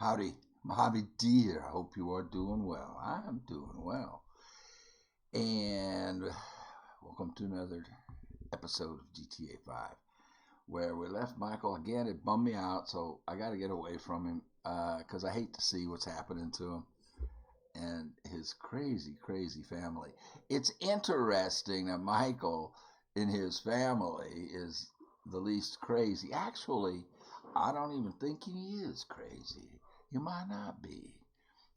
Howdy, Mojave D here. I hope you are doing well. I'm doing well. And welcome to another episode of GTA 5, where we left Michael. Again, it bummed me out, so I got to get away from him because I hate to see what's happening to him and his crazy, crazy family. It's interesting that Michael in his family is the least crazy. Actually, I don't even think he is crazy. He might not be.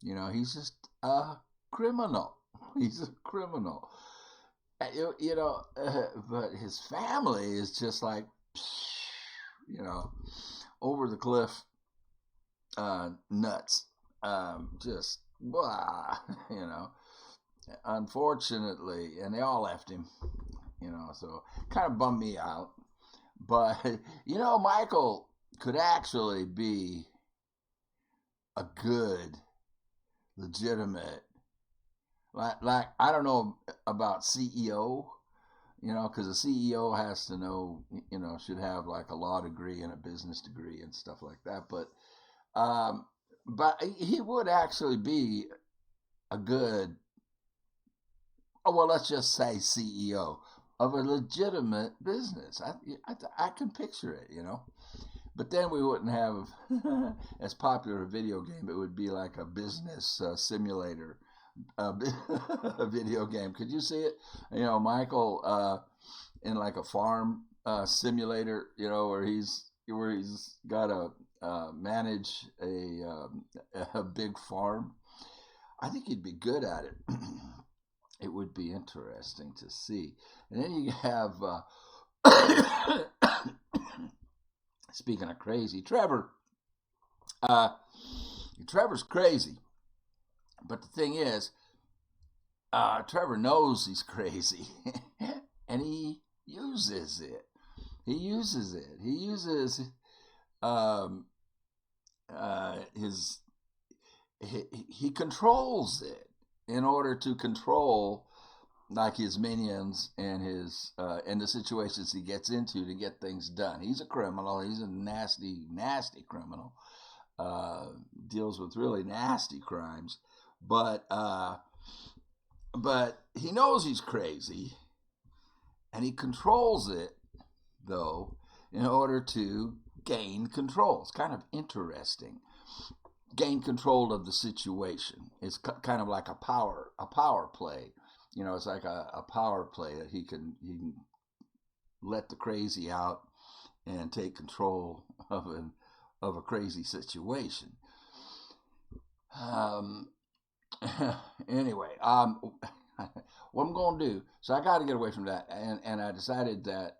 He's just a criminal. He's a criminal. But his family is just like, over the cliff nuts. Just, blah, Unfortunately, and they all left him, so kind of bummed me out. But, Michael could actually be a good, legitimate, like I don't know about CEO, because a CEO has to know, should have like a law degree and a business degree and stuff like that. But he would actually be a good, well, let's just say CEO of a legitimate business. I can picture it, But then we wouldn't have as popular a video game. It would be like a business simulator video game. Could you see it? Michael in like a farm simulator, where he's got to manage a big farm. I think he'd be good at it. It would be interesting to see. And then you have speaking of crazy, Trevor. Trevor's crazy, but the thing is, Trevor knows he's crazy, and he uses it. He uses his. He controls it in order to control, like, his minions and his and the situations he gets into to get things done. He's a criminal. He's a nasty, nasty criminal. Deals with really nasty crimes, but he knows he's crazy, and he controls it though in order to gain control. It's kind of interesting. Gain control of the situation. It's kind of like a power play. It's like a power play that he can let the crazy out and take control of a crazy situation. Anyway, what I'm going to do, so I got to get away from that, and I decided that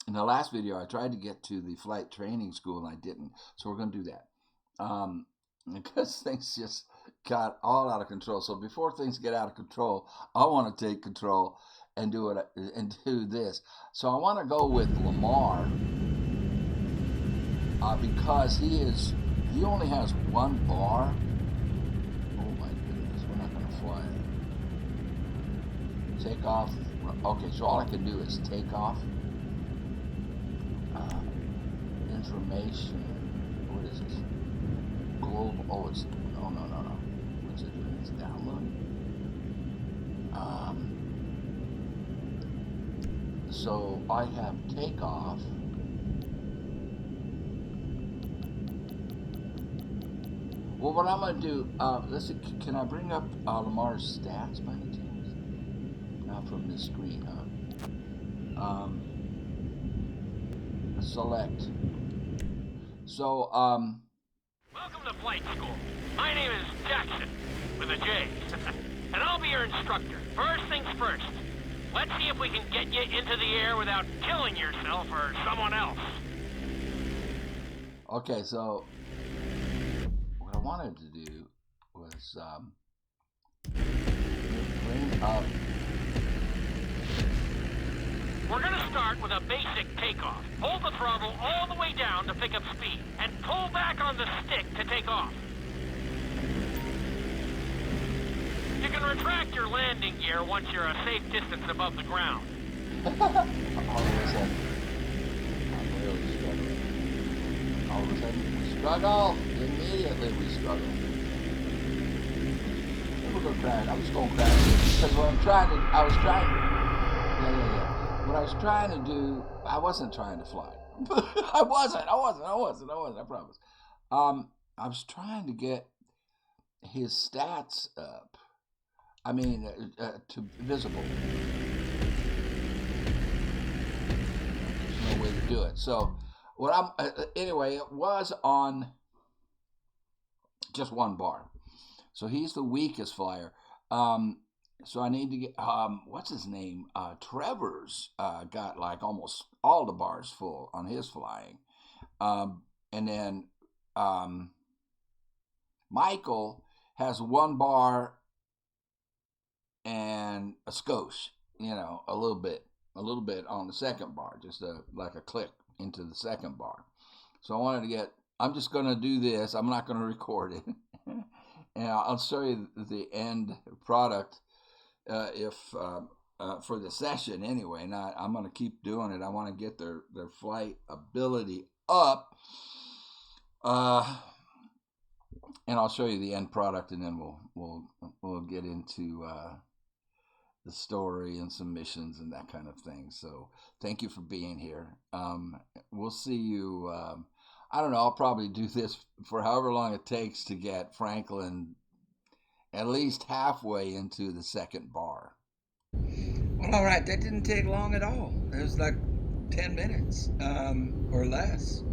in the last video I tried to get to the flight training school and I didn't, so we're going to do that. Because things just got all out of control. So before things get out of control, I want to take control and do it and do this. So I want to go with Lamar because he only has one bar. Oh my goodness, we're not going to fly it. Take off. Okay, so all I can do is take off. Information. What is this? Global. Oh, it's no. What's it doing? It's downloading. So I have takeoff. Well, what I'm gonna do? Let's see. Can I bring up Lamar's stats by any chance? Not from this screen, huh? Select. So Welcome to flight school. My name is Jackson, with a J. And I'll be your instructor. First things first. Let's see if we can get you into the air without killing yourself or someone else. Okay, so what I wanted to do was bring up. We're gonna start with a basic takeoff. Hold the throttle all the way down to pick up speed, and pull back on the stick to take off. You can retract your landing gear once you're a safe distance above the ground. All of a sudden, I'm really struggling. All of a sudden, struggle! Didn't immediately we struggled. And we're gonna crash. I was gonna crash because what I'm trying to, I was trying. Yeah. What I was trying to do, I wasn't trying to fly. I wasn't. I promise. I was trying to get his stats up. I mean, to visible. There's no way to do it. So, what I'm anyway, it was on just one bar. So he's the weakest flyer. So I need to get what's his name? Trevor's got like almost all the bars full on his flying, and then Michael has one bar and a skosh, a little bit on the second bar, just like a click into the second bar. So I wanted to get. I'm just going to do this. I'm not going to record it, and I'll show you the end product if for the session anyway. Not I'm going to keep doing it. I want to get their flight ability up, and I'll show you the end product, and then we'll get into the story and submissions and that kind of thing. So thank you for being here. We'll see you. I don't know. I'll probably do this for however long it takes to get Franklin at least halfway into the second bar. Well, all right. That didn't take long at all. It was like 10 minutes or less.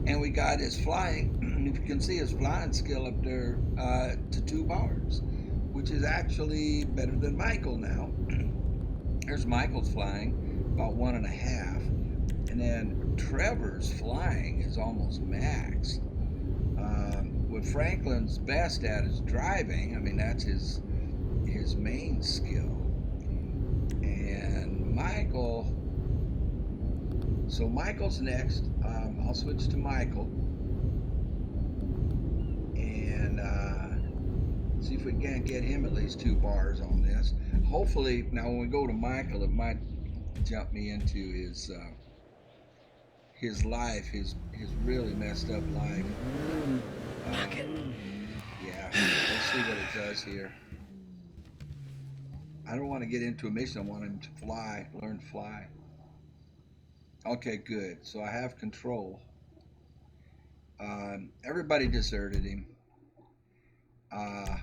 And we got his flying. You can see his flying skill up there to 2 bars, which is actually better than Michael now. There's Michael's flying, about 1.5. And then Trevor's flying is almost max. What Franklin's best at is driving. I mean, that's his main skill. And so Michael's next. I'll switch to Michael and see if we can't get him at least 2 bars on this. Hopefully, now when we go to Michael, it might jump me into his life, his really messed up life. Yeah, let's see what it does here. I don't want to get into a mission. I want him to learn to fly. Okay, good. So I have control. Everybody deserted him. I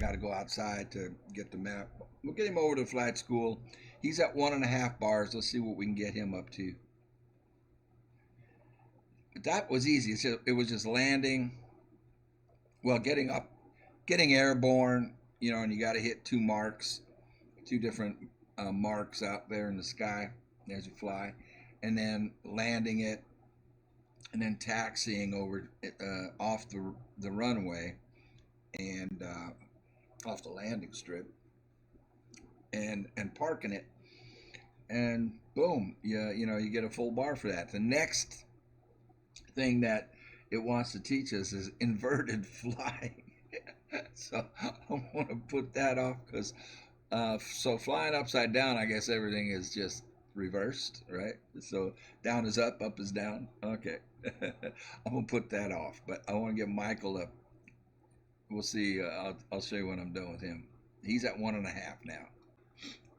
got to go outside to get the map. We'll get him over to flight school. He's at 1.5 bars. Let's see what we can get him up to. That was easy. It was just landing. Well, getting up, getting airborne. And you got to hit 2 marks, 2 different marks out there in the sky as you fly, and then landing it, and then taxiing over off the runway and off the landing strip, and parking it, and boom, you get a full bar for that. The next thing that it wants to teach us is inverted flying. So I want to put that off because so flying upside down, I guess everything is just reversed, right? So down is up is down. Okay. I'm gonna put that off, but I want to get Michael up. We'll see. I'll show you when I'm done with him. He's at 1.5 now.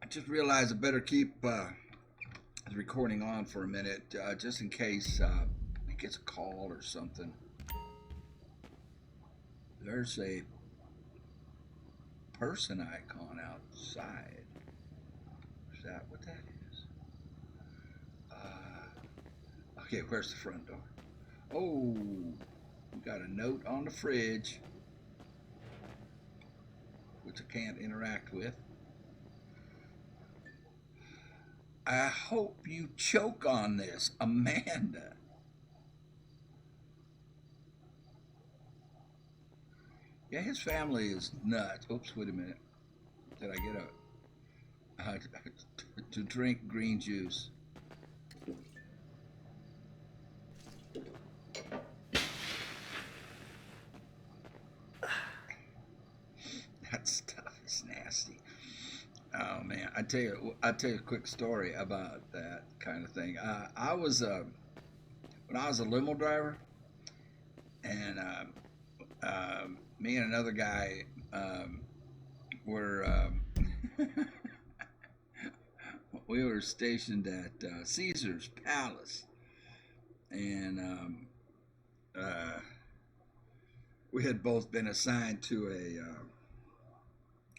I just realized I better keep the recording on for a minute, just in case he gets a call or something. There's a person icon outside. Is that what that is? Okay, where's the front door? Oh, we got a note on the fridge, which I can't interact with. I hope you choke on this, Amanda. Yeah, his family is nuts. Oops, wait a minute. Did I get to drink green juice? That stuff is nasty. Oh man, I tell you a quick story about that kind of thing. I was when I was a limo driver, and and me and another guy were we were stationed at Caesar's Palace, and we had both been assigned to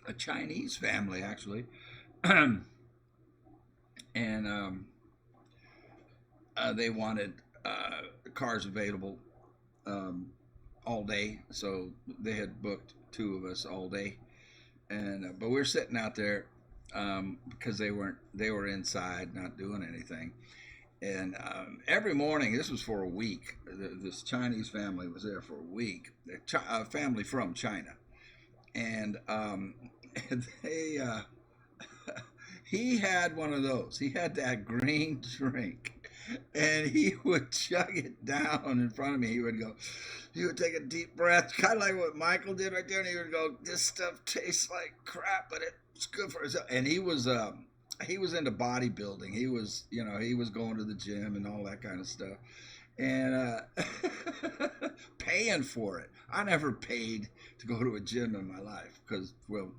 a Chinese family actually, and they wanted cars available all day, so they had booked two of us all day, and but we were sitting out there because they were inside not doing anything, and every morning, this was for a week. This Chinese family was there for a week. A family from China, and they he had one of those. He had that green drink, and he would chug it down in front of me. He would take a deep breath, kind of like what Michael did right there, and he would go, "This stuff tastes like crap, but it's good for us." And he was into bodybuilding. He was going to the gym and all that kind of stuff, and paying for it. I never paid to go to a gym in my life because, well,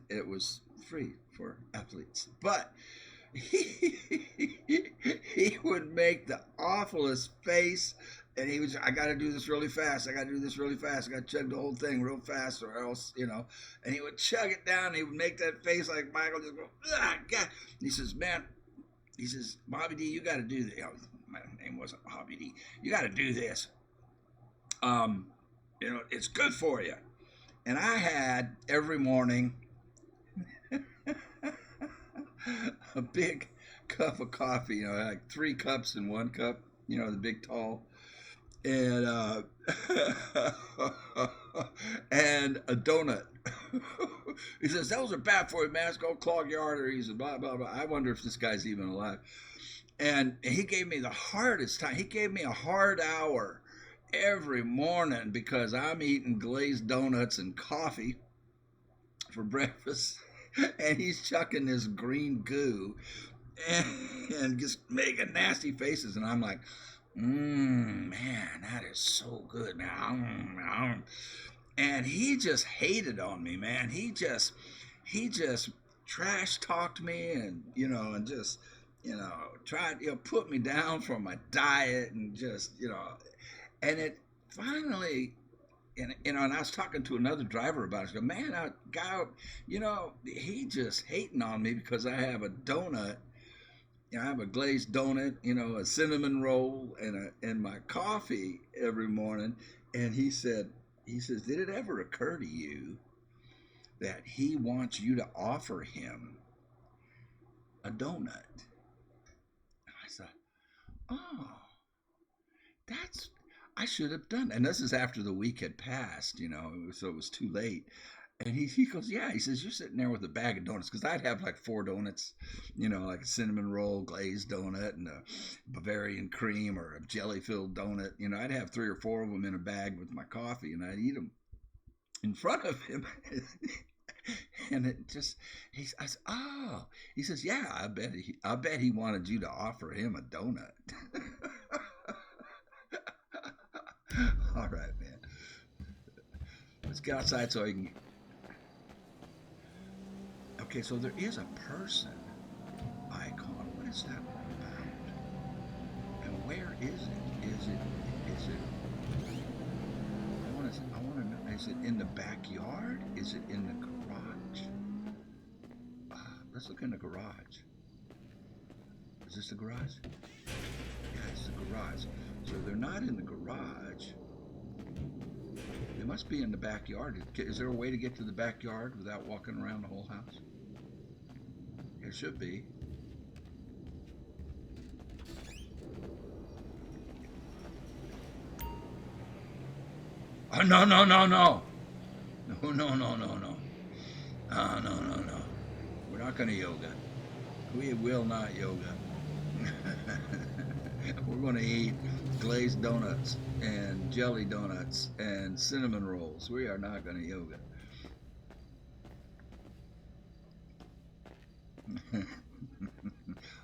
it was free for athletes. But he would make the awfulest face, and I got to do this really fast. I got to do this really fast. I got to chug the whole thing real fast, or else, And he would chug it down. And he would make that face like Michael, just go, ah, God. And he says, man, Mojave D, you got to do this. My name wasn't Mojave D. You got to do this. It's good for you. And I had every morning a big cup of coffee, like 3 cups in 1 cup, the big tall, and and a donut. He says, those are bad for you, man. It's going to clog your arteries and blah, blah, blah. I wonder if this guy's even alive. And he gave me the hardest time. He gave me a hard hour every morning because I'm eating glazed donuts and coffee for breakfast. And he's chucking this green goo and just making nasty faces. And I'm like, man, that is so good, man. And he just hated on me, man. He just trash talked me and, and just, tried, put me down for my diet and just, and it finally, and I was talking to another driver about it. I go, man, he just hating on me because I have a donut. I have a glazed donut, a cinnamon roll, and my coffee every morning. And he says, did it ever occur to you that he wants you to offer him a donut? And I thought, oh, I should have done. And this is after the week had passed, so it was too late. And he goes, yeah. He says, you're sitting there with a bag of donuts. Because I'd have like 4 donuts, like a cinnamon roll, glazed donut, and a Bavarian cream or a jelly-filled donut. I'd have 3 or 4 of them in a bag with my coffee, and I'd eat them in front of him. And it just, I said, oh. He says, yeah, I bet he wanted you to offer him a donut. All right, man. Let's get outside so I can. Okay, so there is a person icon. What is that about? And where is it? Is it? I want to know. Is it in the backyard? Is it in the garage? Let's look in the garage. Is this the garage? Yeah, it's the garage. So they're not in the garage. They must be in the backyard. Is there a way to get to the backyard without walking around the whole house? It should be. Oh, no. No. No. We're not going to yoga. We will not yoga. We're going to eat glazed donuts and jelly donuts and cinnamon rolls. We are not going to yoga.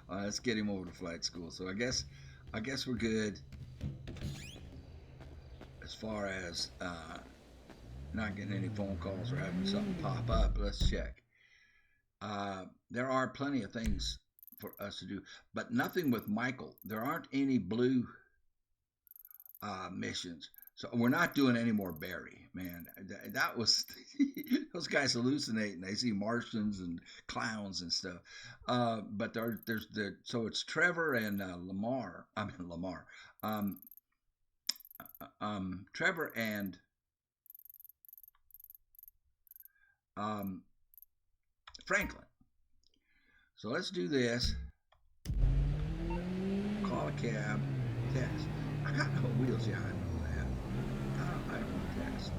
Let's get him over to flight school. So I guess we're good. as far as not getting any phone calls or having something pop up. Let's check. There are plenty of things for us to do, but nothing with Michael. There aren't any blue missions. So we're not doing any more Barry, man. That was those guys hallucinating. They see Martians and clowns and stuff. But there's so it's Trevor and Lamar. I mean Lamar. Trevor and Franklin. So let's do this. Call a cab. Text. I got no wheels. Yeah, I know that. I don't want to text.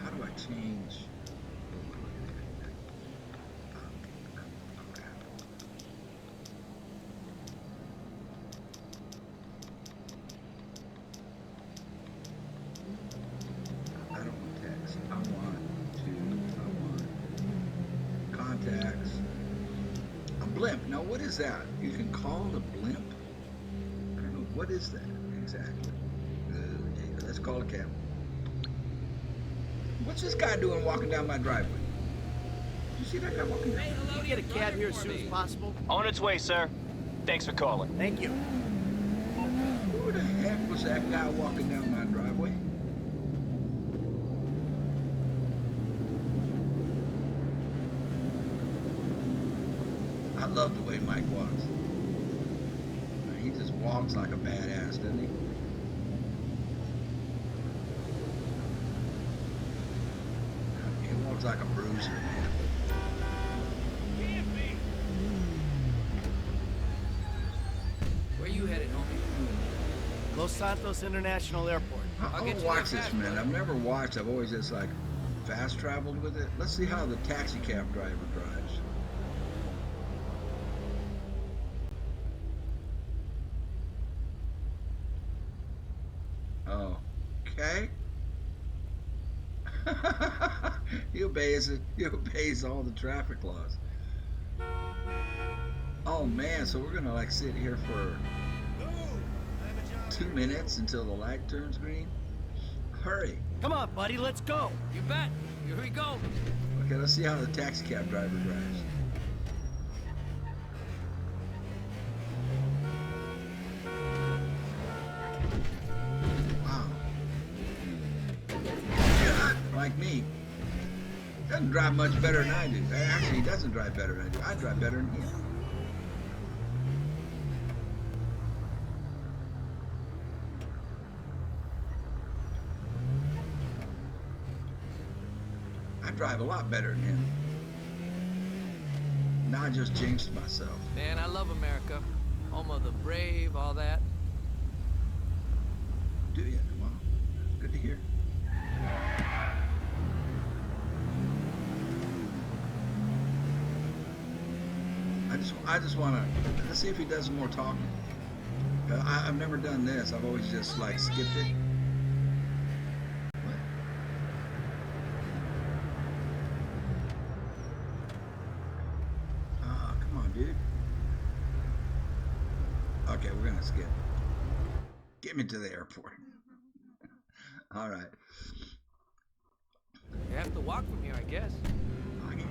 How do I change? I don't want text. I want contacts. A blimp. Now, what is that? You can call the blimp? I don't know. What is that exactly? Let's call a cab. What's this guy doing walking down my driveway? You see that guy walking down? Hey, hello, get a cab here as soon as possible. On its way, sir. Thanks for calling. Thank you. Who the heck was that guy walking down my driveway? I love the way Mike walks. He just walks like a badass, doesn't he? He walks like a bruiser, man. Where you headed, homie? Los Santos International Airport. I'll watch this, man. I've never watched. I've always just like fast traveled with it. Let's see how the taxi cab driver drives. Okay. He obeys it. He obeys all the traffic laws. Oh man, so we're gonna like sit here for 2 minutes until the light turns green? Hurry. Come on, buddy, let's go. You bet. Here we go. Okay, let's see how the taxi cab driver drives. Wow. Yeah, like me. Doesn't drive much better than I do. Actually, he doesn't drive better than I do. I drive better than him. I drive a lot better than him. Now I just jinxed myself. Man, I love America. Home of the brave, all that. Do you? Well, good to hear. I just want to, let's see if he does some more talking. I've never done this. I've always just like skipped it. What? Oh, come on, dude. Okay, we're gonna skip. Get me to the airport. All right. You have to walk from here, I guess. I guess.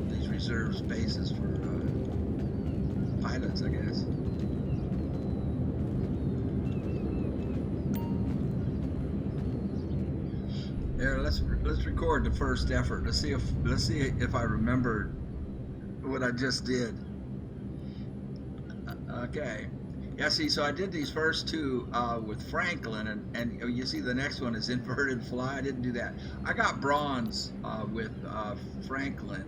These reserve spaces for pilots, I guess. Here, let's record the first effort. Let's see if I remembered what I just did. Okay. Yeah, see, so I did these first two with Franklin, and you see the next one is inverted fly. I didn't do that. I got bronze with Franklin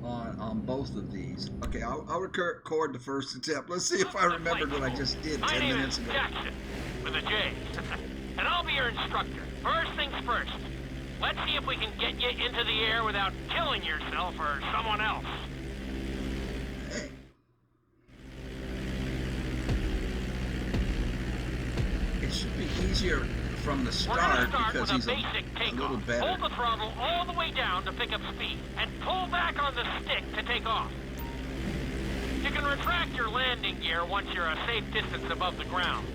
on both of these. Okay, I'll record the first attempt. Let's see if I remembered what I just did 10 minutes ago. My name is Jackson, with a J. And I'll be your instructor. First things first. Let's see if we can get you into the air without killing yourself or someone else. It should be easier from the We're going to start start because with he's a basic a takeoff. little better. Hold the throttle all the way down to pick up speed, and pull back on the stick to take off. You can retract your landing gear once you're a safe distance above the ground.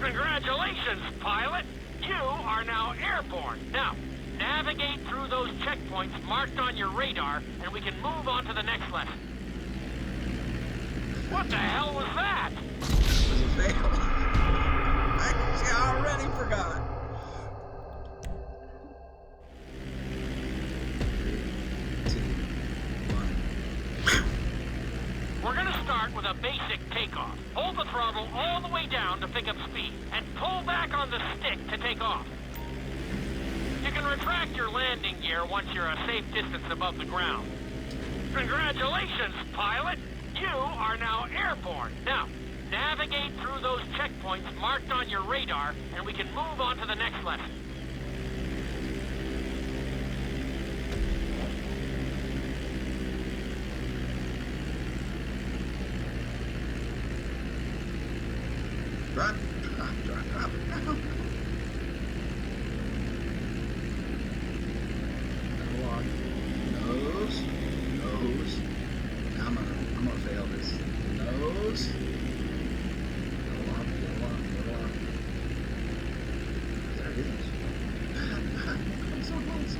Congratulations, pilot! You are now airborne. Now, navigate through those checkpoints marked on your radar, and we can move on to the next lesson. What the hell was that? It was a fail. I already forgot. We're going to start with a basic takeoff. Hold the throttle all the way down to pick up speed, and pull back on the stick to take off. You can retract your landing gear once you're a safe distance above the ground. Congratulations, pilot! You are now airborne. Now, navigate through those checkpoints marked on your radar, and we can move on to the next lesson. Drop. Nose. I'm gonna fail this. Nose. Go up. There it is. I'm so close.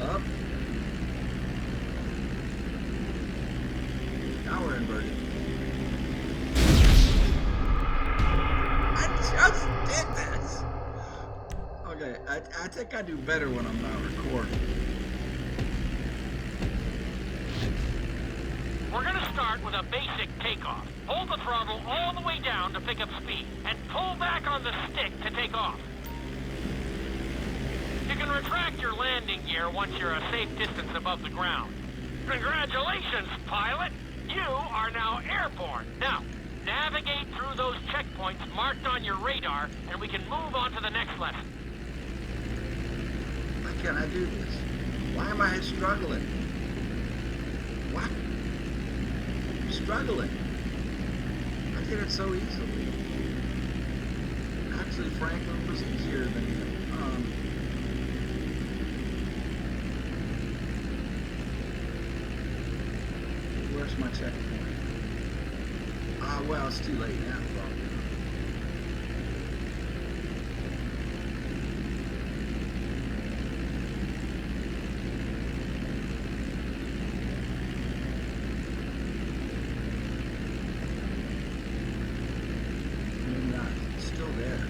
Up. Now we're inverted. I just did this. Okay, I think I do better when I'm not recording. We're going to start with a basic takeoff. Hold the throttle all the way down to pick up speed, and pull back on the stick to take off. You can retract your landing gear once you're a safe distance above the ground. Congratulations, pilot! You are now airborne. Now, navigate through those checkpoints marked on your radar, and we can move on to the next lesson. Why can't I do this? Why am I struggling? What? I'm struggling. I did it so easily. Actually, Franklin was easier than him. Where's my checkpoint? Well, it's too late now, probably. Still there.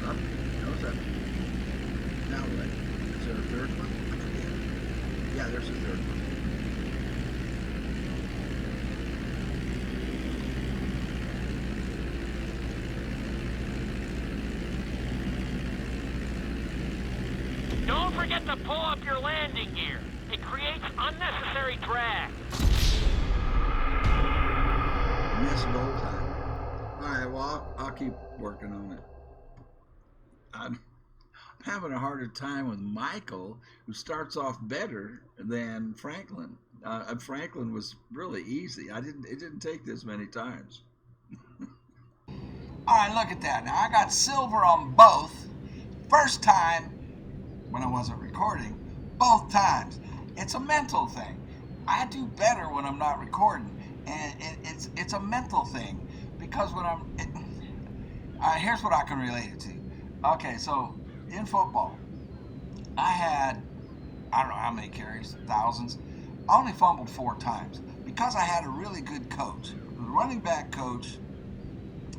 Up, nose up. Now what? Is there a third one? I forget. Yeah, there's a third one. Don't forget to pull up your landing gear. It creates unnecessary drag. Missed roll time. Alright, well, I'll keep working on it. I'm having a harder time with Michael, who starts off better than Franklin. Franklin was really easy. It didn't take this many times. Alright, look at that. Now I got silver on both. First time when I wasn't recording, both times. It's a mental thing. I do better when I'm not recording, and it's a mental thing because when here's what I can relate it to. Okay, so in football, I had, I don't know how many carries, thousands. I only fumbled 4 times because I had a really good coach. The running back coach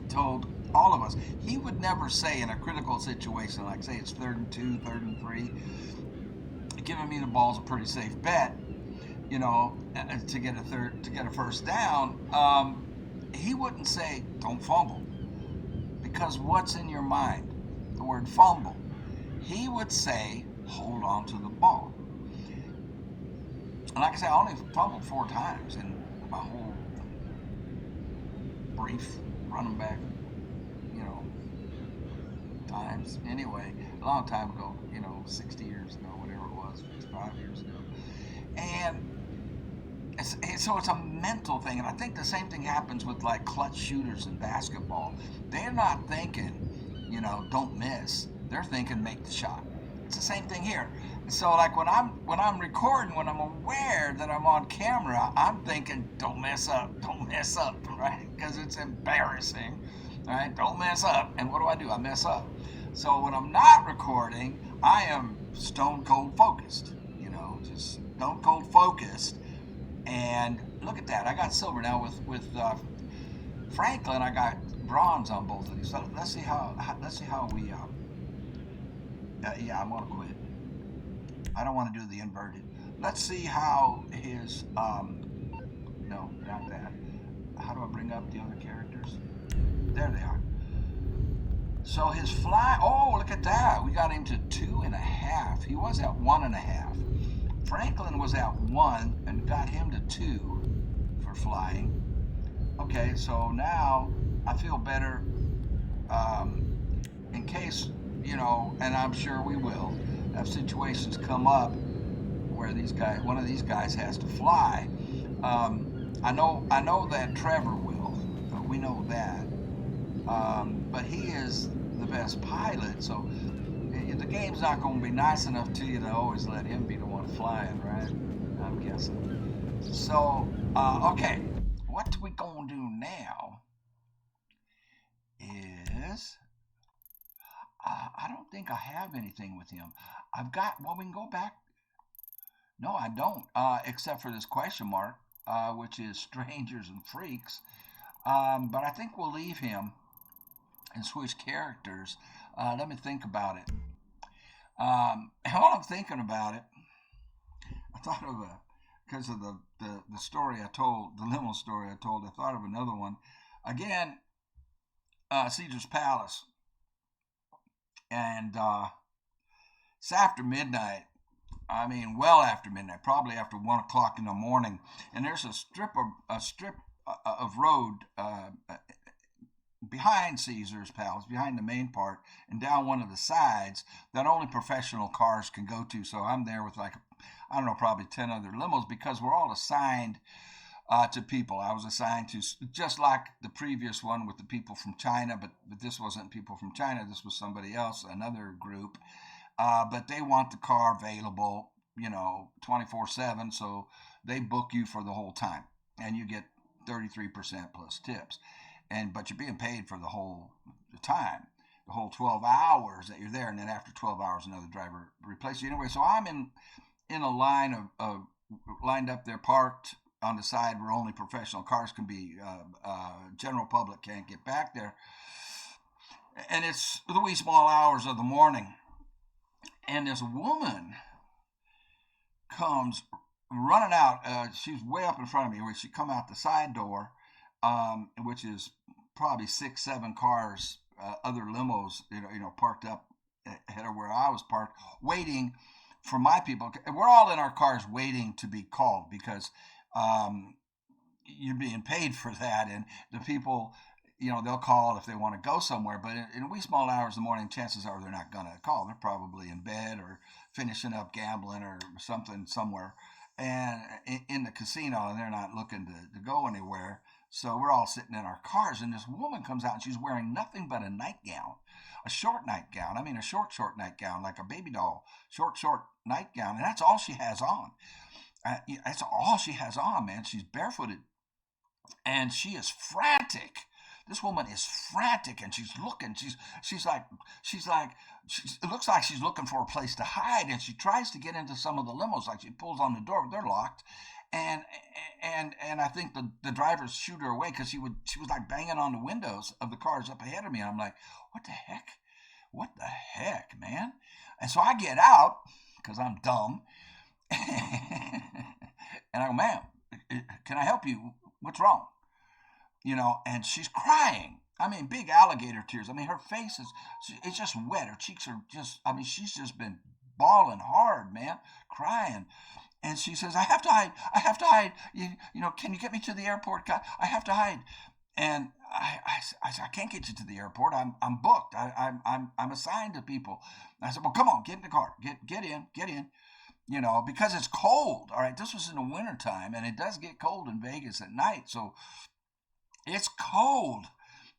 told all of us, he would never say in a critical situation, like say it's 3rd and 2, 3rd and 3, giving me the ball's a pretty safe bet, you know, to get a first down. He wouldn't say don't fumble, because what's in your mind? The word fumble. He would say hold on to the ball. And like I said, I only fumbled 4 times in my whole brief running back, times. Anyway, a long time ago, 60 years ago, whatever it was, 55 years ago. And So it's a mental thing, and I think the same thing happens with like clutch shooters in basketball. They're not thinking, don't miss. They're thinking make the shot. It's the same thing here. So like when I'm recording, when I'm aware that I'm on camera, I'm thinking don't mess up, right? Because it's embarrassing, right? Don't mess up. And what do? I mess up. So when I'm not recording, I am stone cold focused. Just stone cold focused. And look at that, I got silver now with Franklin. I got bronze on both of these. So let's see how we. Yeah, I'm gonna quit. I don't want to do the inverted. Let's see how his. No, not that. How do I bring up the other characters? There they are. So his fly. Oh, look at that. We got him to 2.5. He was at 1.5. Franklin was at 1 and got him to 2 for flying. Okay, so now I feel better in case, and I'm sure we will have situations come up where one of these guys has to fly. I know that Trevor will. We know that. But he is the best pilot, so the game's not going to be nice enough to you to always let him be the one flying, right? I'm guessing. So, okay, what we going to do now is, I don't think I have anything with him. We can go back. No, I don't, except for this question mark, which is strangers and freaks. But I think we'll leave him and switch characters. Let me think about it. And while I'm thinking about it, I thought of because of the story I told, the limo story I told, I thought of another one. Again, Caesar's Palace. And it's after midnight. I mean, well after midnight, probably after 1 o'clock in the morning. And there's a strip of road behind Caesar's Palace, behind the main part, and down one of the sides that only professional cars can go to. So I'm there with probably 10 other limos because we're all assigned to people. I was assigned to, just like the previous one with the people from China, but this wasn't people from China. This was somebody else, another group. But they want the car available, 24/7. So they book you for the whole time, and you get 33% plus tips. But you're being paid for the whole time, the whole 12 hours that you're there, and then after 12 hours, another driver replaces you. Anyway, so I'm in a line of lined up there, parked on the side where only professional cars can be. General public can't get back there, and it's the wee small hours of the morning, and this woman comes running out. She's way up in front of me. Where she come out the side door. Which is probably 6-7 cars, other limos, parked up ahead of where I was parked, waiting for my people. We're all in our cars waiting to be called because you're being paid for that, and the people, they'll call if they want to go somewhere. But in wee small hours in the morning, chances are they're not going to call. They're probably in bed or finishing up gambling or something somewhere, and in the casino, and they're not looking to go anywhere. So we're all sitting in our cars, and this woman comes out, and she's wearing nothing but a nightgown, a short nightgown. I mean, a short nightgown, like a baby doll, short nightgown, and that's all she has on. That's all she has on, man. She's barefooted, and she is frantic. This woman is frantic, and she's looking. It looks like she's looking for a place to hide, and she tries to get into some of the limos. Like she pulls on the door, but they're locked. And I think the drivers shoot her away because she was like banging on the windows of the cars up ahead of me. And I'm like, what the heck, man? And so I get out because I'm dumb, and I go, ma'am, can I help you? What's wrong? And she's crying. I mean, big alligator tears. I mean, her face it's just wet. Her cheeks are just, she's just been bawling hard, man, crying. And she says, I have to hide. Can you get me to the airport? I have to hide. And I said, I can't get you to the airport. I'm booked. I'm assigned to people. And I said, well, come on, get in the car. Get in. because it's cold. All right, this was in the wintertime, and it does get cold in Vegas at night, so it's cold.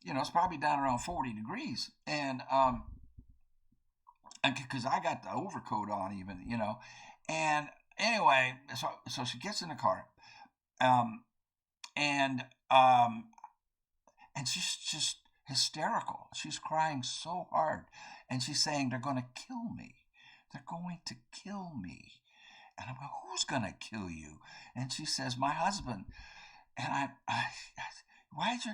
It's probably down around 40 degrees, and because I got the overcoat on, even. And anyway, so she gets in the car, um, and um, and she's just hysterical. She's crying so hard, and she's saying, "They're going to kill me. They're going to kill me." And I'm like, "Who's going to kill you?" And she says, "My husband." And why is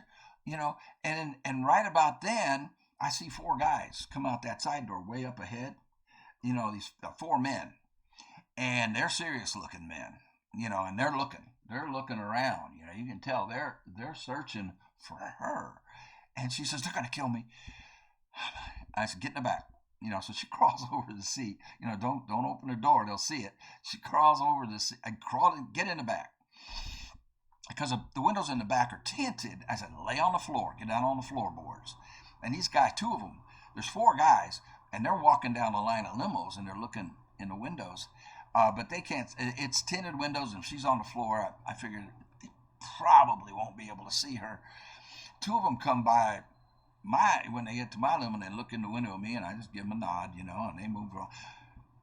and right about then, I see four guys come out that side door way up ahead. These four men, and they're serious looking men. And they're looking around. You can tell they're searching for her. And she says, "They're going to kill me." I said, "Get in the back." So she crawls over the seat. Don't open the door; they'll see it. She crawls over the seat. Get in the back, because the windows in the back are tinted. I said, "Lay on the floor, get down on the floorboards." And these guys, two of them, there's four guys, and they're walking down the line of limos, and they're looking in the windows, but they can't. It's tinted windows, and if she's on the floor, I figured they probably won't be able to see her. Two of them come by when they get to my limo, and they look in the window at me, and I just give them a nod, and they move on.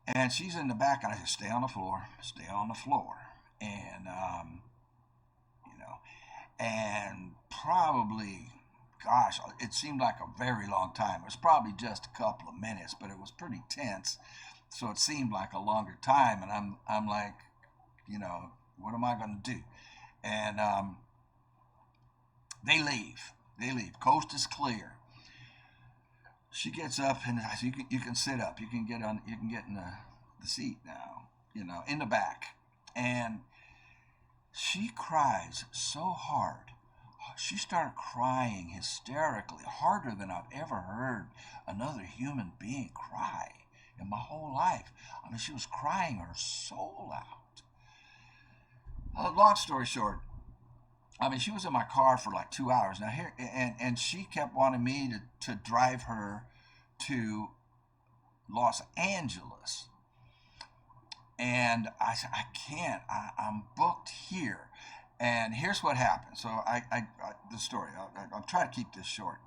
And she's in the back, and I just stay on the floor, and and probably, gosh, it seemed like a very long time. It was probably just a couple of minutes, but it was pretty tense, so it seemed like a longer time. And I'm like, what am I going to do? And they leave. Coast is clear. She gets up, and I said, you can sit up. You can get in the seat now. In the back, and she cries so hard. She started crying hysterically, harder than I've ever heard another human being cry in my whole life. I mean, she was crying her soul out. Long story short, I mean, she was in my car for like 2 hours. Now and she kept wanting me to drive her to Los Angeles. And I said, "I can't. I'm booked here." And here's what happened. So the story. I'll try to keep this short.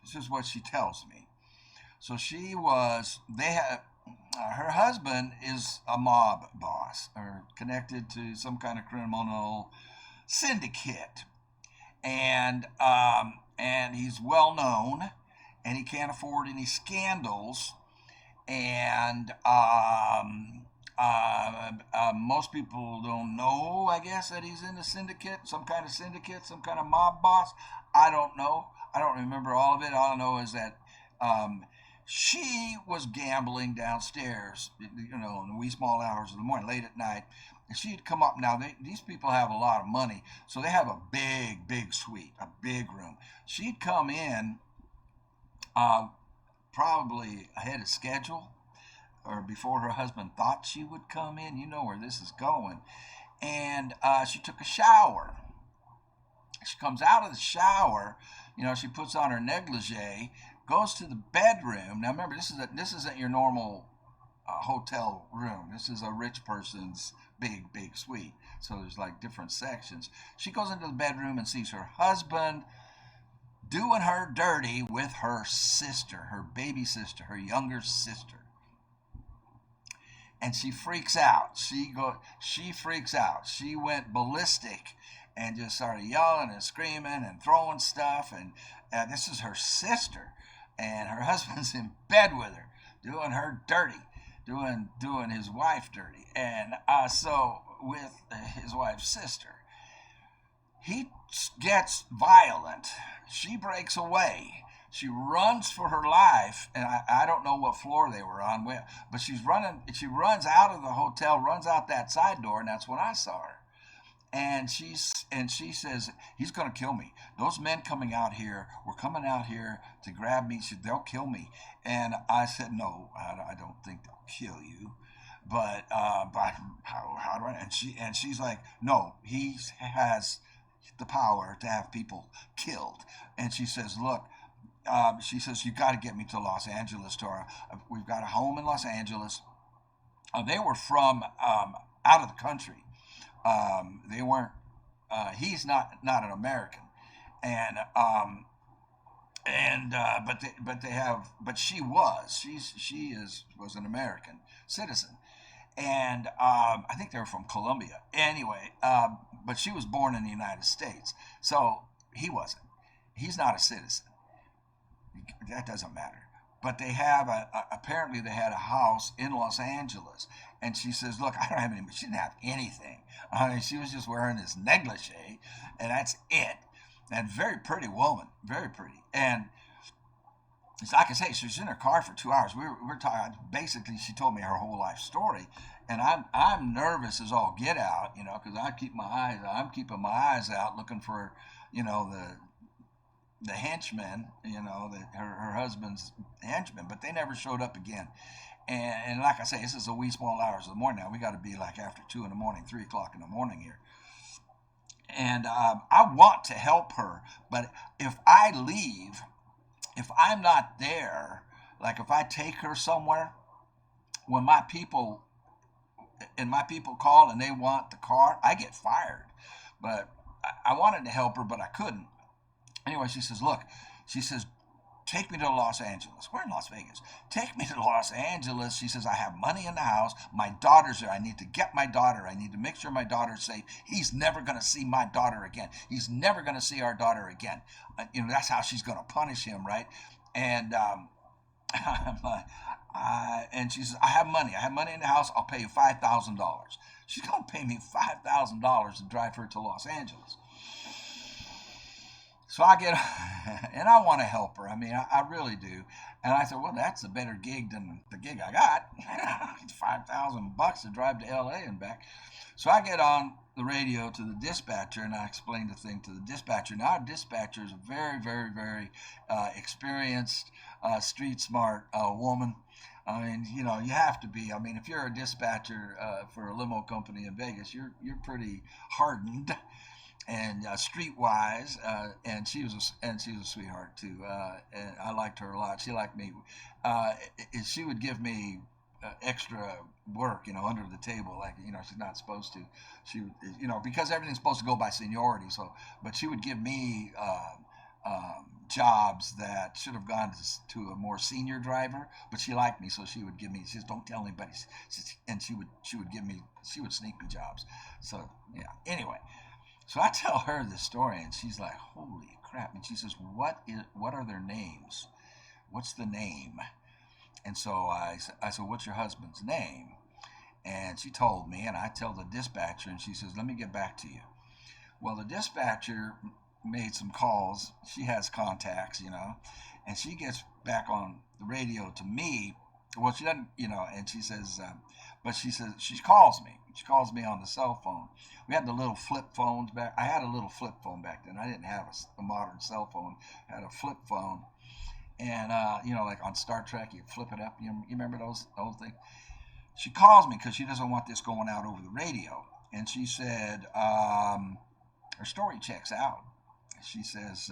This is what she tells me. So her husband is a mob boss, or connected to some kind of criminal syndicate, and he's well known, and he can't afford any scandals, and most people don't know, I guess, that he's in a syndicate, some kind of mob boss. I don't know. I don't remember all of it. All I know is that she was gambling downstairs, in the wee small hours of the morning, late at night. And she'd come up. Now, these people have a lot of money, so they have a big, big suite, a big room. She'd come in probably ahead of schedule, or before her husband thought she would come in. You know where this is going. And she took a shower. She comes out of the shower, she puts on her negligee, goes to the bedroom. Now remember, this isn't your normal hotel room. This is a rich person's big, big suite. So there's like different sections. She goes into the bedroom and sees her husband doing her dirty with her sister, her baby sister, her younger sister. And she freaks out. She freaks out. She went ballistic and just started yelling and screaming and throwing stuff. And this is her sister, and her husband's in bed with her, doing her dirty, doing his wife dirty. And so with his wife's sister, he gets violent. She breaks away. She runs for her life, and I don't know what floor they were on, but she's running. She runs out of the hotel, runs out that side door, and that's when I saw her. And she says, "He's going to kill me. Those men coming out here were coming out here to grab me. They'll kill me." And I said, "No, I don't think they'll kill you, but how do I?" And she's like, "No, he has the power to have people killed." And she says, "Look." She says, "You got to get me to Los Angeles, Tora. We've got a home in Los Angeles. They were from out of the country. They weren't. He's not an American, and but they have, but she was an American citizen, and I think they were from Colombia. Anyway, but she was born in the United States, so he wasn't. He's not a citizen. That doesn't matter. But they have apparently they had a house in Los Angeles, and she says, "Look, I don't have any." She didn't have anything. She was just wearing this negligee, and that's it. And very pretty woman, very pretty. And like I say, she was in her car for 2 hours. We're talking. Basically, she told me her whole life story, and I'm nervous as all get out, because I'm keeping my eyes out, looking for, the henchmen, her husband's henchmen, but they never showed up again. And like I say, this is a wee small hours of the morning now. We got to be like after 2 in the morning, 3 o'clock in the morning here. And I want to help her, but if I leave, if I'm not there, like if I take her somewhere, when my people call and they want the car, I get fired. But I wanted to help her, but I couldn't. Anyway, she says, "Look," she says, "take me to Los Angeles." We're in Las Vegas. "Take me to Los Angeles." She says, "I have money in the house. My daughter's there. I need to get my daughter. I need to make sure my daughter's safe. He's never going to see my daughter again. He's never going to see our daughter again." That's how she's going to punish him, right? And and she says, "I have money. I have money in the house. I'll pay you $5,000. She's going to pay me $5,000 to drive her to Los Angeles. So I get, and I want to help her. I mean, I really do. And I said, well, that's a better gig than the gig I got. $5,000 to drive to LA and back. So I get on the radio to the dispatcher, and I explain the thing to the dispatcher. Now, our dispatcher is a very, very, very experienced, street smart woman. I mean, you have to be. I mean, if you're a dispatcher for a limo company in Vegas, you're pretty hardened and streetwise, and she was a sweetheart too, and I liked her a lot. She liked me. She would give me extra work, under the table, like she's not supposed to. She, because everything's supposed to go by seniority. So, but she would give me jobs that should have gone to a more senior driver. But she liked me, so she would give me. She says, "Don't tell anybody," and she would sneak me jobs. So yeah. Anyway. So I tell her this story, and she's like, "Holy crap!" And she says, "What are their names? What's the name?" And so I said, "What's your husband's name?" And she told me, and I tell the dispatcher, and she says, "Let me get back to you." Well, the dispatcher made some calls. She has contacts, and she gets back on the radio to me. Well, she doesn't, and she says, but she says, she calls me. She calls me on the cell phone. We had the little flip phones back. I had a little flip phone back then. I didn't have a modern cell phone. I had a flip phone. And, like on Star Trek, you flip it up. You remember those old things? She calls me because she doesn't want this going out over the radio. And she said, her story checks out. She says,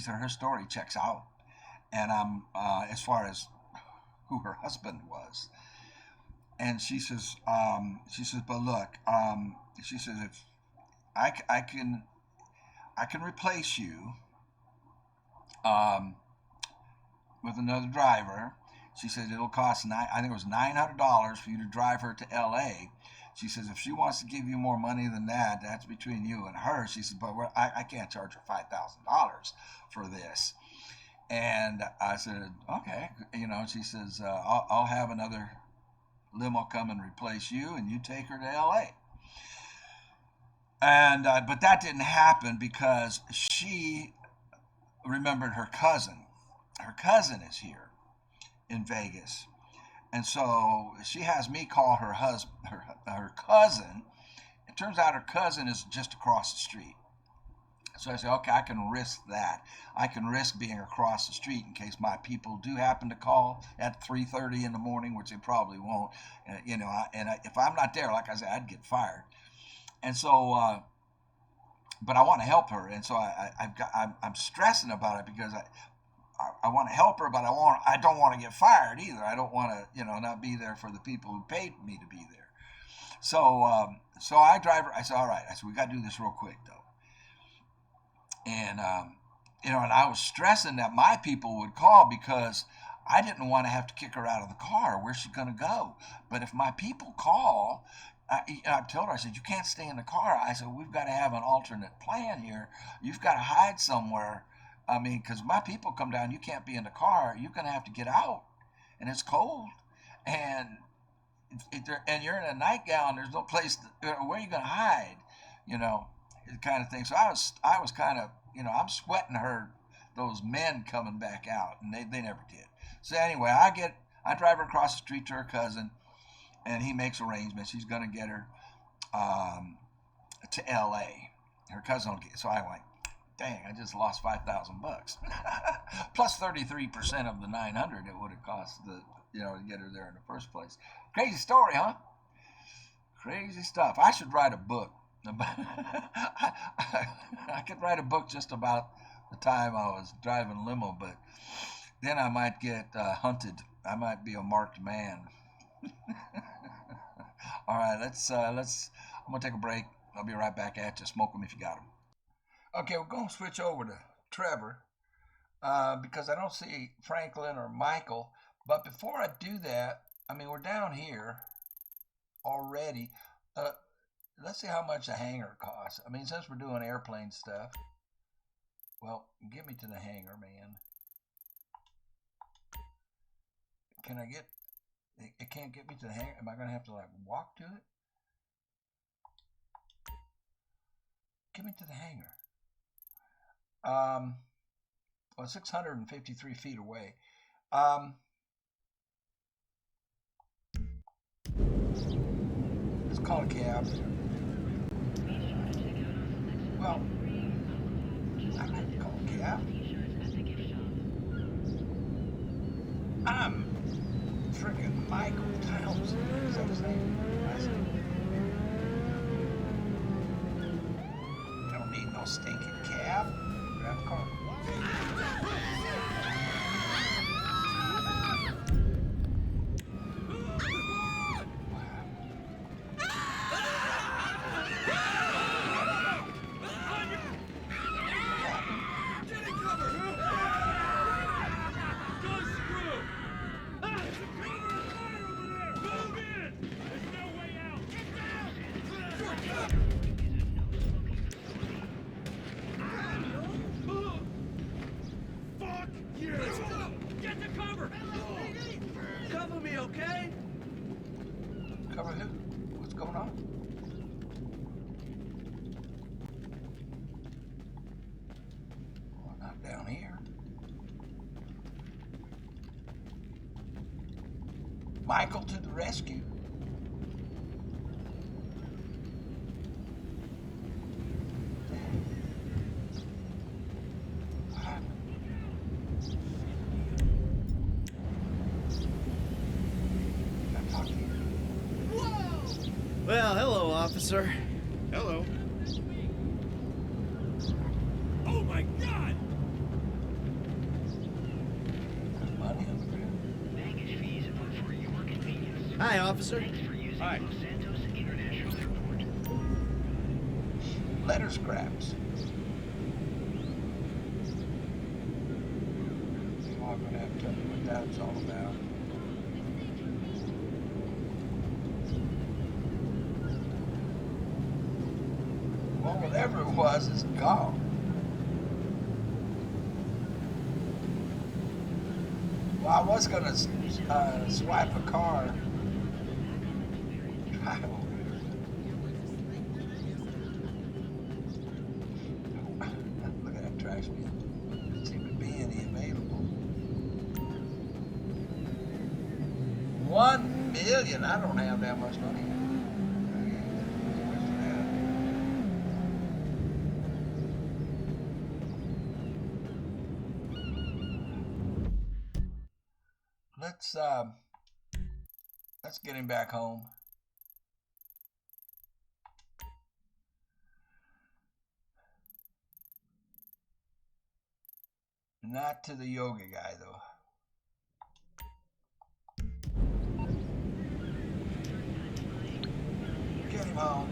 her story checks out. And as far as who her husband was. And she says, but look, she says, if I can replace you with another driver. She says it'll cost I think it was $900 for you to drive her to LA. She says if she wants to give you more money than that, that's between you and her. She says, but I can't charge her $5,000 for this. And I said, okay, she says, I'll have another limo come and replace you, and you take her to LA. And but that didn't happen because she remembered her cousin. Her cousin is here in Vegas, and so she has me call her husband, her cousin. It turns out her cousin is just across the street. So I said, okay, I can risk that. I can risk being across the street in case my people do happen to call at 3:30 in the morning, which they probably won't. If I'm not there, like I said, I'd get fired. And so, but I want to help her, and so I'm stressing about it because I want to help her, but I don't want to get fired either. I don't want to, not be there for the people who paid me to be there. So I drive her. I said, all right. I said, we got to do this real quick though. And and I was stressing that my people would call because I didn't want to have to kick her out of the car. Where's she going to go? But if my people call, I told her, I said, you can't stay in the car. I said, we've got to have an alternate plan here. You've got to hide somewhere. I mean, because my people come down, you can't be in the car. You're going to have to get out, and it's cold, and and you're in a nightgown. There's no place. Where are you going to hide? Kind of thing. So I was kind of, I'm sweating her, those men coming back out, and they never did. So anyway, I drive her across the street to her cousin, and he makes arrangements. He's going to get her to L.A. Her cousin will get. So I'm like, dang, I just lost $5,000 plus 33% of the 900 it would have cost to get her there in the first place. Crazy story, huh? Crazy stuff. I should write a book. I could write a book just about the time I was driving limo, but then I might get hunted. I might be a marked man. All right, I'm gonna take a break. I'll be right back at you. Smoke them if you got them. Okay, we're gonna switch over to Trevor because I don't see Franklin or Michael. But before I do that, I mean, we're down here already. Let's see how much a hangar costs. I mean, since we're doing airplane stuff, well, get me to the hangar, man. Can I get? It can't get me to the hangar. Am I gonna have to walk to it? Get me to the hangar. Well, 653 feet away. Let's call a cab. Well, I can call a cab. I'm freaking Michael Townsend. Is that his name? Don't need no stinking cab. Grab a car. Cover who? What's going on? Well, not down here. Michael to the rescue. Well, hello, officer. Hello. Oh my God! Money on the ground. Baggage fees are for your convenience. Hi, officer. Thanks for using Hi. Los Santos International Airport. Letter scraps. Well, I'm gonna have to tell you what that's all about. Well, whatever it was, it's gone. Well, I was gonna swipe a car. Drive over here. Look at that trash can. Doesn't seem to be any available. 1 million. I don't have that much money. Let's get him back home. Not to the yoga guy, though. Get him home.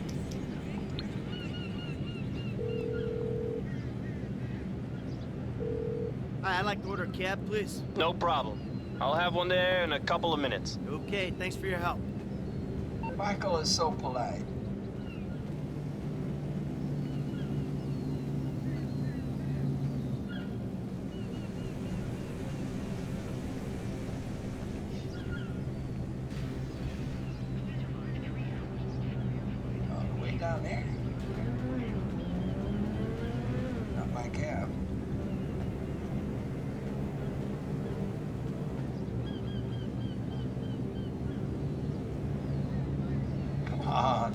Hi, I'd like to order a cab, please. No problem. I'll have one there in a couple of minutes. Okay, thanks for your help. Michael is so polite. All the way down there. Not my cab. Come on.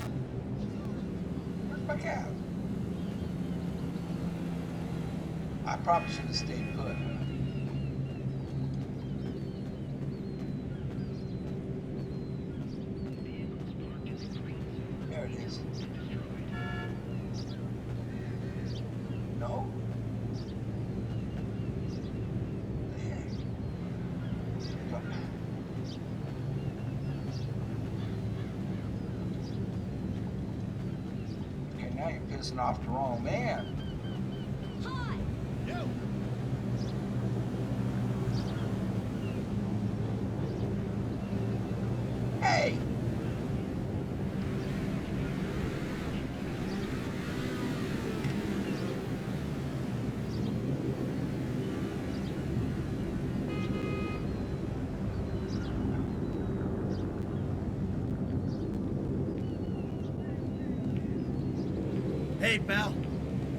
Where's my cab? I probably should have stayed put. There it is. No? There. Okay, now you're pissing off the wrong man. Hey! Hey, pal.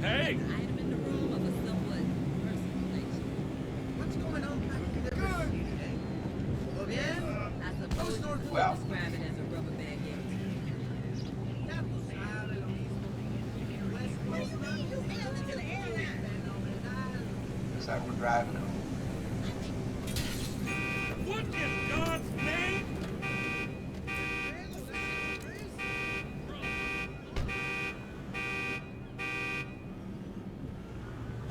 Hey! Item in the room of a somewhat personal nature. What's going on back in the today? Oh, yeah? I suppose you could Well. describe it as a rubber band game. Looks like we're driving home. What in God's name?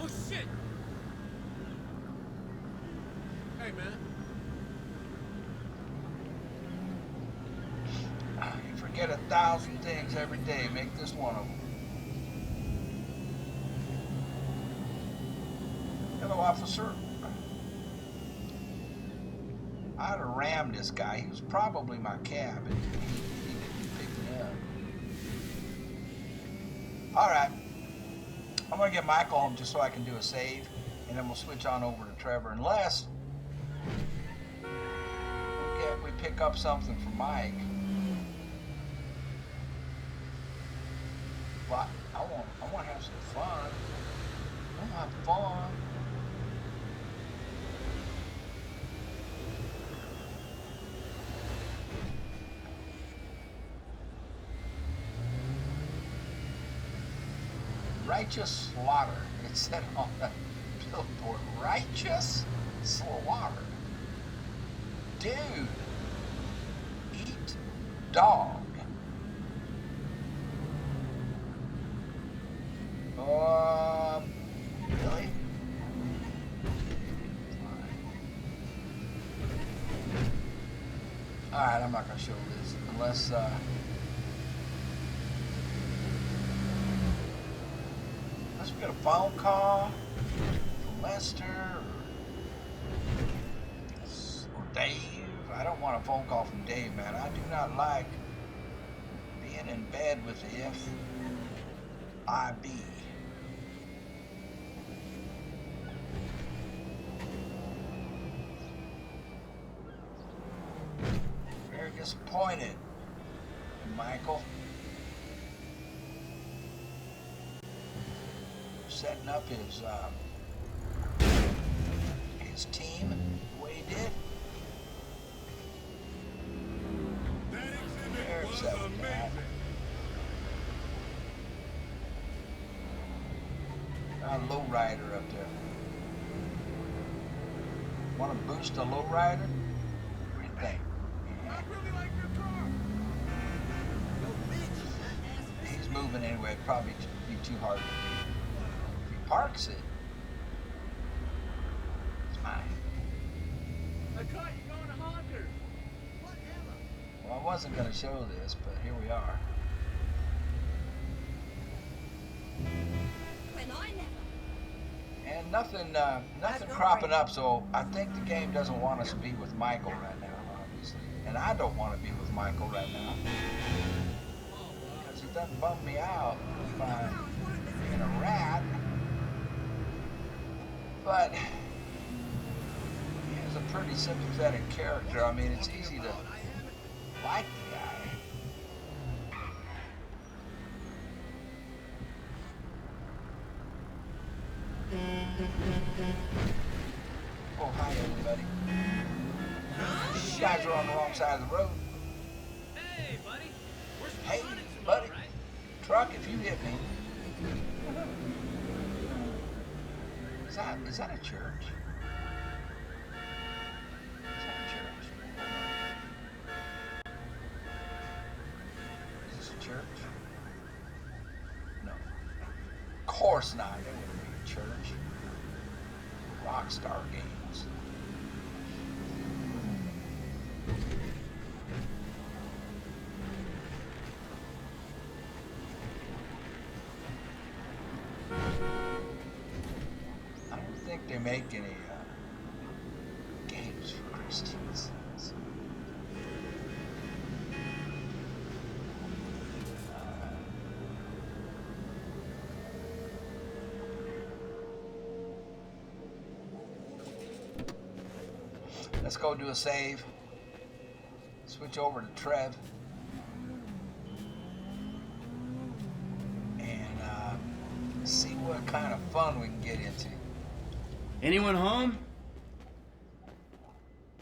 Oh shit! Hey man. You forget 1,000 things every day. Make this one of them. Hello, officer. I'd have rammed this guy. He was probably my cab, and he didn't pick me up. All right. I'm going to get Michael home just so I can do a save, and then we'll switch on over to Trevor, unless we pick up something from Mike. Well, I want to have some fun. I want to have fun. Righteous slaughter. It said on the billboard. Righteous slaughter. Dude. Eat dog. Really? Alright, I'm not gonna show this unless we get a phone call from Lester or Dave. I don't want a phone call from Dave, man. I do not like being in bed with the FIB. Very disappointed, Michael. Setting up his team the way he did. There's that guy. A lowrider up there. Want to boost a lowrider? What do you think? I really like your car. He's moving anyway. Probably be too hard to do. If he parks it, I caught you going to Honker. Whatever. Well, I wasn't going to show this, but here we are. When I never. And nothing cropping up, so I think the game doesn't want us to be with Michael right now, obviously. And I don't want to be with Michael right now. Because he doesn't bum me out by being a rat. But he is a pretty sympathetic character. I mean, it's easy to like the guy. Oh, hi, everybody. You guys are on the wrong side of the road. Hey, buddy. We're Hey, spotted some buddy. more, right? Truck, if you hit me. Is that a church? Is that a church? Is this a church? No. Of course not. It wouldn't be a church. Rockstar Games. I don't think they make any games for Christians. Let's go do a save. Switch over to Trev. And see what kind of fun we can get into. Anyone home?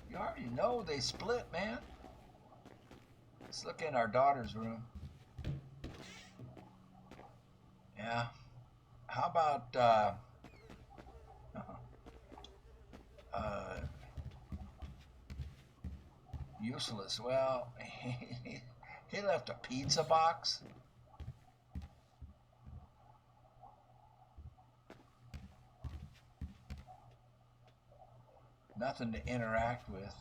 You already know they split, man. Let's look in our daughter's room. Yeah. How about useless? Well, he left a pizza box. Nothing to interact with.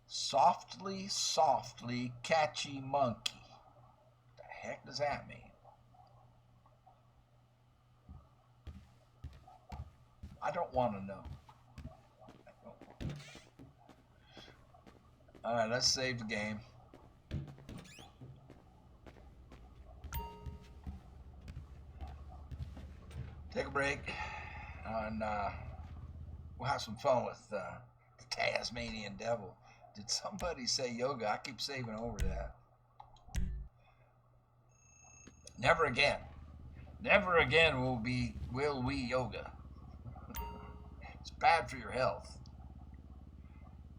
Softly, softly, catchy monkey. What the heck does that mean? I don't want to know. Alright, let's save the game. Take a break. And we'll have some fun with the Tasmanian Devil. Did somebody say yoga? I keep saving over that. Never again. Never again will we yoga. It's bad for your health.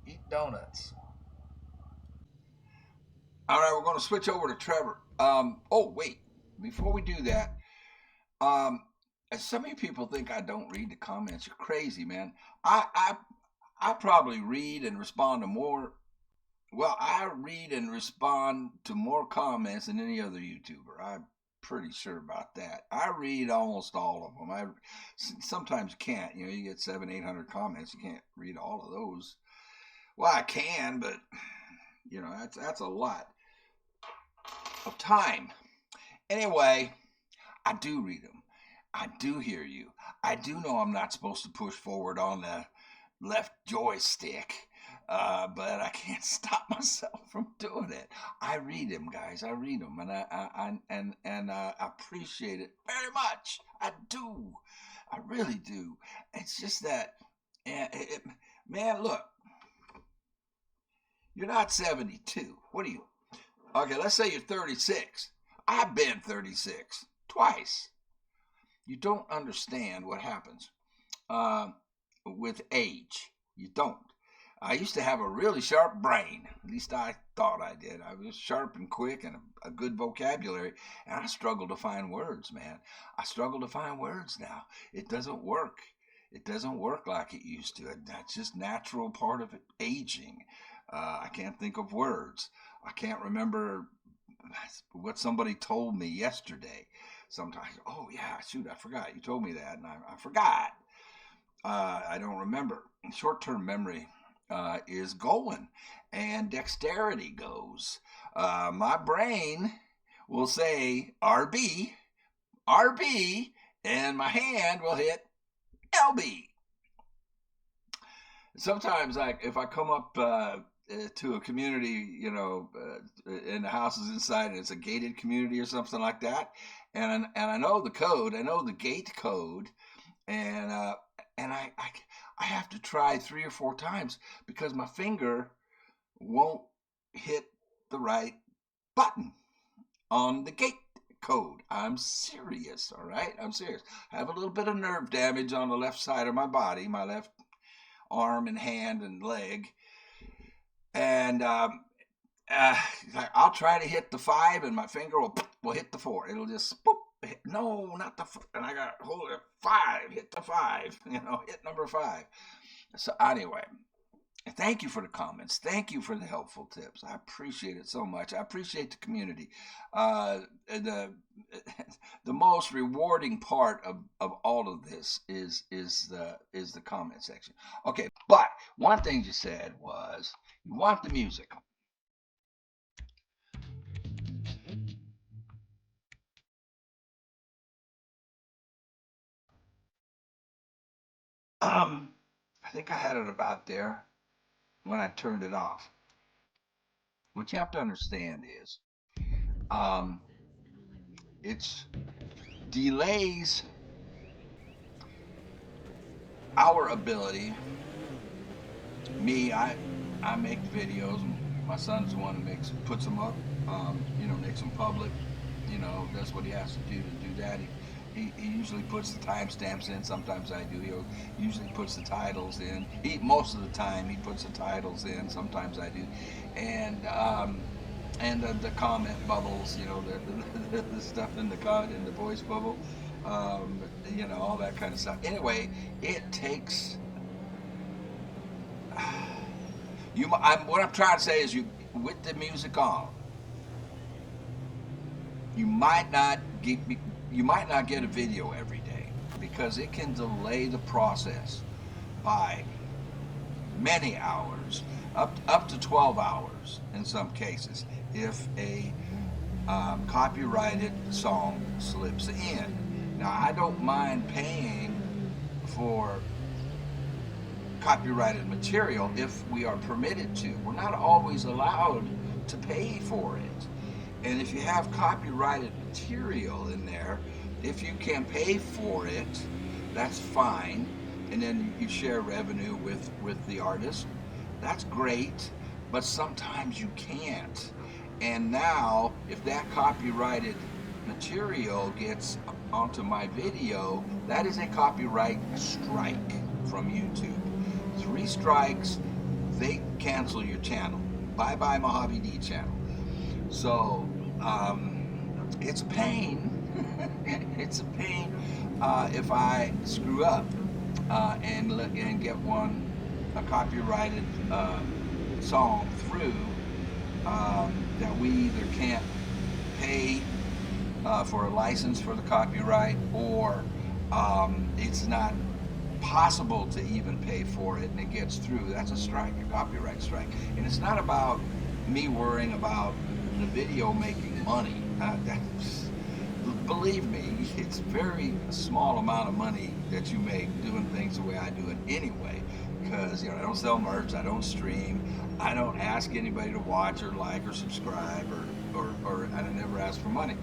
Eat donuts. All right, we're going to switch over to Trevor. Oh wait, before we do that, some of you people think I don't read the comments. You're crazy, man. I probably read and respond to more. Well, I read and respond to more comments than any other YouTuber. I'm pretty sure about that. I read almost all of them. Sometimes you can't. You know, you get 700-800 comments. You can't read all of those. Well, I can, but you know that's a lot of time. Anyway, I do read them. I do hear you. I do know I'm not supposed to push forward on the left joystick, but I can't stop myself from doing it. I read them, guys. I read them, and I appreciate it very much. I do. I really do. It's just that, man. Look, you're not 72. What are you? Okay, let's say you're 36. I've been 36 twice. You don't understand what happens with age. You don't. I used to have a really sharp brain. At least I thought I did. I was sharp and quick and a good vocabulary. And I struggle to find words, man. I struggle to find words now. It doesn't work. It doesn't work like it used to. That's just natural part of it, aging. I can't think of words. I can't remember what somebody told me yesterday. sometimes, oh yeah, shoot, I forgot. You told me that, and I forgot. I don't remember. Short-term memory is going, and dexterity goes. My brain will say RB, RB, and my hand will hit LB. Sometimes, like if I come up to a community, and the house is inside, and it's a gated community or something like that, and I know the code, I know the gate code, and I have to try 3 or 4 times because my finger won't hit the right button on the gate code. I'm serious, all right? I'm serious. I have a little bit of nerve damage on the left side of my body, my left arm and hand and leg, and I'll try to hit the 5, and my finger will hit the 4. It'll just boop. No, not the, and I got hold it 5. Hit the 5. Hit number 5. So anyway, thank you for the comments. Thank you for the helpful tips. I appreciate it so much. I appreciate the community. The most rewarding part of all of this is the comment section. Okay, but one thing you said was you want the music. I think I had it about there when I turned it off. What you have to understand is, it's delays our ability. Me, I make videos. My son's the one who puts them up. Makes them public. That's what he has to do that. He usually puts the timestamps in. Sometimes I do. He usually puts the titles in. Most of the time he puts the titles in. Sometimes I do, and the comment bubbles. The stuff in the voice bubble. All that kind of stuff. Anyway, it takes. What I'm trying to say is, with the music on, you might not get a video every day because it can delay the process by many hours, up to 12 hours in some cases, if a copyrighted song slips in. Now, I don't mind paying for copyrighted material if we are permitted to. We're not always allowed to pay for it. And if you have copyrighted material in there, if you can pay for it, that's fine. And then you share revenue with the artist. That's great, but sometimes you can't. And now, if that copyrighted material gets onto my video, that is a copyright strike from YouTube. 3 strikes, they cancel your channel. Bye-bye Mojave D channel. So, it's a pain. It's a pain if I screw up and get a copyrighted song through that we either can't pay for a license for the copyright, or it's not possible to even pay for it, and it gets through. That's a strike, a copyright strike. And it's not about me worrying about the video making money. Believe me, it's very small amount of money that you make doing things the way I do it anyway, because I don't sell merch, I don't stream, I don't ask anybody to watch or like or subscribe, or I never ask for money.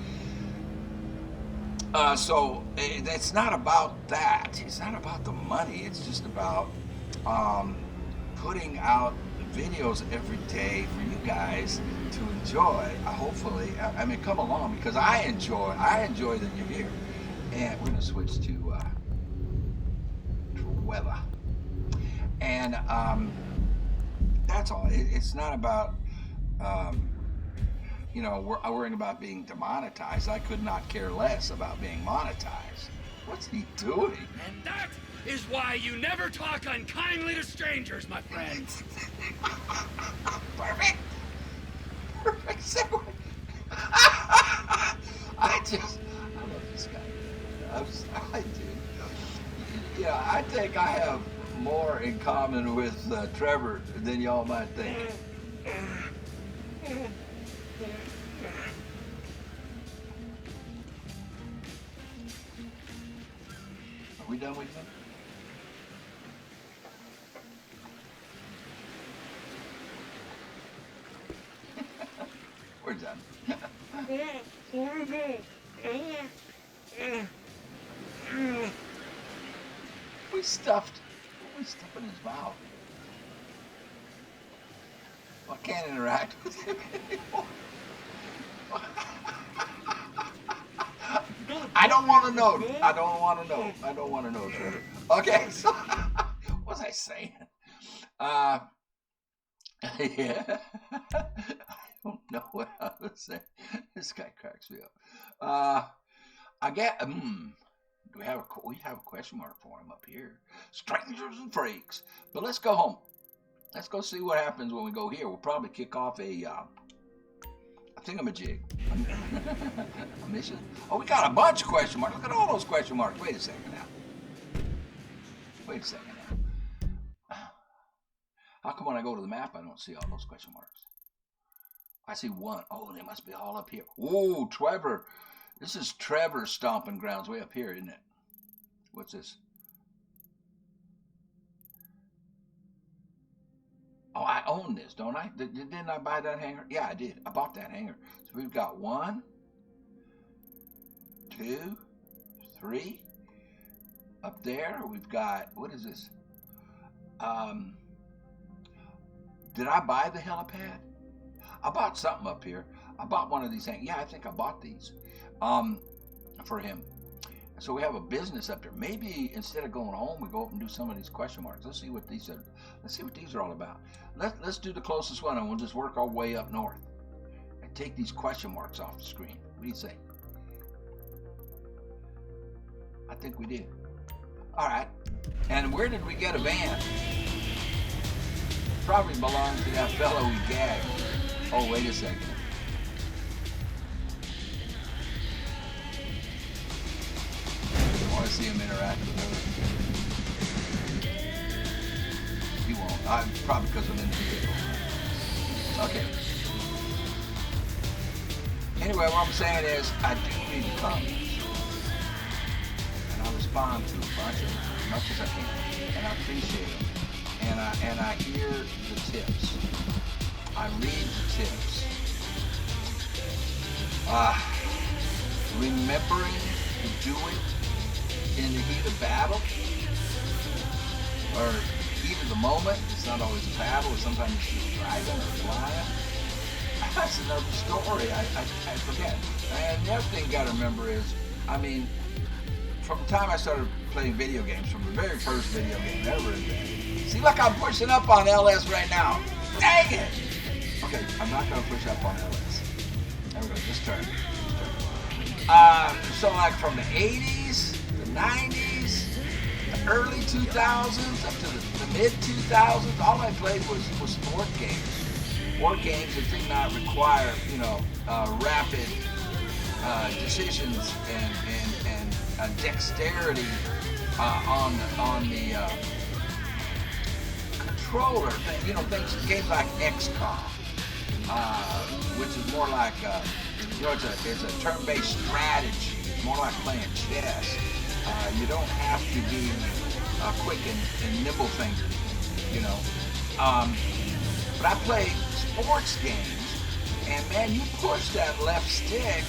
So it's not about that. It's not about the money. It's just about putting out videos every day for you guys to enjoy. Hopefully, come along, because I enjoy that you're here. And we're gonna switch to Trevor. And that's all. It's not about worrying about being demonetized. I could not care less about being monetized. What's he doing? And that is why you never talk unkindly to strangers, my friend. Perfect segue. I love this in common with Trevor than y'all might think. Are we done with him? We're done. We stuffed in his mouth. I can't interact with him anymore. I don't want to know. I don't want to know. I don't want to know, Trevor. Okay, so what was I saying? Yeah. I don't know what I was saying. This guy cracks me up. I get. We have a question mark for him up here. Strangers and freaks. But let's go home. Let's go see what happens when we go here. We'll probably kick off a thingamajig. A mission. Oh, we got a bunch of question marks. Look at all those question marks. Wait a second now. Wait a second now. How come when I go to the map I don't see all those question marks? I see one. Oh, they must be all up here. Oh, Trevor. This is Trevor's stomping grounds way up here, isn't it? What's this? Oh, I own this, don't I? Didn't I buy that hanger? Yeah, I did. I bought that hanger. So we've got 1, 2, 3. Up there, we've got, what is this? Did I buy the helipad? I bought something up here. I bought one of these hangers. Yeah, I think I bought these for him. So we have a business up there. Maybe instead of going home, we go up and do some of these question marks. Let's see what these are. Let's see what these are all about. Let's do the closest one, and we'll just work our way up north and take these question marks off the screen. What do you say? I think we did. All right. And where did we get a van? Probably belongs to that fellow we gagged. Oh, wait a second. I want to see him interact with her. He won't. Probably because I'm in the vehicle. Okay. Anyway, what I'm saying is, I do read the comments. And I respond to a bunch of them as much as I can. And I appreciate them. And I hear the tips. I read the tips. Remembering to do it in the heat of battle, or heat of the moment. It's not always a battle. Sometimes it's just driving or flying. That's another story. I forget. And the other thing you got to remember is, I mean, from the time I started playing video games, from the very first video game ever invented. See, look, I'm pushing up on LS right now. Dang it! Okay, I'm not going to push up on LS. There we go. Just turn. So like from the 80s, the 90s, the early 2000s, up to the mid 2000s, all I played was sport games. Sport games that did not require, rapid decisions and dexterity on the controller. Games like XCOM, which is more like it's a turn-based strategy. It's more like playing chess. You don't have to be quick and nimble fingered, But I play sports games, and man, you push that left stick,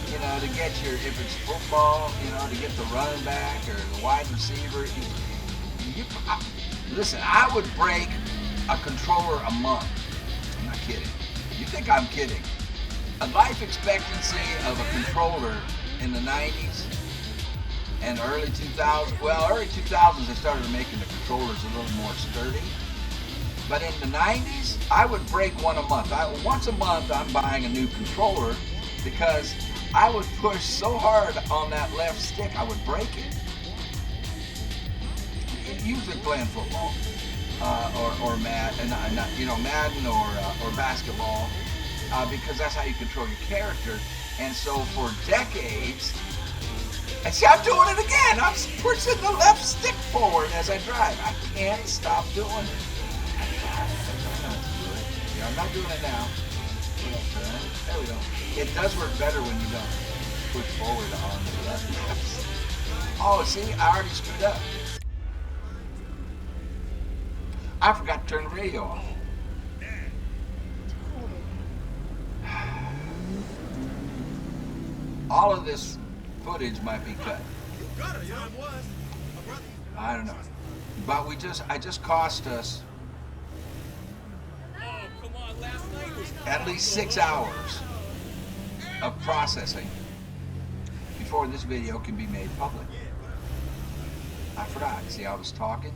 to get if it's football, to get the running back or the wide receiver. Listen, I would break a controller a month. I'm not kidding. You think I'm kidding? A life expectancy of a controller in the 90s and early 2000s. Well, early 2000s they started making the controllers a little more sturdy. But in the 90s, I would break one a month. Once a month, I'm buying a new controller because I would push so hard on that left stick, I would break it. Usually playing football or Madden or basketball, because that's how you control your character. And so for decades, And see, I'm doing it again. I'm pushing the left stick forward as I drive. I can't stop doing it. Yeah, I'm not doing it now. There we go. It does work better when you don't push forward on the left. Oh, see, I already screwed up. I forgot to turn the radio off. All of this footage might be cut. I don't know. But I just cost us at least 6 hours of processing before this video can be made public. I forgot. See, I was talking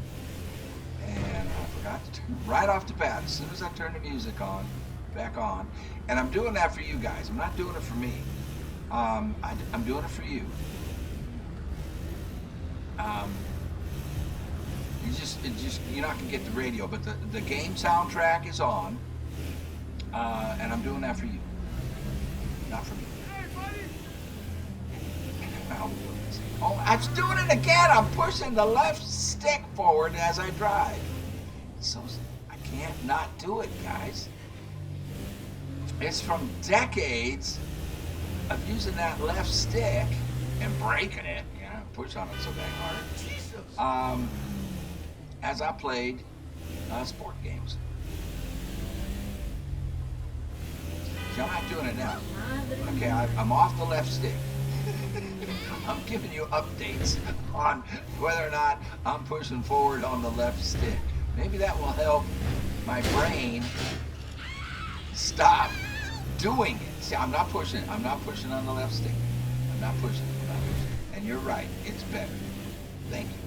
and I forgot to turn right off the bat as soon as I turned the music back on. And I'm doing that for you guys. I'm not doing it for me. I'm doing it for you. You're not gonna get the radio, but the game soundtrack is on, and I'm doing that for you, not for me. Oh, I'm doing it again. I'm pushing the left stick forward as I drive. So I can't not do it, guys. It's from decades of using that left stick and breaking it, push on it so dang hard, as I played sport games. See, I'm not doing it now. Okay, I'm off the left stick. I'm giving you updates on whether or not I'm pushing forward on the left stick. Maybe that will help my brain stop doing it. See, I'm not pushing on the left stick. I'm not pushing. And you're right, it's better. Thank you.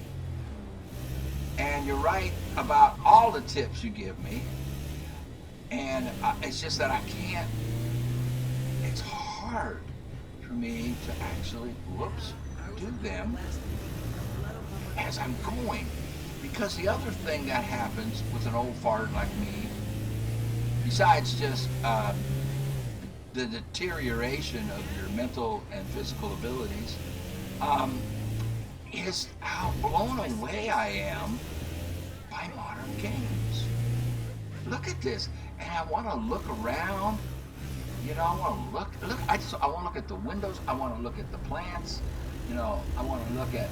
And you're right about all the tips you give me. And it's just that I can't, it's hard for me to actually, do them as I'm going. Because the other thing that happens with an old fart like me, besides just the deterioration of your mental and physical abilities, is how blown away I am by modern games. Look at this, and I want to look around. I want to look. I want to look at the windows. I want to look at the plants. I want to look at,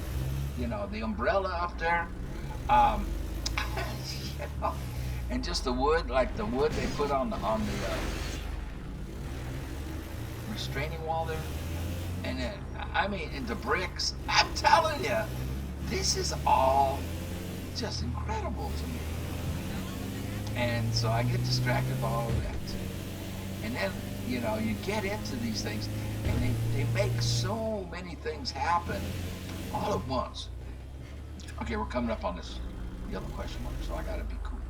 the umbrella up there. And just the wood, like the wood they put on the restraining wall there. And then, and the bricks. I'm telling you, this is all just incredible to me. And so I get distracted by all of that. And then, you get into these things, and they make so many things happen all at once. Okay, we're coming up on this yellow question mark, so I gotta be cool.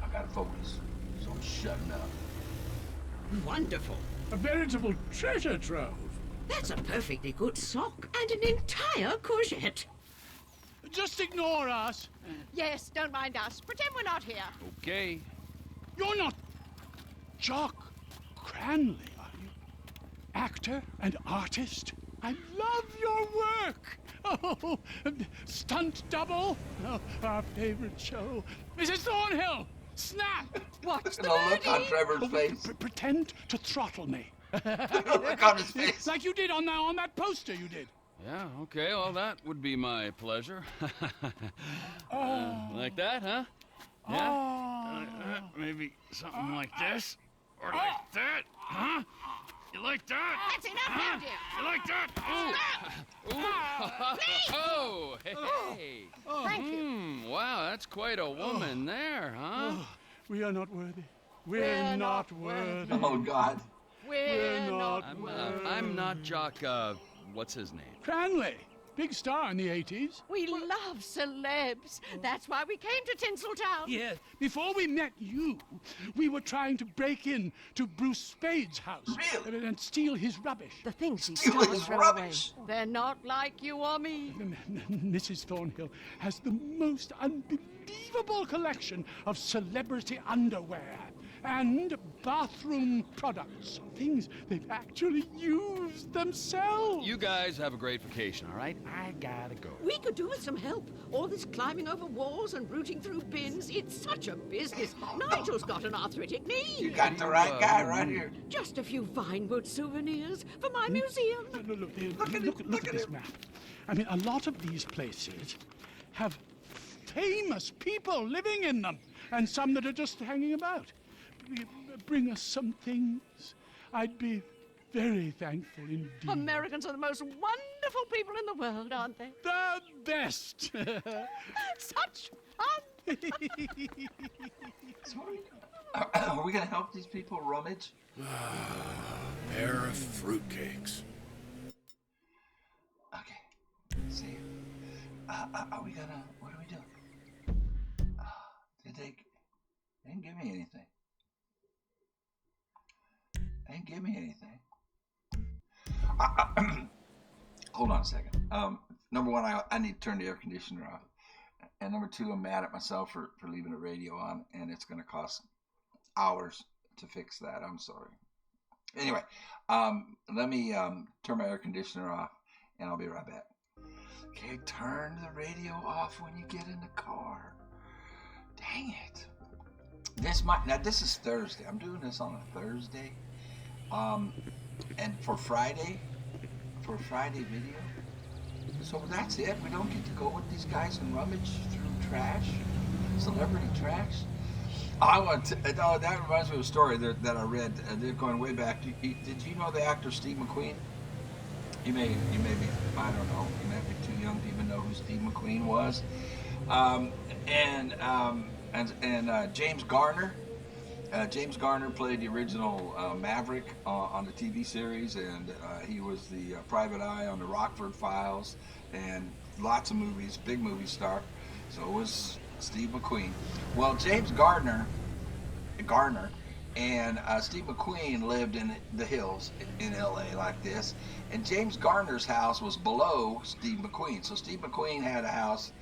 I gotta focus, so I'm shutting up. Wonderful. A veritable treasure trove. That's a perfectly good sock and an entire courgette. Just ignore us. Yes, don't mind us. Pretend we're not here. Okay. You're not Jock Cranley, are you? Actor and artist? I love your work. Oh, stunt double. Oh, our favorite show. Mrs. Thornhill, snap. What's the look on Trevor's face. Pretend to throttle me. Look on his face. Like you did on that poster you did. Yeah, okay, well, that would be my pleasure. Like that, huh? Yeah? Maybe something like this? Or like that? Huh? You like that? That's enough, have you? You like that? Oh! Hey! Thank you. Wow, that's quite a woman there, huh? We are not worthy. We're not worthy. Oh, God. We're not worthy. I'm not Jock, what's his name? Cranley, big star in the 80s. We love celebs. That's why we came to Tinseltown. Yes. Before we met you, we were trying to break in to Bruce Spade's house. Really? And steal his rubbish. The things he Steal stole and his throw rubbish. away. They're not like you or me. Mrs. Thornhill has the most unbelievable collection of celebrity underwear. and bathroom products. Things they've actually used themselves. You guys have a great vacation, all right? I gotta go. We could do with some help. All this climbing over walls and rooting through bins, it's such a business. Nigel's got an arthritic knee. You got the right guy right here. Just a few fine wood souvenirs for my museum. Look at this map. I mean, a lot of these places have famous people living in them, and some that are just hanging about. Bring us some things. I'd be very thankful indeed. Americans are the most wonderful people in the world, aren't they? The best. Such fun. Are we gonna help these people rummage? Pair of fruitcakes. Okay. See. Are we gonna? What are we doing? They didn't give me anything. They didn't give me anything. Hold on a second. Number one, I need to turn the air conditioner off. And number two, I'm mad at myself for leaving the radio on, and it's going to cost hours to fix that. I'm sorry. Anyway, let me turn my air conditioner off, and I'll be right back. Okay, turn the radio off when you get in the car. Dang it. This is Thursday. I'm doing this on a Thursday. And for Friday video. So that's it. We don't get to go with these guys and rummage through trash, celebrity trash. That reminds me of a story that I read. They're going way back. Did you know the actor Steve McQueen? You may be, I don't know. You may be too young to even know who Steve McQueen was. And James Garner. James Garner played the original Maverick on the TV series, and he was the private eye on the Rockford Files, and lots of movies, big movie star. So it was Steve McQueen. Well, James Garner and Steve McQueen lived in the hills in LA like this, and James Garner's house was below Steve McQueen. So Steve McQueen had a house,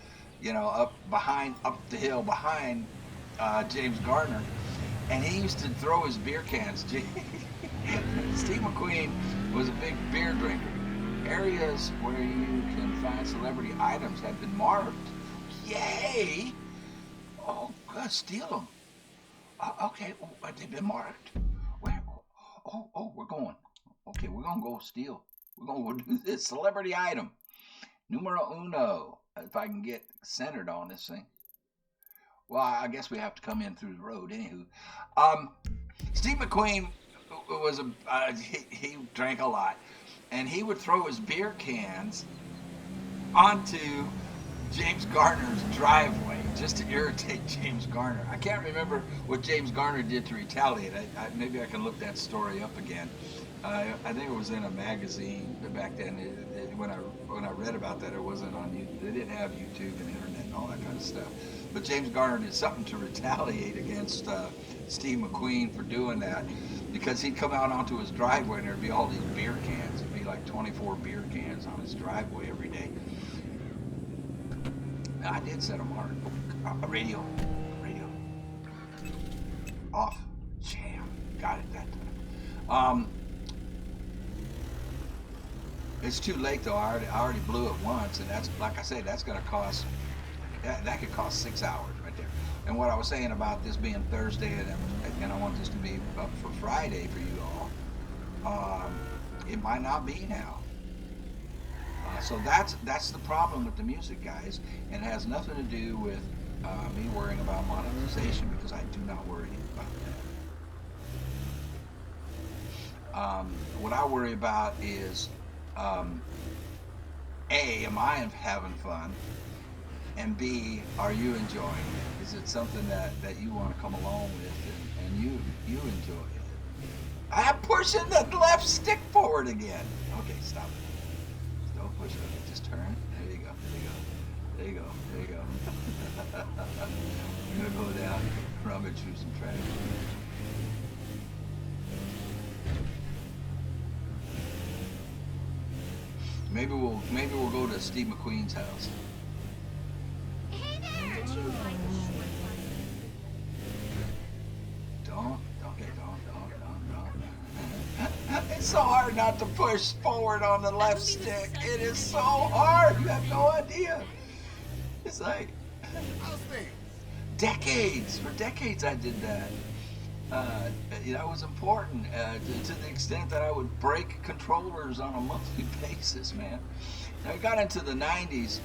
up the hill behind James Garner. And he used to throw his beer cans. Steve McQueen was a big beer drinker. Areas where you can find celebrity items have been marked. Yay! Oh, good, steal them. Okay, they've been marked. Where? We're going. Okay, we're gonna go steal. We're gonna go do this celebrity item. Numero uno. If I can get centered on this thing. Well, I guess we have to come in through the road. Anywho, Steve McQueen was he drank a lot, and he would throw his beer cans onto James Garner's driveway just to irritate James Garner. I can't remember what James Garner did to retaliate. Maybe I can look that story up again. I think it was in a magazine back then. When I read about that, it wasn't on YouTube. They didn't have YouTube and internet and all that kind of stuff. But James Garner did something to retaliate against Steve McQueen for doing that, because he'd come out onto his driveway and there'd be all these beer cans. It'd be like 24 beer cans on his driveway every day. Now, I did set them on radio off. Jam, got it that time. It's too late though. I already blew it once, and that's, like I said, that's going to cost. That could cost 6 hours right there. And what I was saying about this being Thursday, and I want this to be up for Friday for you all, it might not be now. So that's the problem with the music, guys, and it has nothing to do with me worrying about monetization, because I do not worry about that. What I worry about is, A, am I having fun? And B, are you enjoying it? Is it something that you want to come along with and you enjoy it? I'm pushing the left stick forward again. Okay, stop it. Don't push it. Just turn. There you go. There you go. There you go. I'm gonna go down, rummage through some trash. Maybe we'll go to Steve McQueen's house. so hard not to push forward on the left stick. It is so hard. You have no idea. It's like decades. For decades I did that. That was important to the extent that I would break controllers on a monthly basis, man. Now, we got into the 90s.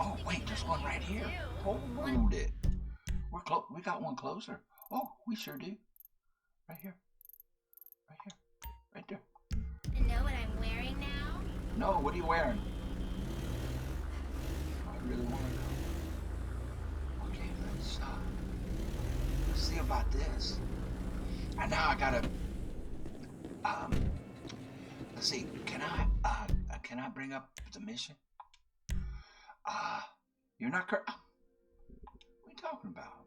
Oh, wait, there's one right here. Hold it. We got one closer. Oh, we sure do. Right here. Right here. Right there. You know what I'm wearing now? No, what are you wearing? I really want to know. Okay, let's see about this. And now I gotta, let's see, can I bring up the mission? You're not what are you talking about?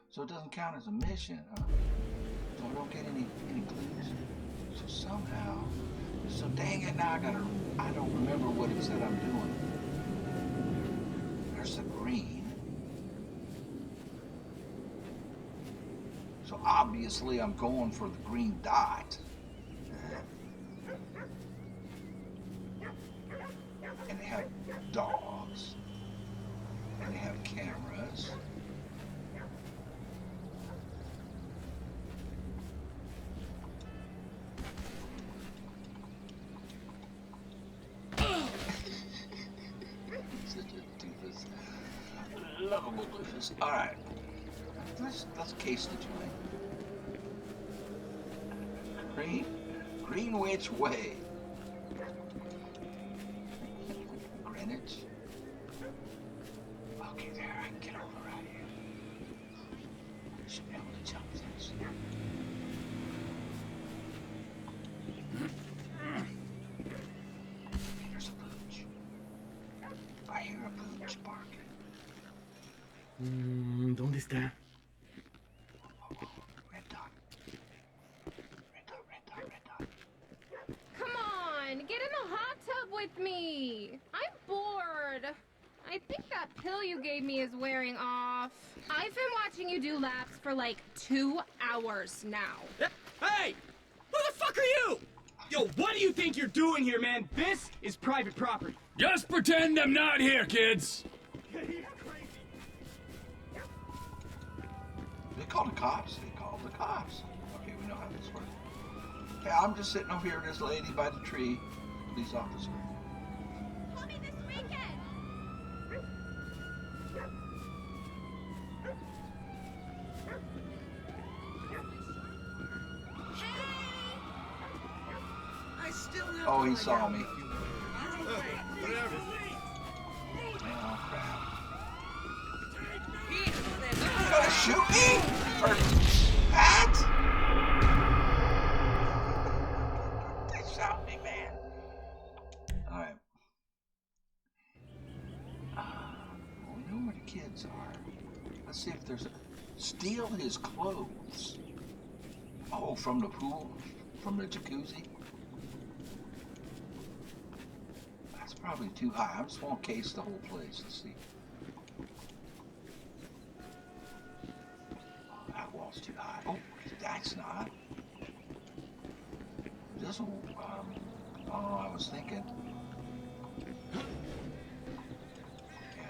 So it doesn't count as a mission, huh? So I don't get any clues. So somehow, so dang it, now I don't remember what it said I'm doing. There's the green. So obviously I'm going for the green dot. And they have dogs. And they have cameras. Such a doofus. Lovable doofus. Alright. Let's case the joint. Greenwich Way. Greenwich. Okay, there, I can get over right here. I should be able to jump this. There's a pooch. I hear a pooch barking. ¿Dónde está? Get in the hot tub with me. I'm bored. I think that pill you gave me is wearing off. I've been watching you do laps for like 2 hours now. Hey! Who the fuck are you? Yo, what do you think you're doing here, man? This is private property. Just pretend I'm not here, kids. They called the cops. Okay, we know how this works. Okay, I'm just sitting over here with this lady by the tree. Police officer. Call me this weekend. I still have Oh, he saw me. Whatever. Oh, crap. You gonna shoot me? Or that? They shot me, man. Alright. We know where the kids are. Let's see if there's a... Steal his clothes. Oh, from the pool? From the jacuzzi? That's probably too high. I just want to case the whole place. Let's see. Oh, that wall's too high. Oh, that's not. This will, oh, I was thinking. Yeah,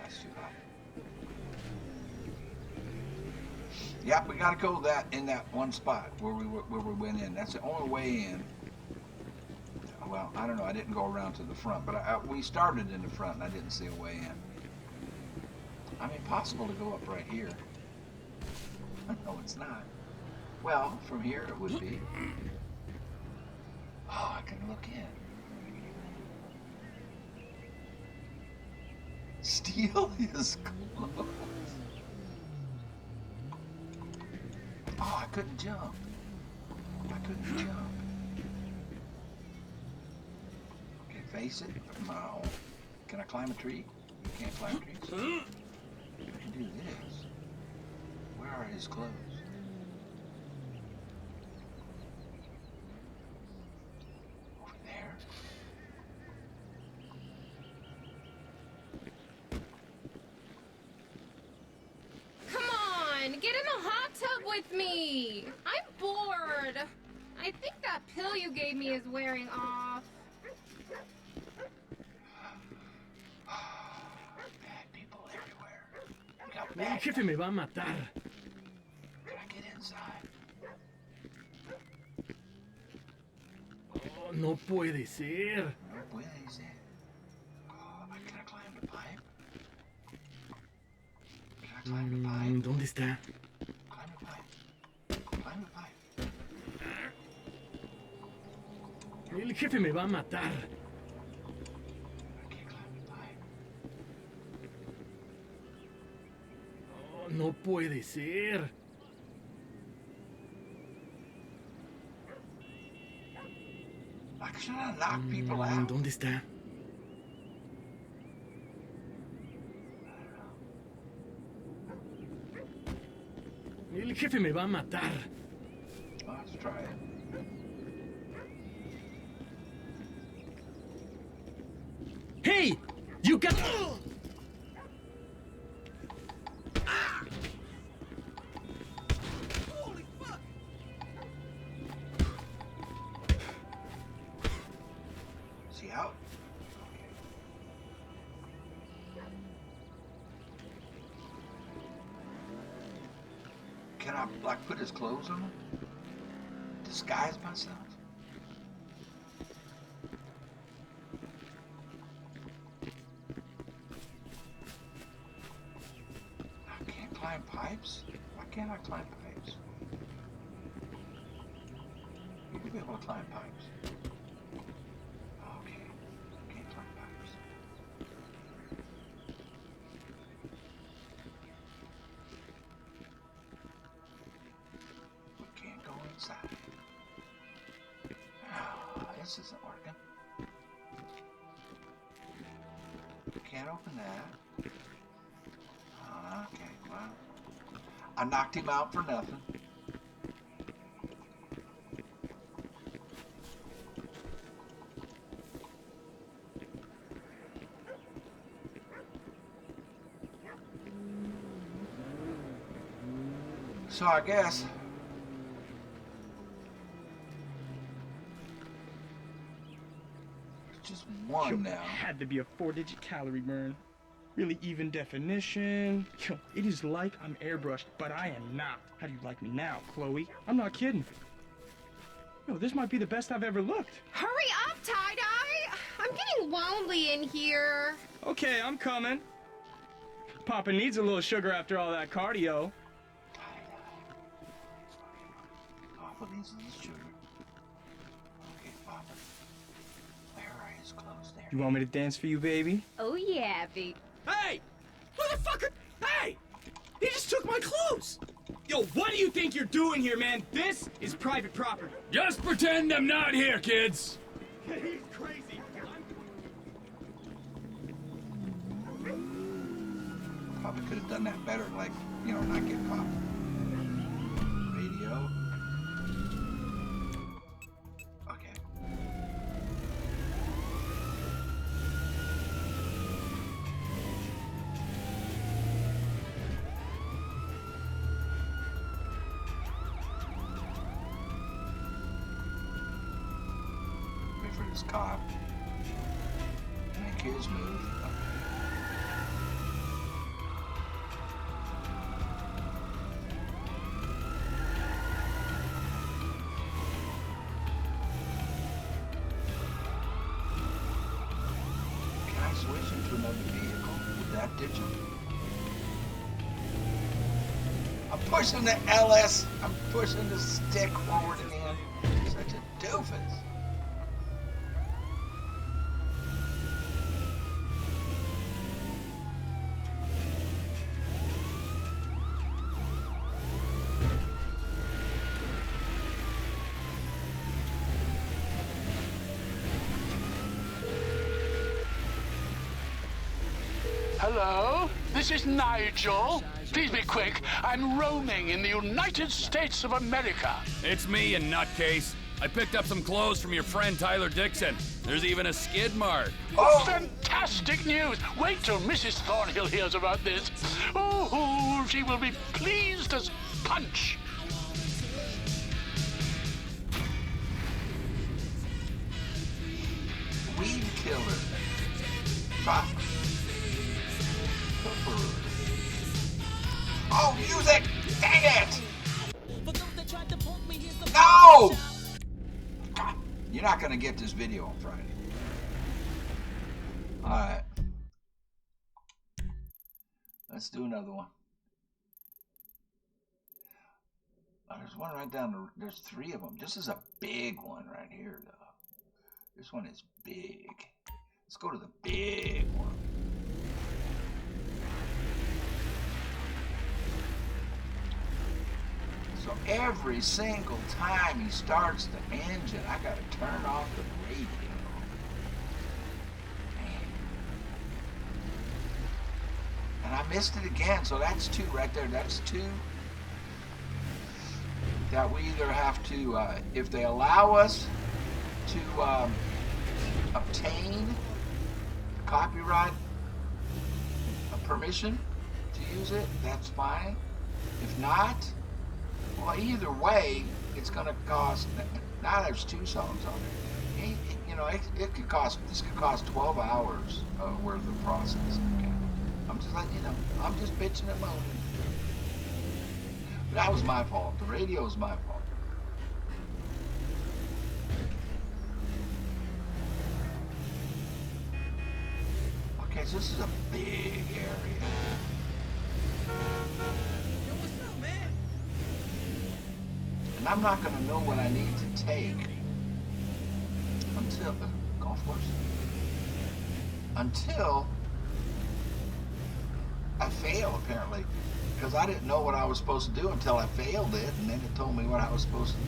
that's too high. Yep, we gotta go in that one spot where we went in. That's the only way in. Well, I don't know. I didn't go around to the front, but we started in the front, and I didn't see a way in. I mean, possible to go up right here. No, it's not. Well, from here it would be. Oh, I can look in. Steal his clothes. Oh, I couldn't jump. Okay, face it. No. Can I climb a tree? You can't climb trees. I can do this. Where are his clothes? Over there. Come on, get in the hot tub with me. I'm bored. I I think that pill you gave me is wearing off. Bad people everywhere. We got El bad jefe me va a matar. Can I get inside? Oh, no puede ser. No puede ser. Oh, can I climb the pipe? Can I climb the pipe? ¿Dónde está? Climb the pipe. Climb the pipe. El jefe me va a matar. I can't climb the pipe. Oh, no puede ser. Like, should I knock people out? ¿Dónde está? El jefe me va a matar. Let's try it. Hey! You got... Holy fuck! See how? Can I, like, put his clothes on him? Disguise myself? I can't climb pipes? Why can't I climb pipes? You could be able to climb pipes. Okay. Can't climb pipes. We can't go inside. Oh, this isn't working. Can't open that. Okay, well. I knocked him out for nothing. So I guess it's just one now. Had to be a 4-digit calorie burn. Really even definition. Yo, it is like I'm airbrushed, but I am not. How do you like me now, Chloe? I'm not kidding. Yo, this might be the best I've ever looked. Hurry up, Tie-Dye! I'm getting lonely in here. Okay, I'm coming. Papa needs a little sugar after all that cardio. Papa needs a little sugar. Okay, Papa. Where are his clothes there? You want me to dance for you, baby? Oh yeah, babe. Hey! Motherfucker! Hey! He just took my clothes! Yo, what do you think you're doing here, man? This is private property. Just pretend I'm not here, kids. He's crazy. Probably could have done that better, like, you know, not get caught. Radio. Okay. Wait for this cop. Make his move. Switch into another vehicle with that digit. I'm pushing the LS. I'm pushing the stick forward again. Such a doofus. Hello, this is Nigel. Please be quick. I'm roaming in the United States of America. It's me, you nutcase. I picked up some clothes from your friend Tyler Dixon. There's even a skid mark. Oh, fantastic news! Wait till Mrs. Thornhill hears about this. Oh, she will be pleased as punch. killer. Trevor. Oh, music! Dang it! No! God, you're not gonna get this video on Friday. Alright. Let's do another one. Oh, there's one right down the... There's 3 of them. This is a big one right here, though. This one is big. Let's go to the big one. So every single time he starts the engine, I gotta turn off the radio. And I missed it again, so that's 2 right there. That's 2 that we either have to, if they allow us to obtain copyright permission to use it, that's fine. If not, well, either way, it's going to cost. Now there's 2 songs on it. You know, it could cost. This could cost 12 hours worth of processing. Okay? I'm just letting you know. I'm just bitching and moaning. But that was my fault. The radio was my fault. Okay, so this is a big area. Yo, what's up, man? And I'm not going to know what I need to take until golf course. Until I fail, apparently, because I didn't know what I was supposed to do until I failed it, and then it told me what I was supposed to do.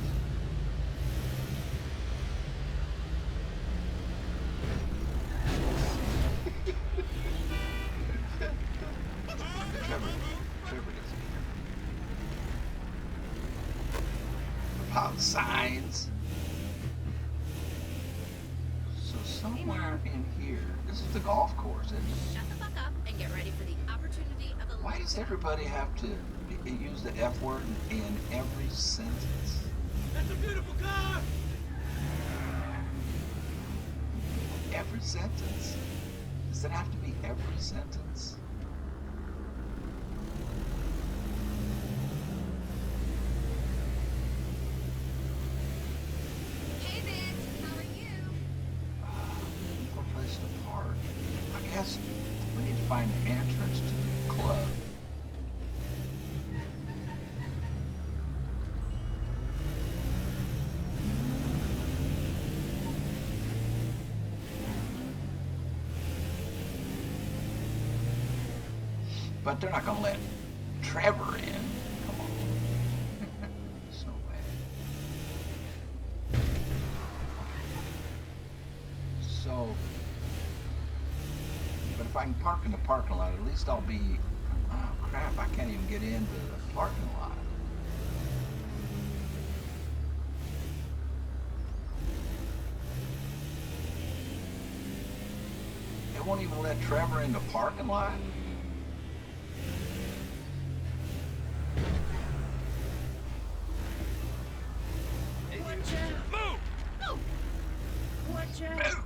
Trevor doesn't care about signs. So somewhere in here, this is the golf course, isn't it? Shut the fuck up and get ready for the opportunity of the Why does everybody have to use the F word in every sentence? That's a beautiful car! Every sentence? Does it have to be every sentence? Hey, bitch, how are you? No place to park. I guess we need to find the entrance to the club. But they're not going to let Trevor in. Come on. So bad. So, but if I can park in the parking lot, at least I'll be, oh crap, I can't even get into the parking lot. They won't even let Trevor in the parking lot? Watch out! Move!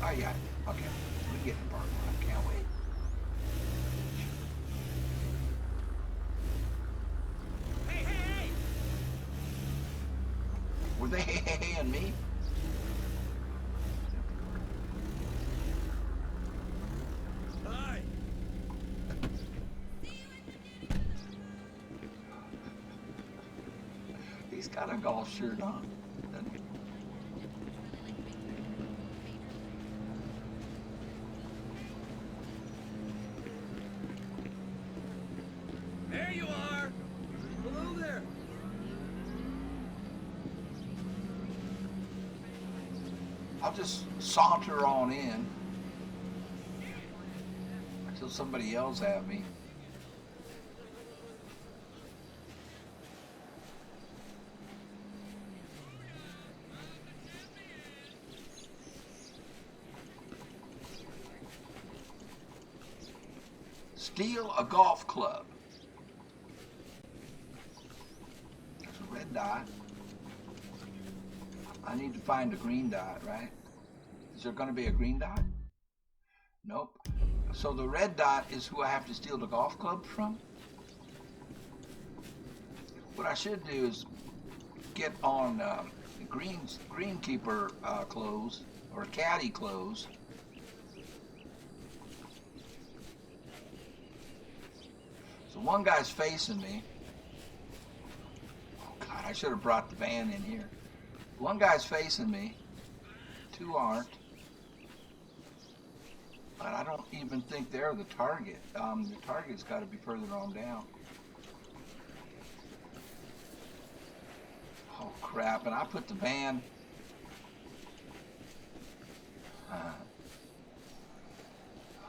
Oh yeah, okay. We get in the parking lot. Can't wait. Hey, hey, hey! Were they hey-hey-hey-ing me? Hi! He's got a golf shirt on, doesn't he? There you are! Hello there! I'll just saunter on in until somebody yells at me. Steal a golf club. There's a red dot. I need to find a green dot, right? Is there going to be a green dot? Nope. So the red dot is who I have to steal the golf club from? What I should do is get on greenkeeper clothes or caddy clothes. So one guy's facing me. Oh God, I should have brought the van in here. One guy's facing me. Two aren't. But I don't even think they're the target. The target's got to be further on down. Oh crap, and I put the van.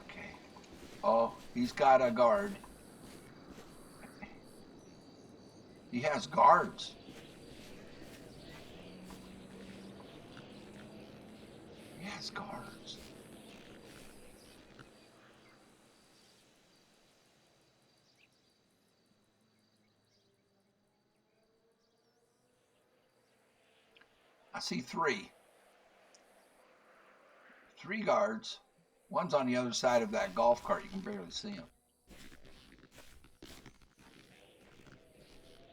Okay. Oh, he's got a guard. He has guards. He has guards. I see three. Three guards. One's on the other side of that golf cart. You can barely see him.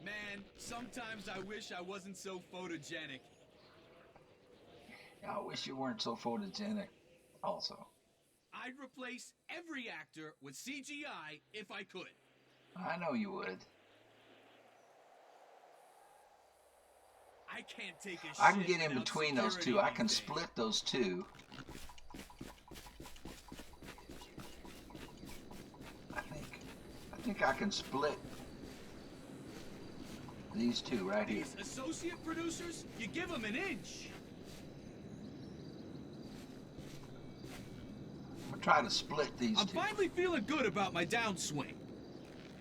Man, sometimes I wish I wasn't so photogenic. I wish you weren't so photogenic also. I'd replace every actor with CGI if I could. I know you would. I can't take a I can shit get in without between those security two. I these can days. split those two. I think I can split these two right here. These associate producers, you give them an inch. I'm gonna try to split these I'm two. finally feeling good about my downswing.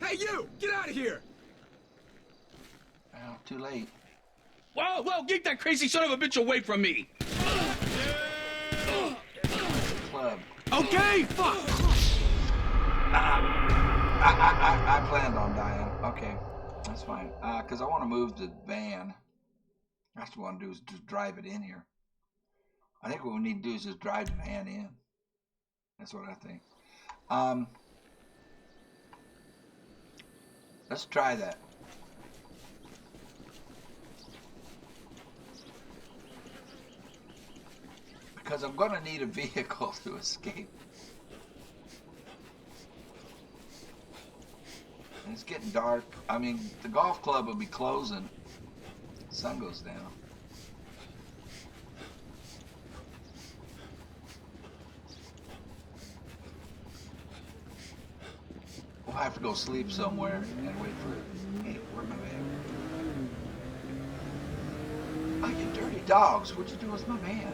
Hey, you! Get out of here! Well, too late. Whoa, get that crazy son of a bitch away from me! Club. Okay, fuck! I planned on dying. Okay, that's fine. Because I want to move the van. That's what I want to do is just drive it in here. I think what we need to do is just drive the van in. That's what I think. Let's try that. Because I'm going to need a vehicle to escape. And it's getting dark. I mean, the golf club will be closing. The sun goes down. We'll have to go sleep somewhere and wait for it. Hey, where's my van? Oh, you dirty dogs. What'd you do with my van?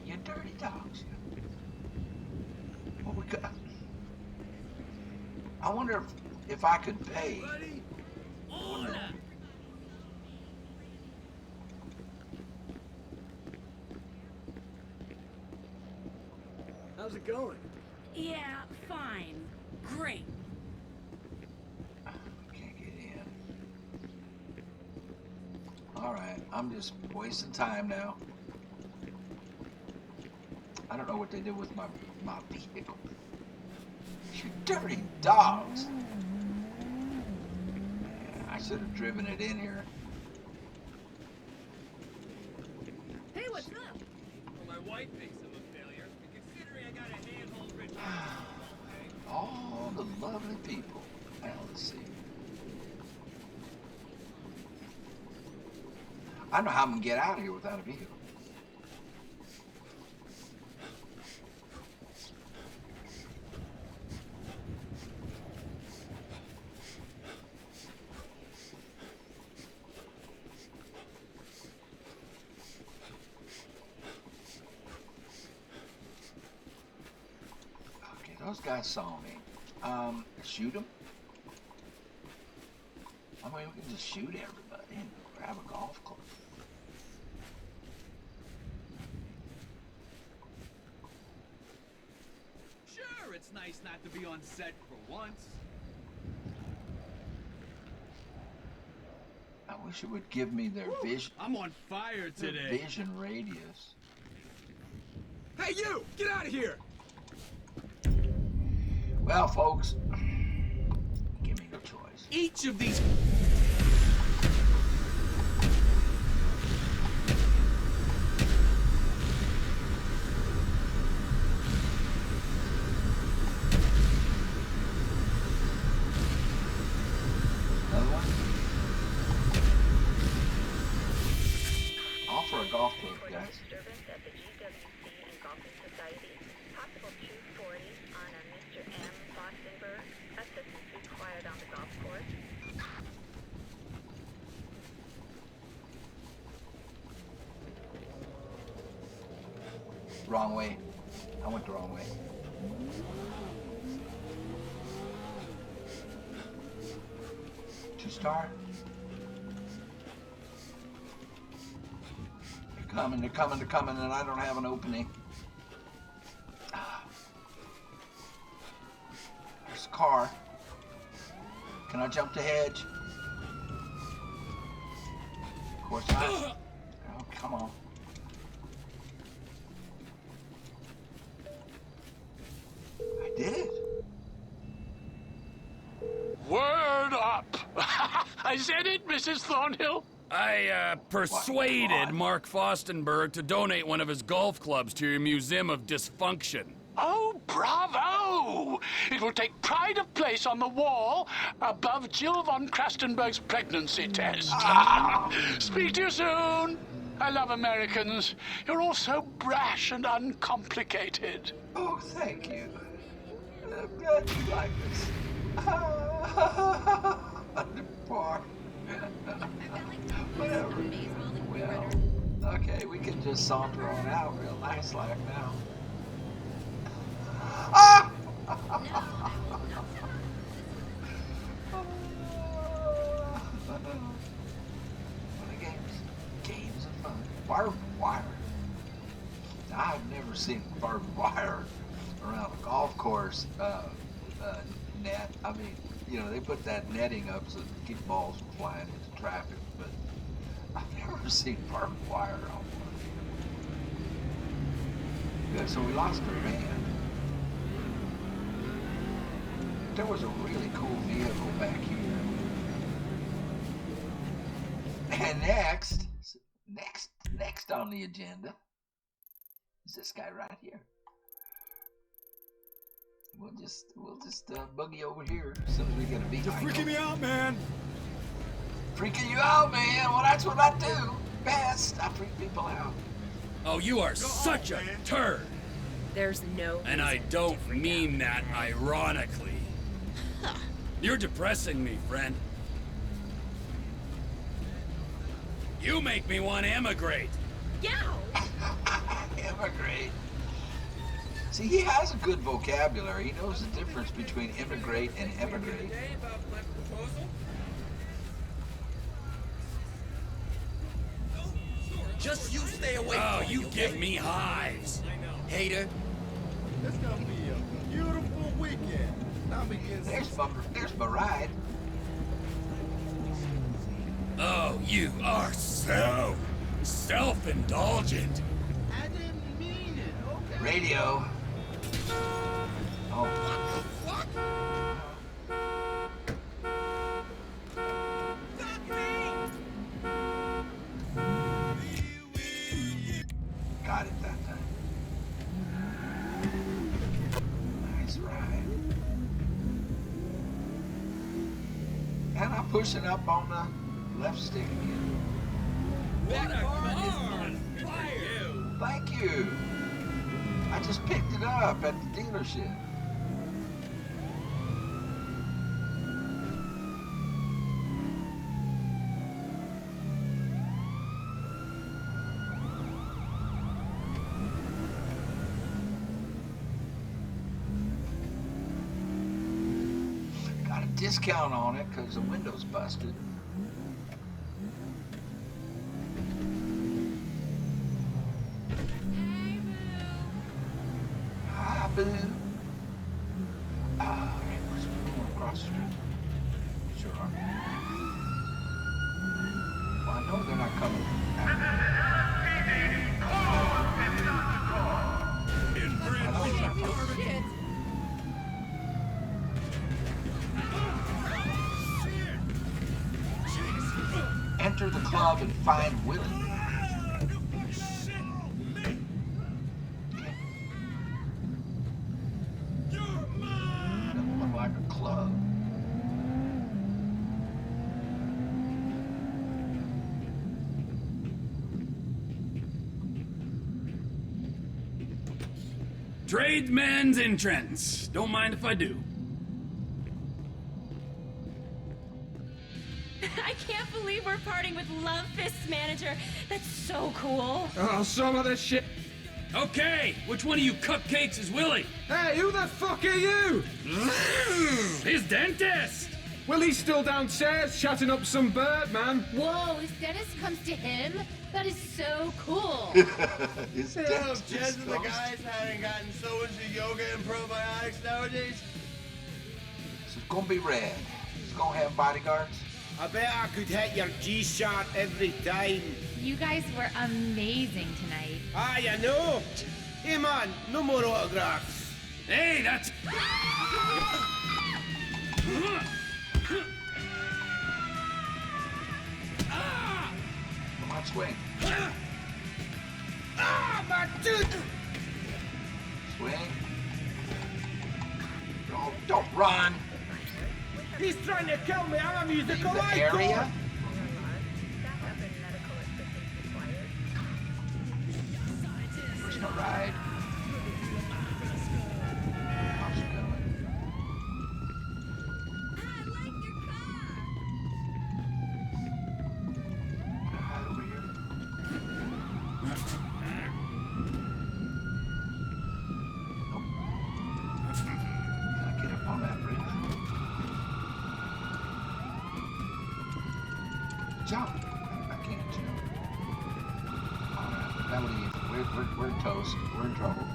You dirty dogs. What we got? I wonder if I could pay. How's it going? Yeah, fine. Great. Can't get in. Alright, I'm just wasting time now. I don't know what they did with my vehicle. You dirty dogs! Man, I should have driven it in here. Hey, what's up? Well, my wife thinks I'm a failure, and considering I got a handhold rich All the lovely people. Now, let's see. I don't know how I'm going to get out of here without a vehicle. Those guys saw me. Shoot them? I mean, we can just shoot everybody and grab a golf club. Sure, it's nice not to be on set for once. wish it would give me their vision. I'm on fire Their today. vision radius. Hey, you! Get out of here! Well, folks, give me your choice. Each of these... Another one? All for a golf club, guys. Wrong way. I went the wrong way. Two-star. They're coming, they're coming, they're coming, and I don't have an opening. There's a car. Can I jump the hedge? Of course not. Oh, come on. I did it. Word up! I said it, Mrs. Thornhill. I persuaded What? Mark Fostenberg to donate one of his golf clubs to your Museum of Dysfunction. Oh, bravo! It will take pride of place on the wall above Jill von Krastenberg's pregnancy test. Speak to you soon. I love Americans. You're all so brash and uncomplicated. Oh, thank you. I'm glad you like this. Poor. Whatever. Well, okay, we can just saunter on out real nice like now. Ah! What a games of fun. Barbed wire. I've never seen barbed wire around a golf course net. I mean, you know, they put that netting up so to keep balls from flying into traffic, but I've never seen barbed wire on one. Good, so we lost our van. There was a really cool vehicle back here. And next on the agenda is this guy right here. We'll just buggy over here as soon as we get a beat. You're freaking me out, man! Freaking you out, man! Well, that's what I do best. I freak people out. Oh, you are such a turd! There's no. And I don't mean that ironically. You're depressing me, friend. You make me want to emigrate. Immigrate. See, he has a good vocabulary. He knows the difference between immigrate and emigrate. Just you stay away Oh, from you me, give okay? me hives. Hater. It's gonna be a beautiful weekend. Now begins. There's my ride. Oh, you are so self-indulgent. I didn't mean it, okay? Radio. Oh. What the Got it that time. Nice ride. And I'm pushing up on the left stick again. That car is on fire! Thank you. I just picked it up at the dealership. Got a discount on it because the window's busted. Hi, Boo. Ah, right, we're going across the street. Sure are. club and find Willie. Doesn't look like a club. Tradesman's entrance. Don't mind if I do. I can't believe we're parting with Love Fist's manager. That's so cool. Oh, some of this shit. Okay, which one of you cupcakes is Willie? Hey, who the fuck are you? His dentist. Willie's still downstairs chatting up some bird, man. Whoa, his dentist comes to him? That is so cool. His Jez and the guys haven't gotten so into yoga and probiotics nowadays. It's gonna be red. It's gonna have bodyguards. I bet I could hit your G-sharp every time. You guys were amazing tonight. I know. Hey man, no more autographs. Hey, that's... Come on, swing. Ah, my tooth! Swing. Don't run. He's trying to kill me. I'm a musical The icon. area. Where's my ride? How's it going? Right over here. Nope. Can I get up on that bridge? Jump! I can't jump. Alright, that'll leave. We're toast. We're in trouble.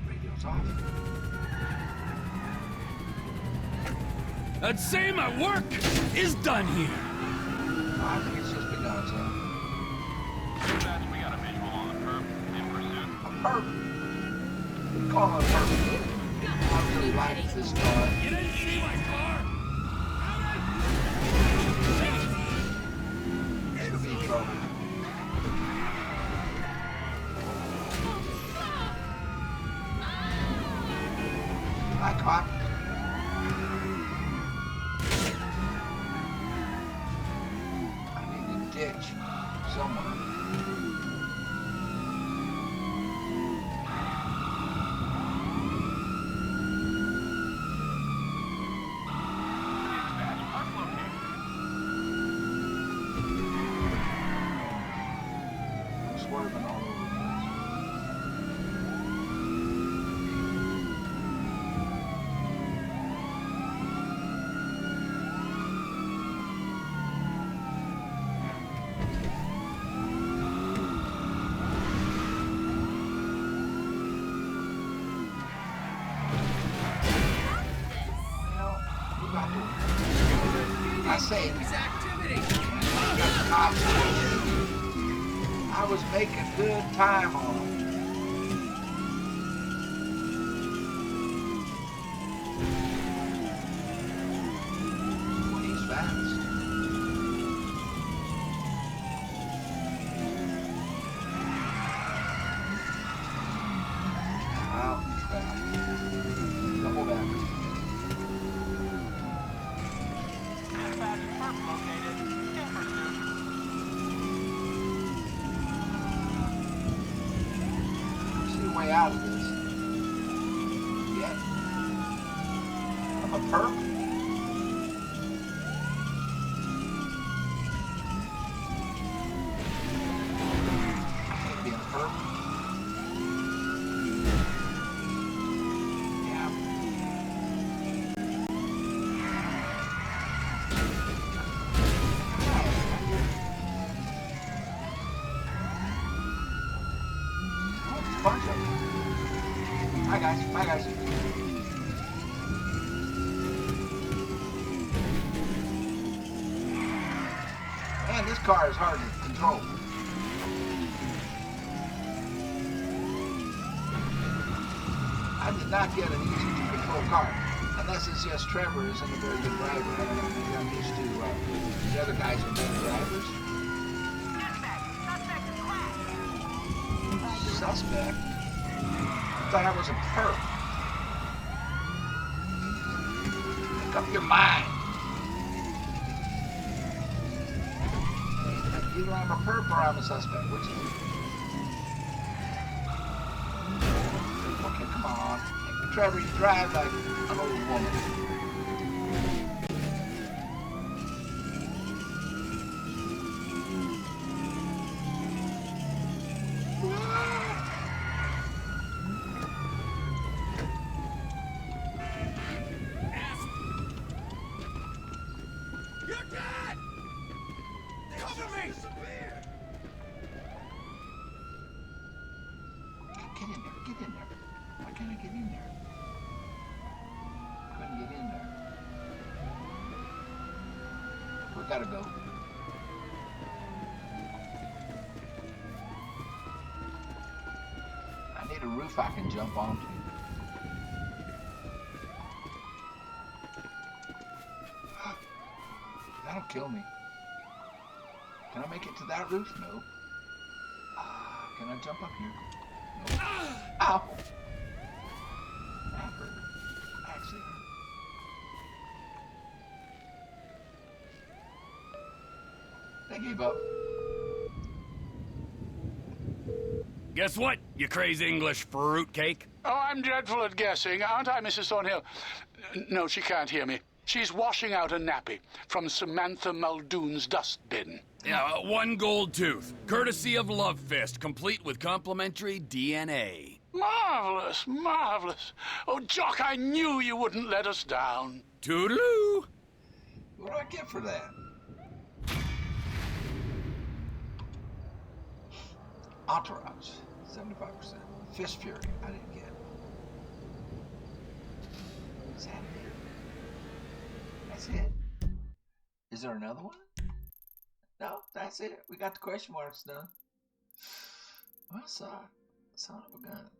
Radio's off. I'd say my work is done here. I think it's just begun, so. We got a visual on the perp in pursuit. A perp? We call him a perp. I really like this car. You didn't see my car? It's gonna be in trouble. Hi, cop. I need to ditch somewhere. I'm swerving all over the place. Well, we got to. I say it. I was making good time on him. Well, he's fast. Wow, he's fast. Double back. Way out of this. Yeah. I'm a perp. I can't be a perp. Yeah. Oh, bunch of them. Bye guys. Bye guys. Man, this car is hard to control. I did not get an easy to control car. Unless it's just Trevor isn't a very good driver. I don't know. Maybe I'm used to the other guys are better drivers. Suspect? I thought I was a perp. Make up your mind. Either I'm a perp or I'm a suspect. Which is it? Okay, come on. Trevor, you drive like an old woman. You're dead! Cover me! Get in there, get in there. Why can't I get in there? Couldn't get in there. We gotta go. I need a roof I can jump onto. That'll kill me. Can I make it to that roof? No. Can I jump up here? No. Ow! That hurt. Actually hurt. They gave up. Guess what, you crazy English fruitcake? Oh, I'm dreadful at guessing, aren't I, Mrs. Thornhill? No, she can't hear me. She's washing out a nappy from Samantha Muldoon's dustbin. Yeah, one gold tooth, courtesy of Love Fist, complete with complimentary DNA. Marvelous, marvelous. Oh, Jock, I knew you wouldn't let us down. Toodaloo! What do I get for that? Entourage, 75%. Fist Fury, I didn't get. What's that? That's it? Is there another one? No, that's it. We got the question marks done. Well, son of a gun.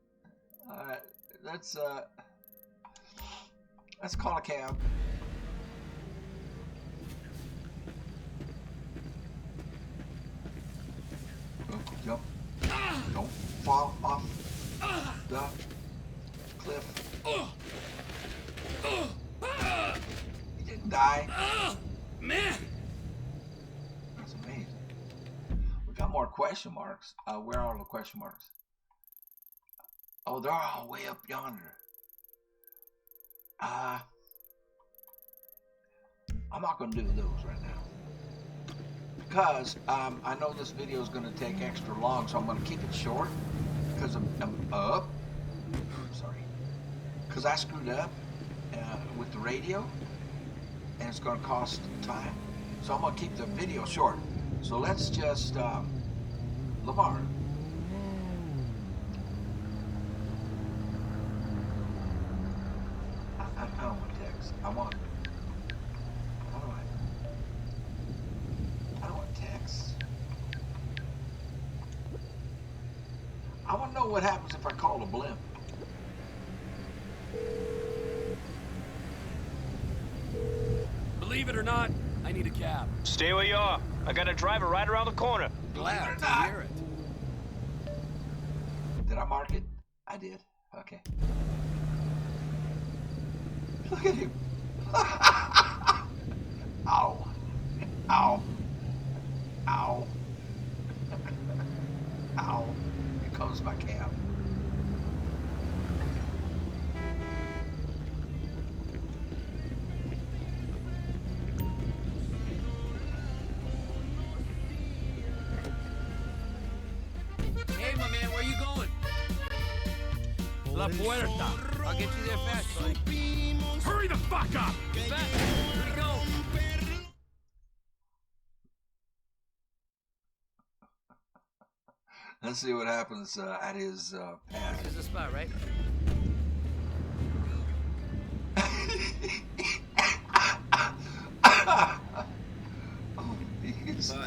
Alright, let's call a cab. Oh, jump. Don't fall off the cliff. You didn't die. Man! That's amazing. We got more question marks. Where are all the question marks? Oh, they're all way up yonder. I'm not going to do those right now. Because I know this video is going to take extra long, so I'm going to keep it short. Because I'm up. Sorry. Because I screwed up with the radio. And it's going to cost time. So I'm going to keep the video short. So let's just, Lamar. I don't want text. I don't want text. I want to know what happens if I call a blimp. Believe it or not, I need a cab. Stay where you are. I got a driver right around the corner. Glad to hear it. Did I mark it? I did. Okay. Look at him. Ow. Ow. Ow. Ow. Here comes my cab. Hey, my man, where you going? La Puerta. I'll get you there fast, buddy. Hurry the fuck up! Get back. Here we go. Let's see what happens at his pad. This is the spot, right?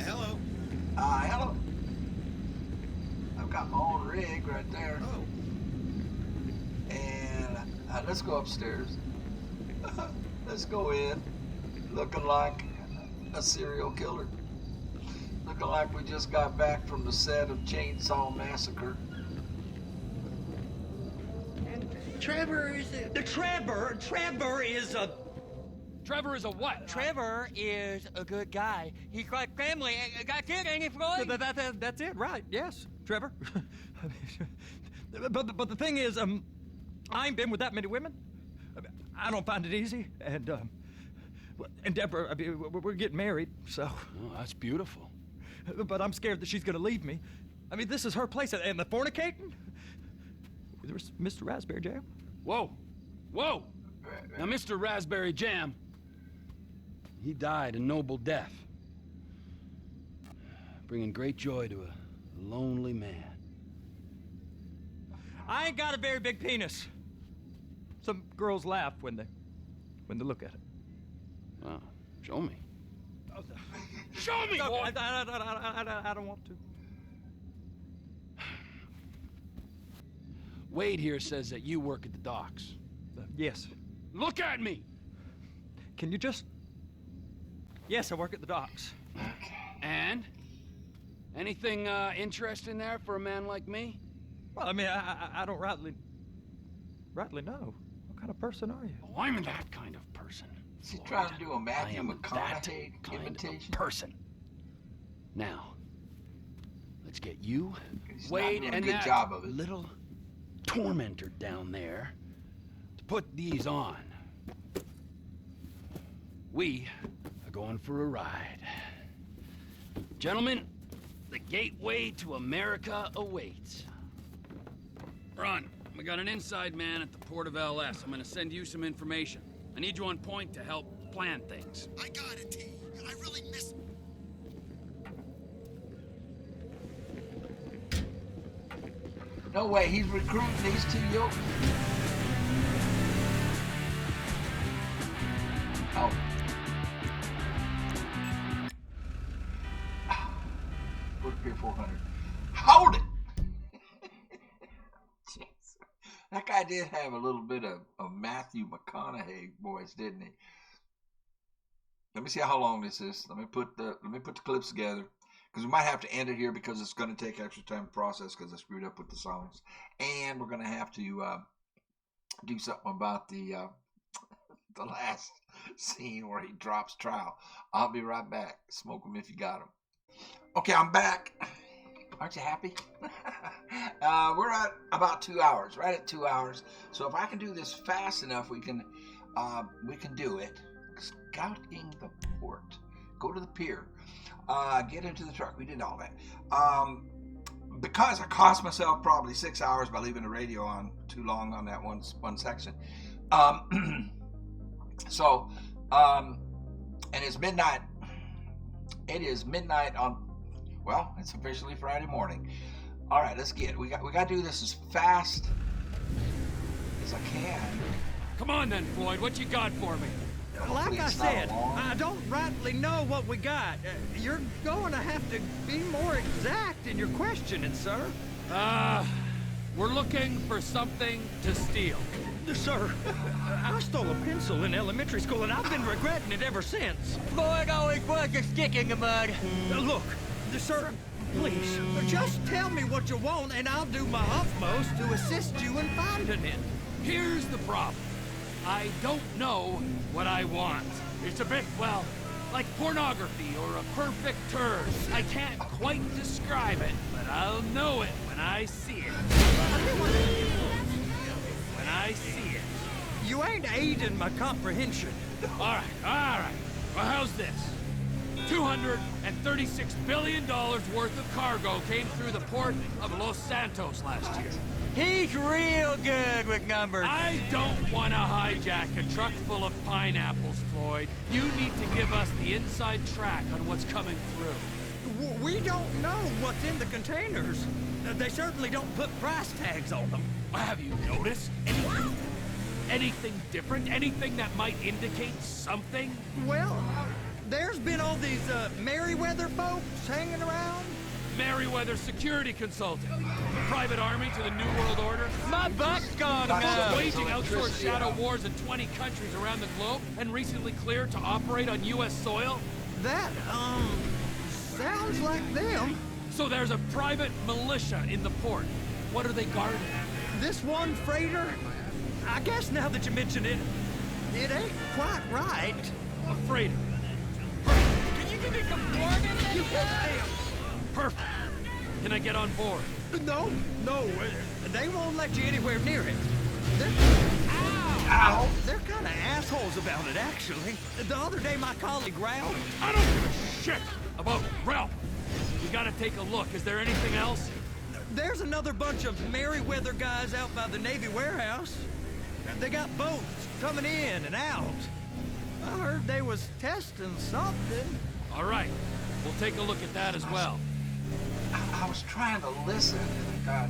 Hello. Hello. I've got my own rig right there. Oh. And let's go upstairs. Let's go in, looking like a serial killer. Looking like we just got back from the set of Chainsaw Massacre. Trevor is a... Trevor is a... Trevor is a what? Trevor is a good guy. He's got family. Got kid, ain't he, Floyd? That's it, right? Yes, Trevor. but the thing is, I ain't been with that many women. I don't find it easy, and Deborah, I mean, we're getting married, so. Oh, that's beautiful. But I'm scared that she's gonna leave me. I mean, this is her place, and the fornicating? There's Mr. Raspberry Jam. Whoa, whoa! Now, Mr. Raspberry Jam, he died a noble death, bringing great joy to a lonely man. I ain't got a very big penis. Some girls laugh when they look at it. Wow, show me. Show me, boy! I don't want to. Wade here says that you work at the docks. Yes. Look at me! Can you just... Yes, I work at the docks. And? Anything interesting there for a man like me? Well, I mean, I don't rightly know. What kind of person are you? Oh, I'm that kind of person. Is he trying to do a Matthew McConaughey kind imitation? Of person. Now, let's get you, Wade, and that little tormentor down there to put these on. We are going for a ride. Gentlemen, the gateway to America awaits. Ron, we got an inside man at the port of LS. I'm gonna send you some information. I need you on point to help plan things. I got it, T. I really miss... No way, he's recruiting these two yokes. Oh. Put here 400. Hold it! That guy did have a little bit of Matthew McConaughey voice, didn't he? Let me see how long this is. Let me put the clips together, because we might have to end it here because it's going to take extra time to process because I screwed up with the songs, and we're going to have to do something about the last scene where he drops trowel. I'll be right back. Smoke them if you got them. Okay, I'm back. Aren't you happy? We're at about 2 hours, right at 2 hours. So if I can do this fast enough, we can do it. Scouting the port. Go to the pier. Get into the truck. We did all that. Because I cost myself probably 6 hours by leaving the radio on too long on that one section. And it's midnight. It is midnight on. Well, it's officially Friday morning. All right, let's get it. We got to do this as fast as I can. Come on then, Floyd. What you got for me? Like I said, I don't rightly know what we got. You're going to have to be more exact in your questioning, sir. We're looking for something to steal. Sir, I stole a pencil in elementary school, and I've been regretting it ever since. Floyd always was a stick in the mud. Look, sir, please, just tell me what you want, and I'll do my utmost to assist you in finding it. Here's the problem. I don't know what I want. It's a bit, well, like pornography or a perfect turd. I can't quite describe it, but I'll know it when I see it. When I see it. You ain't aiding my comprehension. All right. Well, how's this? $236 billion worth of cargo came through the port of Los Santos last year. He's real good with numbers. I don't want to hijack a truck full of pineapples, Floyd. You need to give us the inside track on what's coming through. We don't know what's in the containers. They certainly don't put price tags on them. Have you noticed anything different? Anything that might indicate something? Well, there's been all these Merryweather folks hanging around. Merryweather security consultant. Private army to the New World Order. My butt's gone now. Waging outsourced shadow wars in 20 countries around the globe and recently cleared to operate on U.S. soil. That, sounds like them. So there's a private militia in the port. What are they guarding? This one freighter? I guess now that you mention it, it ain't quite right. A freighter. Can you give me some coordinates? You can. Perfect. Can I get on board? No, they won't let you anywhere near it. Ow! They're kind of assholes about it, actually. The other day, my colleague Ralph... I don't give a shit about Ralph. You gotta take a look. Is there anything else? There's another bunch of Merryweather guys out by the Navy warehouse. They got boats coming in and out. I heard they was testing something. All right. We'll take a look at that as well. I was trying to listen. Yeah,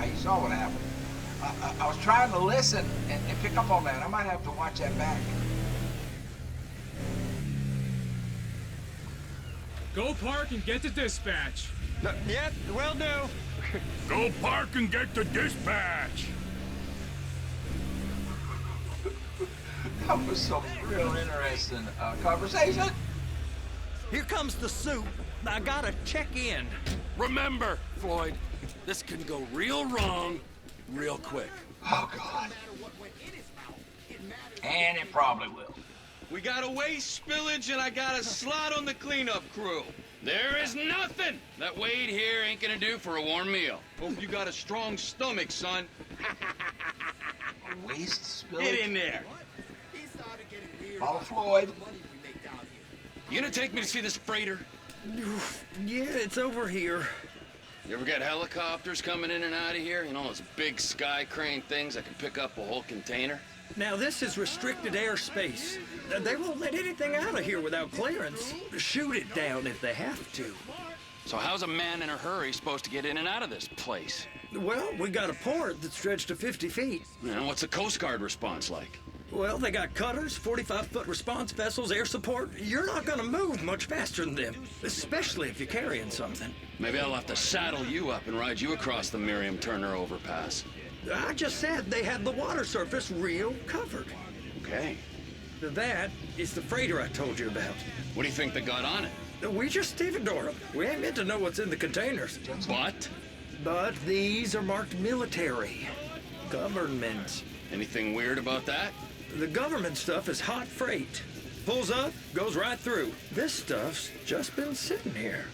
you saw what happened. I was trying to listen and pick up on that. I might have to watch that back. Go park and get the dispatch. Yep, will do. Go park and get the dispatch. That was some real interesting conversation. Here comes the soup. I gotta check in. Remember, Floyd, this can go real wrong real quick. Oh, God. And it probably will. We got a waste spillage and I got a slot on the cleanup crew. There is nothing that Wade here ain't gonna do for a warm meal. Hope you got a strong stomach, son. Waste spillage? Get in there. Follow Floyd. You gonna take me to see this freighter? Yeah, it's over here. You ever got helicopters coming in and out of here? You know, those big sky crane things that can pick up a whole container? Now, this is restricted airspace. They won't let anything out of here without clearance. Shoot it down if they have to. So how's a man in a hurry supposed to get in and out of this place? Well, we got a port that's stretched to 50 feet. You know, what's the Coast Guard response like? Well, they got cutters, 45-foot response vessels, air support. You're not gonna move much faster than them, especially if you're carrying something. Maybe I'll have to saddle you up and ride you across the Miriam Turner overpass. I just said they had the water surface real covered. Okay. That is the freighter I told you about. What do you think they got on it? We just stevedore them. We ain't meant to know what's in the containers. What? But these are marked military. Government. Anything weird about that? The government stuff is hot freight. Pulls up, goes right through. This stuff's just been sitting here.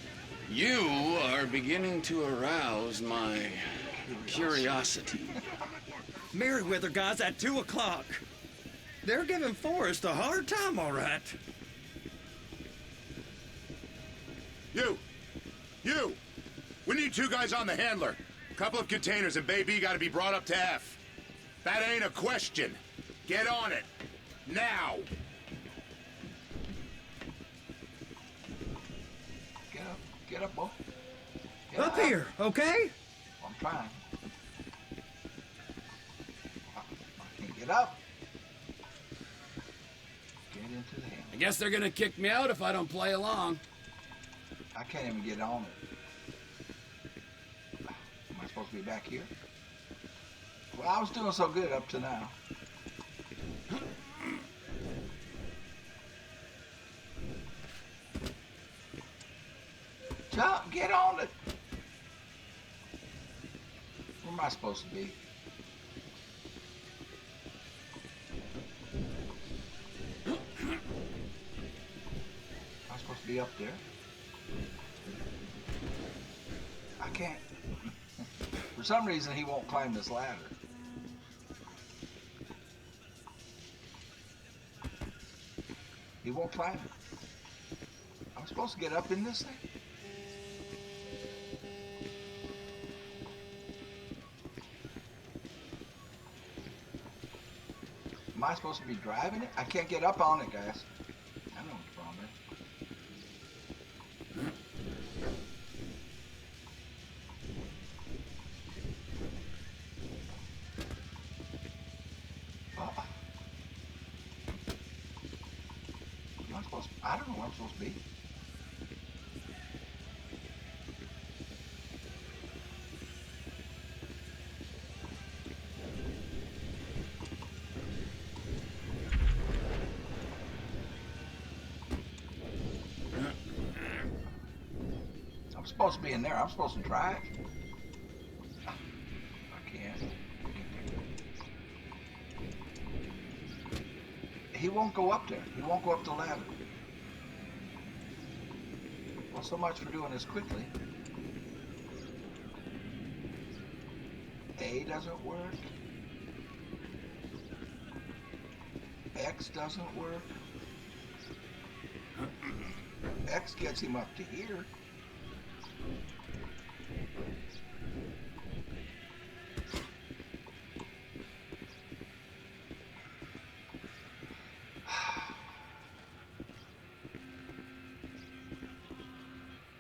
You are beginning to arouse my curiosity. Merryweather guys at 2 o'clock. They're giving Forrest a hard time, all right. You! We need 2 guys on the handler. A couple of containers and baby gotta be brought up to F. That ain't a question. Get on it. Now! Get up, boy. Up here, okay? I'm trying. I can't get up. Get into the hand. I guess they're gonna kick me out if I don't play along. I can't even get on it. Am I supposed to be back here? Well, I was doing so good up to now. Jump, get on it. Where am I supposed to be? Am I supposed to be up there? I can't. For some reason, he won't climb this ladder. He won't climb it. I'm supposed to get up in this thing? Am I supposed to be driving it? I can't get up on it, guys. I know what's wrong there. Am I supposed to, I don't know where I'm supposed to be. I'm supposed to be in there. I'm supposed to drive. I can't. He won't go up there. He won't go up the ladder. Well, so much for doing this quickly. A doesn't work. X doesn't work. X gets him up to here.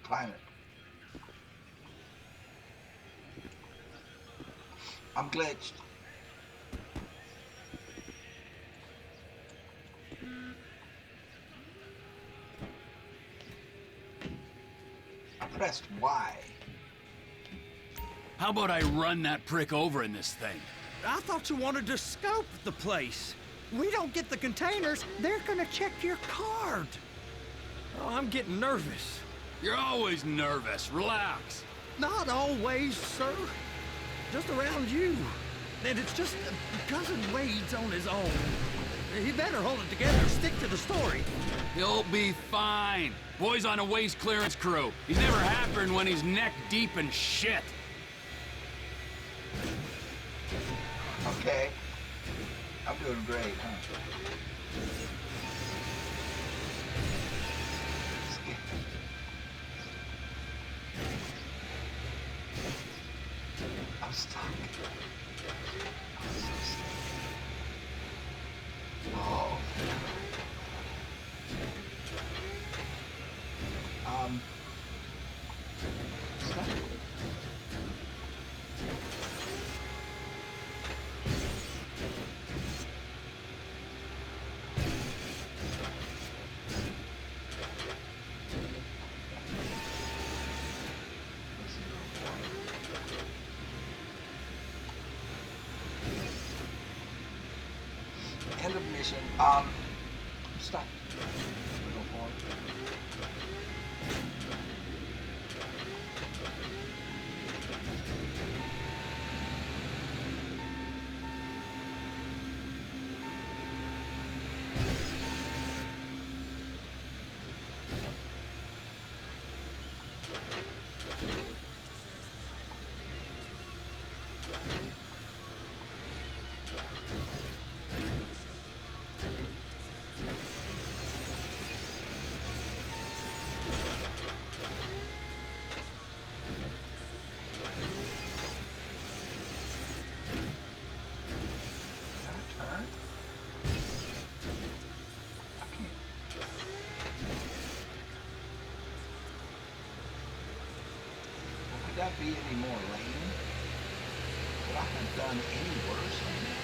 Climb it. I'm glitched. I pressed Y. How about I run that prick over in this thing? I thought you wanted to scope the place. We don't get the containers, they're gonna check your card. Oh, I'm getting nervous. You're always nervous. Relax. Not always, sir. Just around you. And it's just Cousin Wade's on his own. He better hold it together and stick to the story. He'll be fine. Boy's on a waste clearance crew. He's never happened when he's neck deep in shit. Okay. I'm doing great, huh? I'm stuck. I'm so stuck. Oh. Stuck. End of mission. Stop. Go forward. Could that be any more lame? Could I have done any worse than that?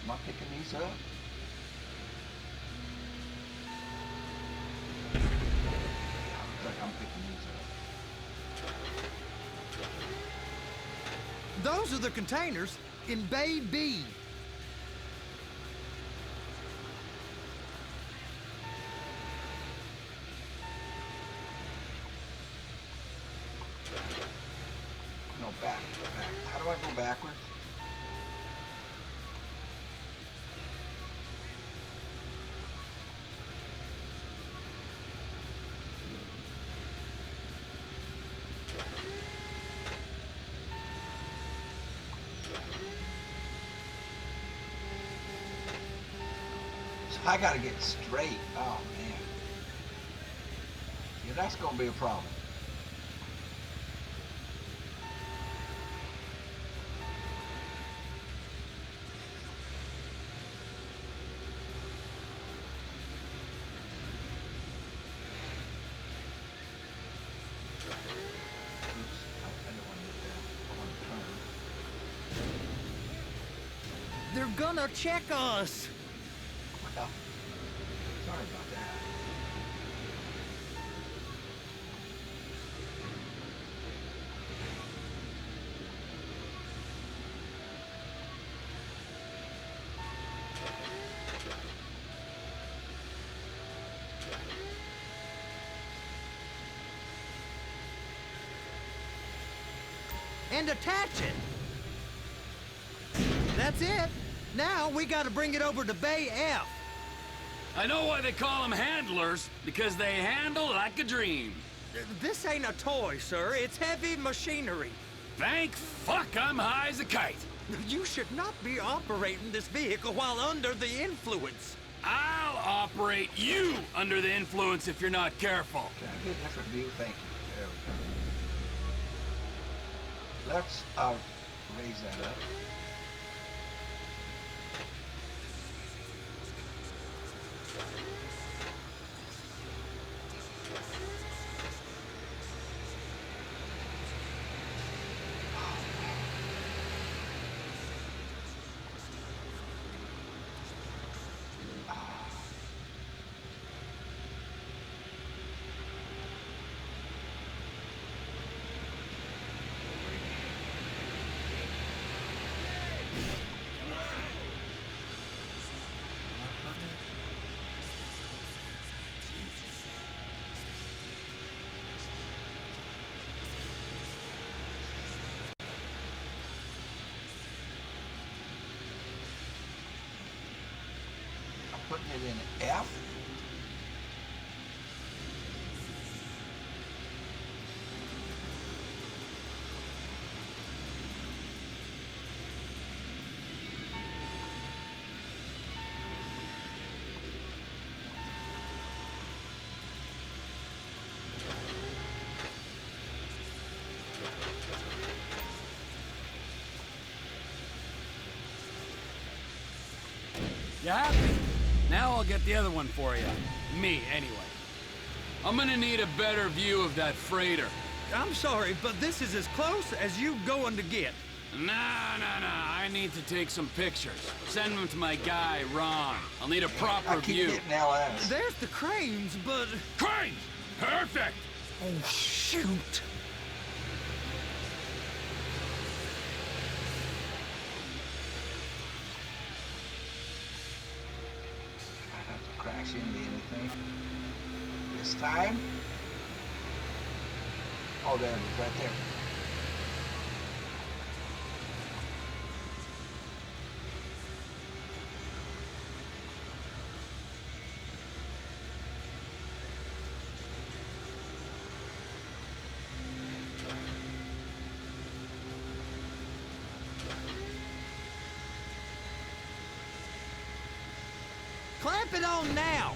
Am I picking these up? Yeah, looks like I'm picking these up. Those are the containers in Bay B. No, back. How do I go backwards? So I gotta get straight. Oh man. Yeah, that's gonna be a problem. They're gonna check us. Well, sorry about that. and attach it. That's it. Now we gotta bring it over to Bay F. I know why they call them handlers, because they handle like a dream. This ain't a toy, sir. It's heavy machinery. Thank fuck I'm high as a kite. You should not be operating this vehicle while under the influence. I'll operate you under the influence if you're not careful. Can I get a different view? Thank you. There we go. Let's raise that up. Putting it in F. You happy? Now I'll get the other one for you. Me, anyway. I'm gonna need a better view of that freighter. I'm sorry, but this is as close as you going to get. Nah. I need to take some pictures. Send them to my guy, Ron. I'll need a proper view. Getting LS. There's the cranes, but... Cranes! Perfect! Oh, shoot. Crash into anything this time. Oh, there it is, right there. Clamp it on now!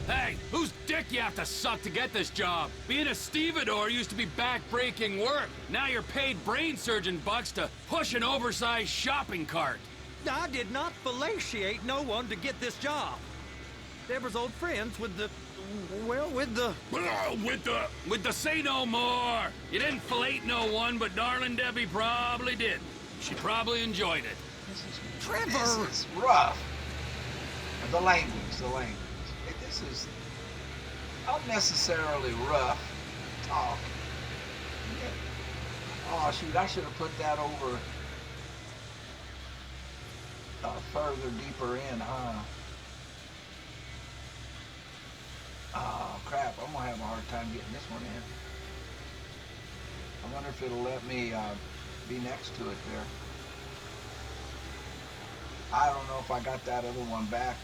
Hey, whose dick you have to suck to get this job? Being a stevedore used to be back-breaking work. Now you're paid brain surgeon bucks to push an oversized shopping cart. I did not fellatiate no one to get this job. Deborah's old friends with the... well, with the... With the say no more! You didn't fillet no one, but darling Debbie probably did. She probably enjoyed it. Trevor! This is rough. The language. This is unnecessarily rough talk. Oh shoot, I should have put that over further deeper in, huh? Oh crap, I'm gonna have a hard time getting this one in. I wonder if it'll let me be next to it there. I don't know if I got that other one back.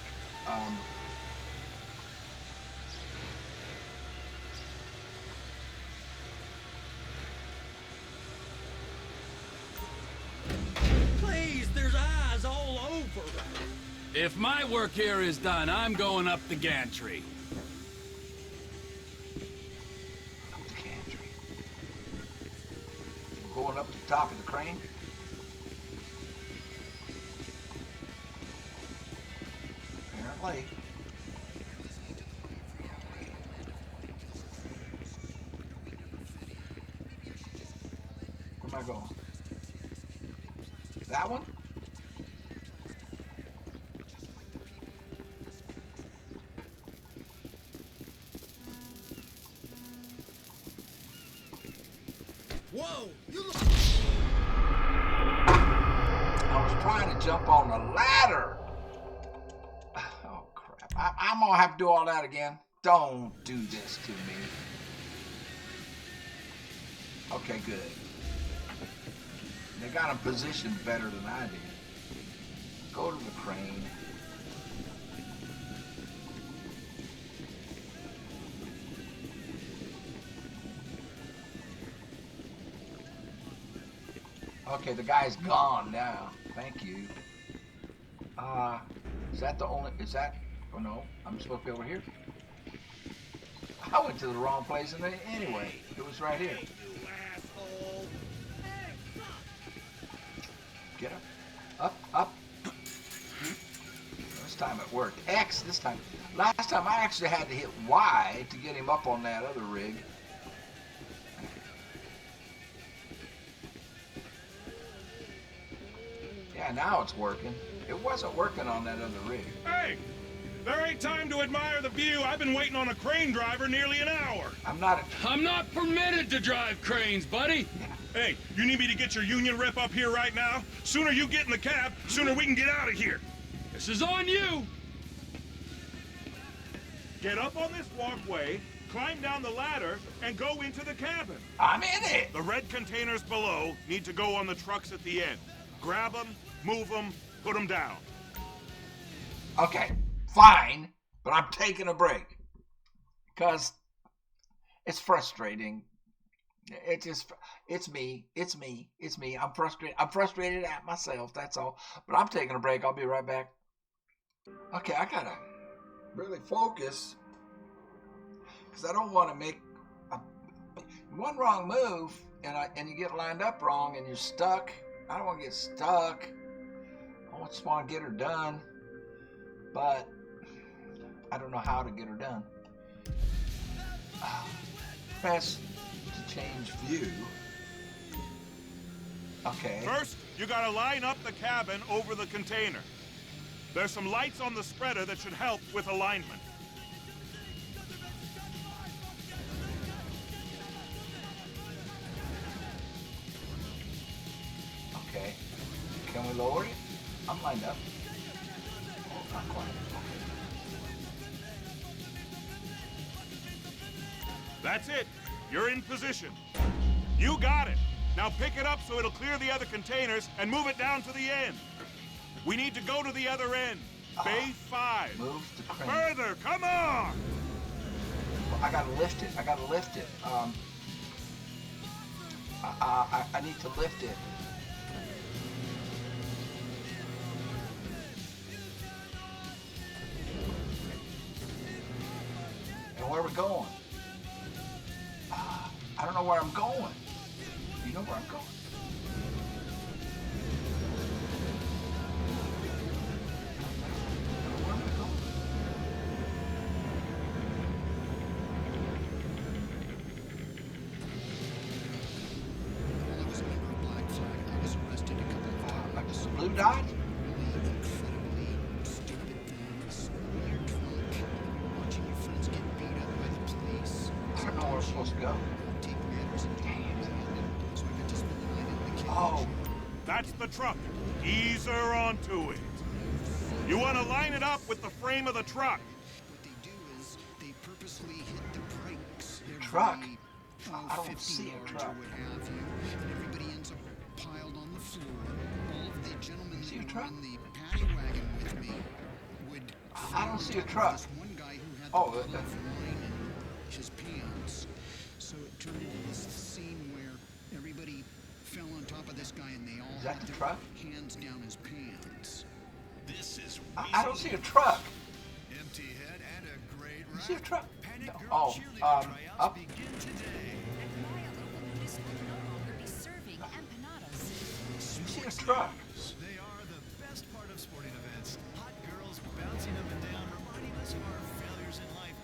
Please, there's eyes all over. If my work here is done, I'm going up the gantry. Up the gantry. Going up to the top of the crane. Apparently. Where am I going? That one? Whoa! You look. I was trying to jump on the ladder. Oh crap! I'm gonna have to do all that again. Don't do this to me. Okay, good. got him positioned better than I did. Go to the crane. Okay, the guy's gone now. Thank you. Is that the only, oh no, I'm supposed to be over here. I went to the wrong place and anyway, it was right here. Get up, up. This time it worked. X this time. Last time I actually had to hit Y to get him up on that other rig. Yeah, now it's working. It wasn't working on that other rig. Hey! There ain't time to admire the view. I've been waiting on a crane driver nearly an hour. I'm not permitted to drive cranes, buddy. Hey, you need me to get your union rep up here right now? Sooner you get in the cab, sooner we can get out of here. This is on you. Get up on this walkway, climb down the ladder, and go into the cabin. I'm in it. The red containers below need to go on the trucks at the end. Grab them, move them, put them down. Okay, fine, but I'm taking a break. Because it's frustrating. It's me. I'm frustrated at myself, that's all. But I'm taking a break. I'll be right back. Okay, I gotta really focus. Because I don't want to make one wrong move and you get lined up wrong and you're stuck. I don't want to get stuck. I just want to get her done. But I don't know how to get her done. Press to change view. Okay. First, you gotta line up the cabin over the container. There's some lights on the spreader that should help with alignment. Okay. Can we lower it? I'm lined up. Oh, not quite. That's it. You're in position. You got it. Now pick it up so it'll clear the other containers and move it down to the end. We need to go to the other end. Bay 5. Move the crane. Further, come on! Well, I gotta lift it. I need to lift it. And where are we going? I don't know where I'm going. You know where I'm going? Where am I going? Blue dot? I don't know where we're supposed to go. Oh. That's the truck. Ease her onto it. You want to line it up with the frame of the truck. What they do is they purposely hit the brakes. Truck? I don't see a truck. Or what have you, and everybody ends up piled on the floor. All of the gentlemen that were in the paddy wagon with me would. I don't see a truck. This one guy who had the bottle of wine in his pants. So it turned into this scene where everybody fell on top of this guy and they all had their hands down his pants. This is I don't see a truck. Empty head and a great You see a truck? Panic Girl Oh, cheerleader up. begin today. You see a truck? They are the best part of sporting events. Hot girls bouncing up and down, reminding us of our failures in life.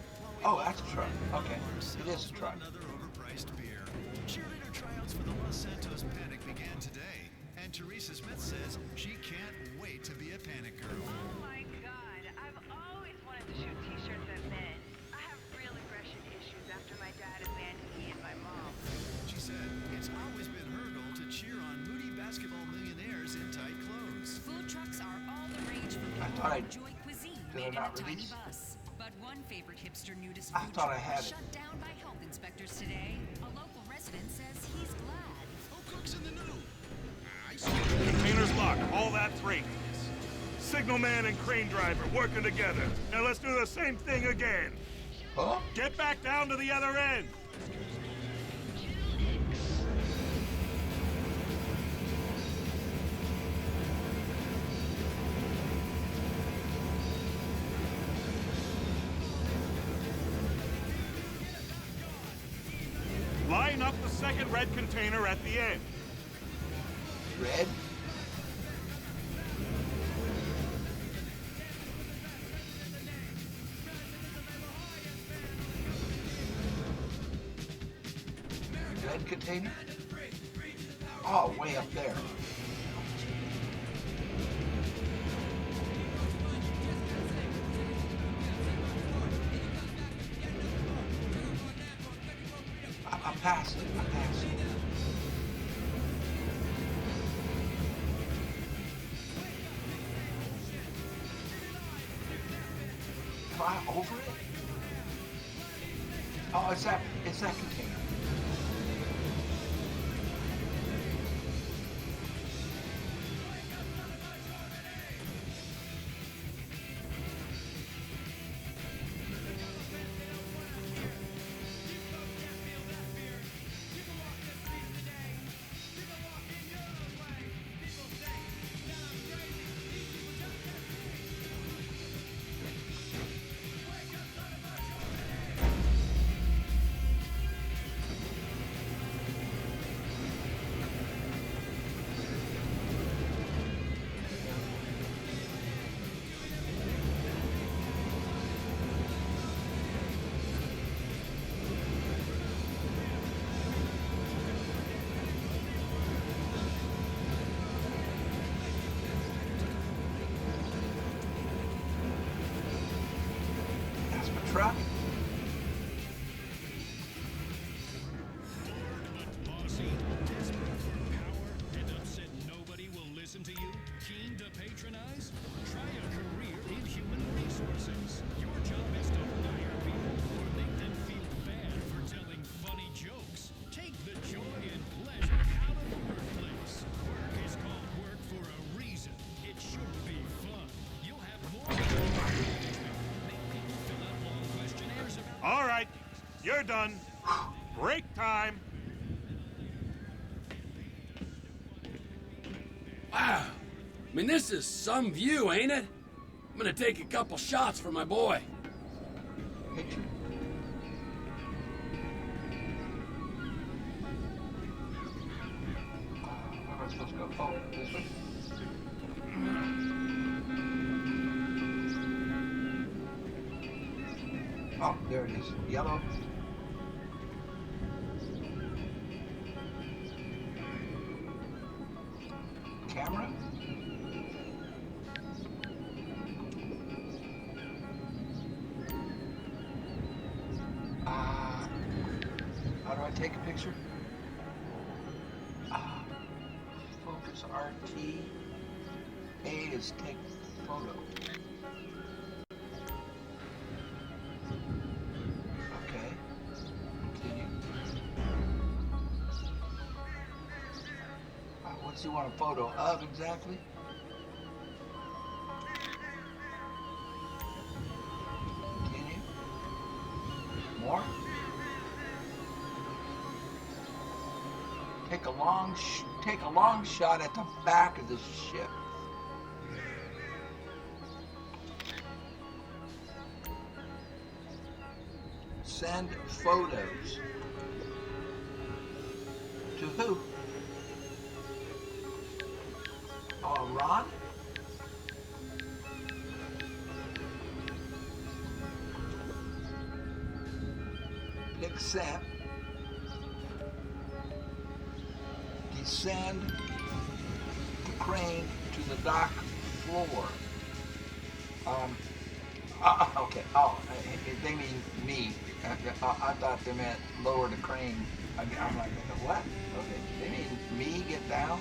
Oh, that's a truck. Okay, it is a truck. Another overpriced beer. Cheerleader tryouts for the Los Santos Panic began today, and Teresa Smith says she can't wait to be a Panic Girl. Oh my God, I've always wanted to shoot t-shirts at men. I have real aggression issues after my dad abandoned me and my mom. She said it's always been her goal to cheer on moody basketball millionaires in tight clothes. Food trucks are all the rage for I people thought who enjoy cuisine made in a tiny bus. But one favorite hipster nudist I food thought I truck had was it. shut down by health inspectors today. A local resident says he's glad. Who cooks in the new? I freight. Signalman and crane driver working together. Now let's do the same thing again. Huh? Get back down to the other end. Line up the second red container at the end. Red? Red container? Oh, way up there. I'm past it. I'm past it. Am I over it? Oh, it's that container. Truck? Bossy, desperate for power and upset nobody will listen to you? Keen to patronize? Try a career in human resources. Your job is to hire people or make them feel bad for telling funny jokes. Take the joy and pleasure out of the workplace. Work is called work for a reason. It should be fun. You'll have more All right, you're done. Break time. Wow. I mean, this is some view, ain't it? I'm gonna take a couple shots for my boy. Picture. Where am I supposed to go? Oh, this way? Oh, there it is. Yellow. Camera? How do I take a picture? Focus RT. A is take photo. Okay. Continue. What's he want a photo of exactly? Continue. More. Take a long shot at the back of the ship. Send photos. To who? Oh, Ron? Click send. Descend the crane to the dock floor. Okay. Oh, they mean me. I thought they meant lower the crane. I'm like, what? Okay. They mean me get down?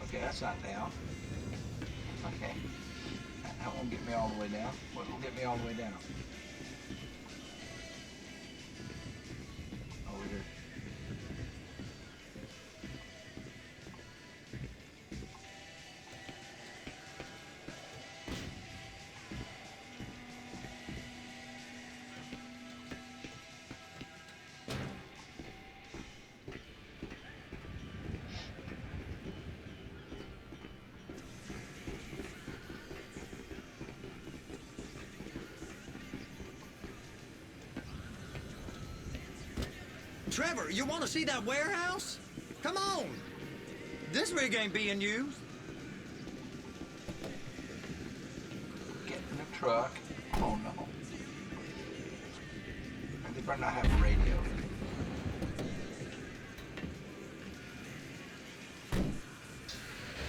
Okay, that's not down. Okay. That won't get me all the way down. What will get me all the way down? Trevor, you want to see that warehouse? Come on. This rig ain't being used. Get in the truck. Oh no. And they better not have a radio.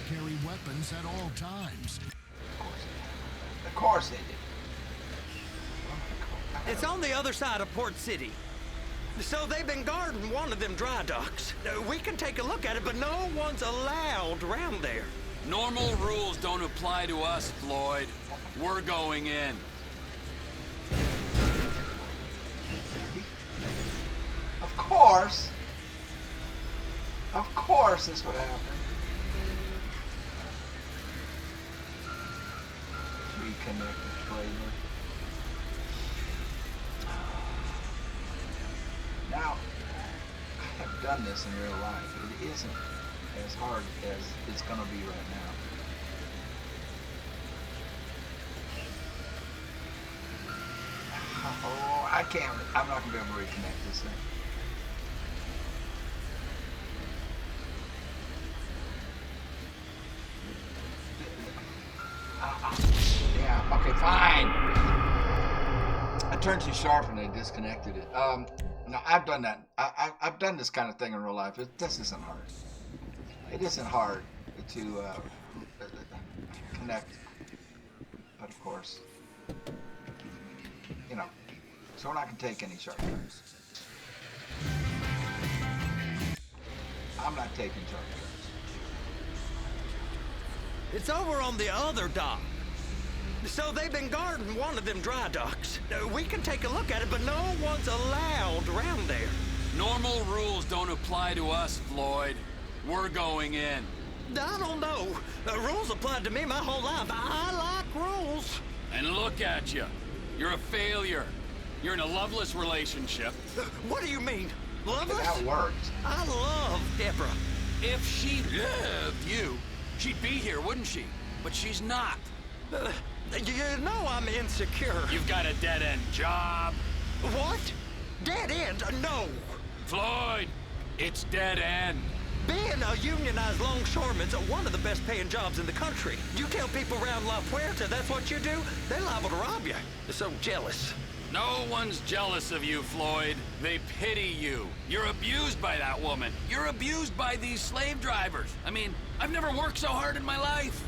Carry weapons at all times. Of course they did. It's on the other side of Port City. So they've been guarding one of them dry docks. We can take a look at it, but no one's allowed around there. Normal rules don't apply to us, Floyd. We're going in. Of course. Of course this would happen. Reconnect the trailer. Now, I have done this in real life. It isn't as hard as it's going to be right now. Oh, I'm not going to be able to reconnect this thing. Yeah, okay, fine. I turned too sharp and I disconnected it. No, I've done that. I've done this kind of thing in real life. This isn't hard. It isn't hard to connect. But of course, you know, so we're not going to take any shortcuts. I'm not taking shortcuts. It's over on the other dock. So they've been guarding one of them dry docks. We can take a look at it, but no one's allowed around there. Normal rules don't apply to us, Floyd. We're going in. I don't know. Rules applied to me my whole life. I like rules. And look at you. You're a failure. You're in a loveless relationship. What do you mean? Loveless? That worked. I love Deborah. If she loved you, she'd be here, wouldn't she? But she's not. You know I'm insecure. You've got a dead-end job. What? Dead end? No. Floyd, it's dead end. Being a unionized longshoreman's one of the best paying jobs in the country. You tell people around La Puerta that's what you do, they're liable to rob you. They're so jealous. No one's jealous of you, Floyd. They pity you. You're abused by that woman. You're abused by these slave drivers. I mean, I've never worked so hard in my life.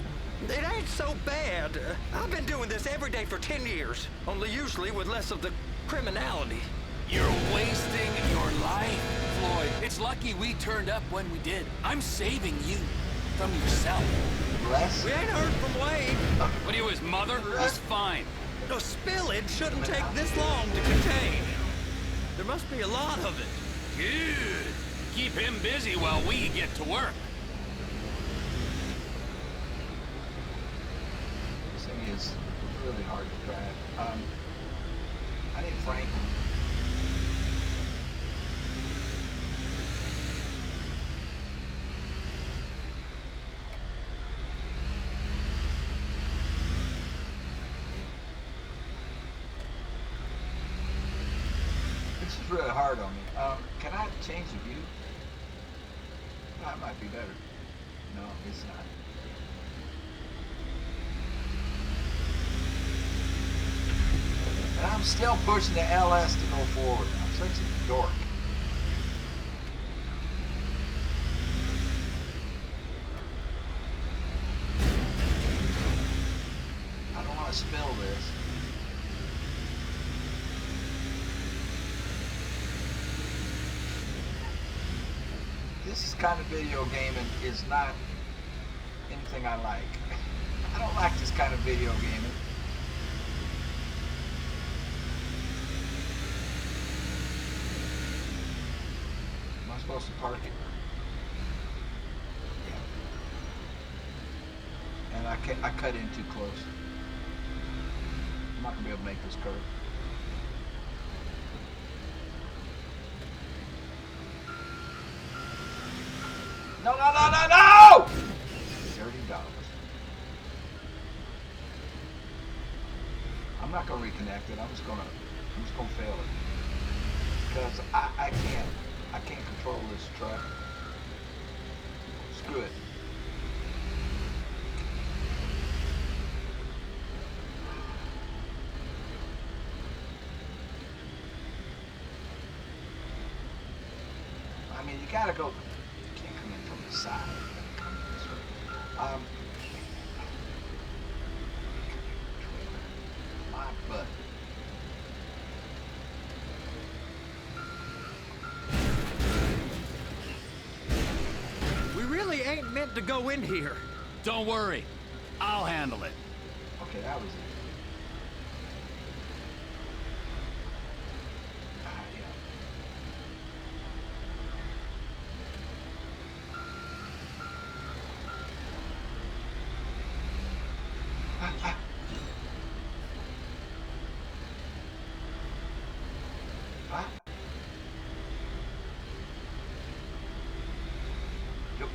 It ain't so bad. I've been doing this every day for 10 years, only usually with less of the criminality. You're wasting your life, Floyd. It's lucky we turned up when we did. I'm saving you from yourself. Bless? We ain't heard from Wade. What are you, his mother? He's fine. A spillage shouldn't take this long to contain. There must be a lot of it. Good. Keep him busy while we get to work. This thing is really hard to track. I think Frank. This is really hard on me. Can I change the view? That might be better. No, it's not. And I'm still pushing the LS to go forward. I'm such a dork. I don't want to spill this. This kind of video gaming is not anything I like. I don't like this kind of video gaming. Am I supposed to park it? Yeah. And I cut in too close. I'm not gonna be able to make this curve. No, no, no, no, no! $30. I'm not gonna reconnect it. I'm just gonna fail it because I I can't control this truck. Screw it. I mean, you gotta go. You can't come in from the side. You gotta come in this way. My butt. We really ain't meant to go in here. Don't worry. I'll handle it. Okay, that was it.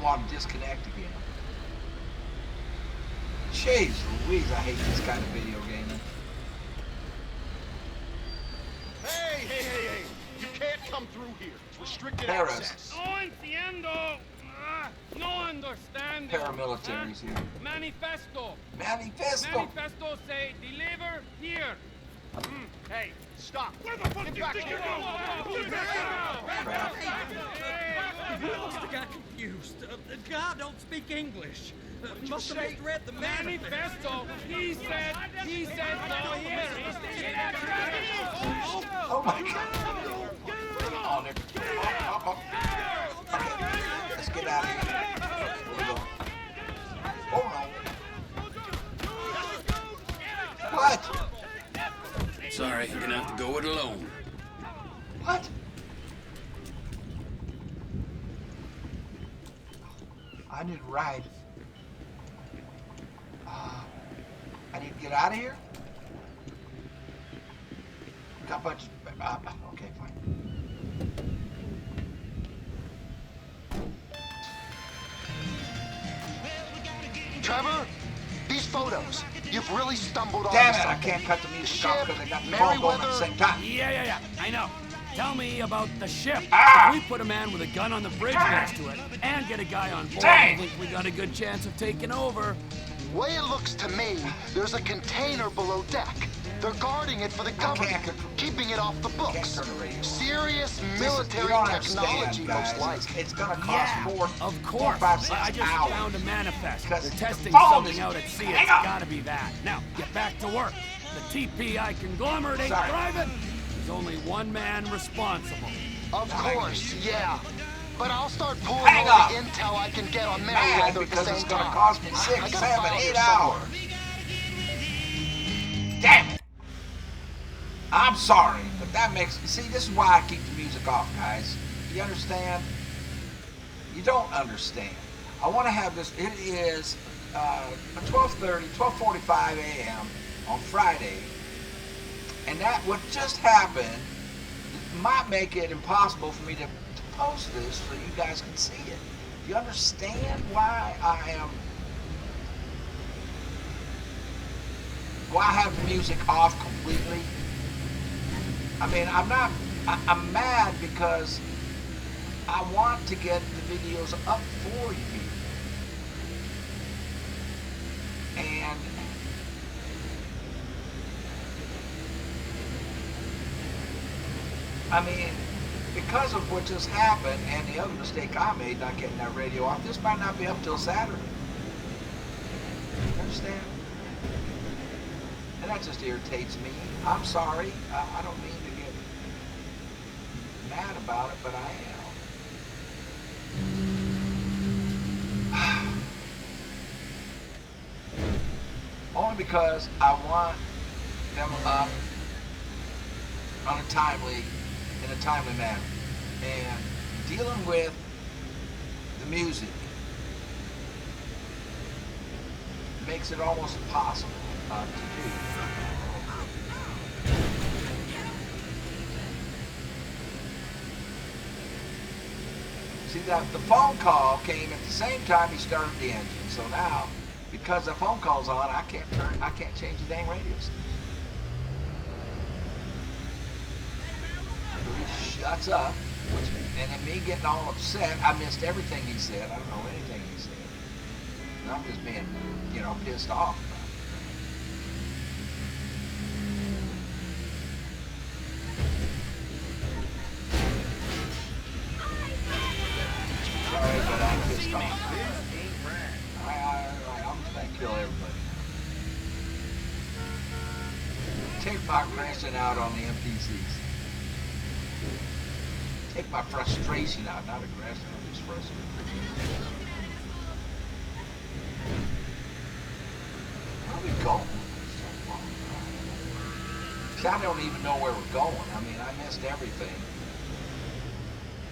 Want to disconnect again. Jeez Louise, I hate this kind of video gaming. Hey! You can't come through here. It's restricted Terrorists. access. No entiendo. No understanding. Paramilitaries here. Manifesto. Manifesto. Manifesto say deliver here. Hey, stop. Where the fuck do you think you're going? We must have got confused. The guy don't speak English. Must have misread the manifesto. He said no here. Oh my God. Oh, okay, let's get out of here. Oh no. What? Sorry, you're gonna have to go it alone. What? I need a ride. I need to get out of here? Got a bunch of... okay, fine. Trevor, these photos. You've really stumbled on Damn it, something. I can't cut the music off because I got the phone going Merriweather. at the same time. Yeah. I know. Tell me about the ship. Ah! If we put a man with a gun on the bridge next to it and get a guy on board, Dang. I think we got a good chance of taking over. Way it looks to me, there's a container below deck. They're guarding it for the government, keeping it off the books. Serious military technology, most likely. It's gonna cost Of course. 4, 5, 6 I just hours. found a manifest. They're testing phone something is- out at sea. Hang It's on. gotta be that. Now, get back to work. The TPI conglomerate ain't thriving. There's only one man responsible. Of course, yeah. But I'll start pulling Hang all on. the intel I can get on Mad Merriweather at the because same it's gonna time. cost me I 6, gotta 7, file 8 here hours. Damn it! I'm sorry, but that makes... See, this is why I keep the music off, guys. You understand? You don't understand. I want to have this... It is 12:45 a.m. on Friday. And that what just happened might make it impossible for me to post this so you guys can see it. Do you understand why I have the music off completely? I mean, I'm mad because I want to get the videos up for you. And I mean, because of what just happened and the other mistake I made not getting that radio off, this might not be up till Saturday. You understand? And that just irritates me. I'm sorry. I don't mean to get mad about it, but I am. Only because I want them up in a timely manner. And dealing with the music makes it almost impossible to do. See, that the phone call came at the same time he started the engine. So now, because the phone call's on, I can't change the dang radio station. So he shuts up, which And then me getting all upset, I missed everything he said. I don't know anything he said. And I'm just being, pissed off. Sorry, but I'm pissed off. I'm just gonna kill everybody. Take my aggression out on the NPCs. Take my frustration out, not aggression, I'm just frustrated. Where are we going? I don't even know where we're going. I mean, I missed everything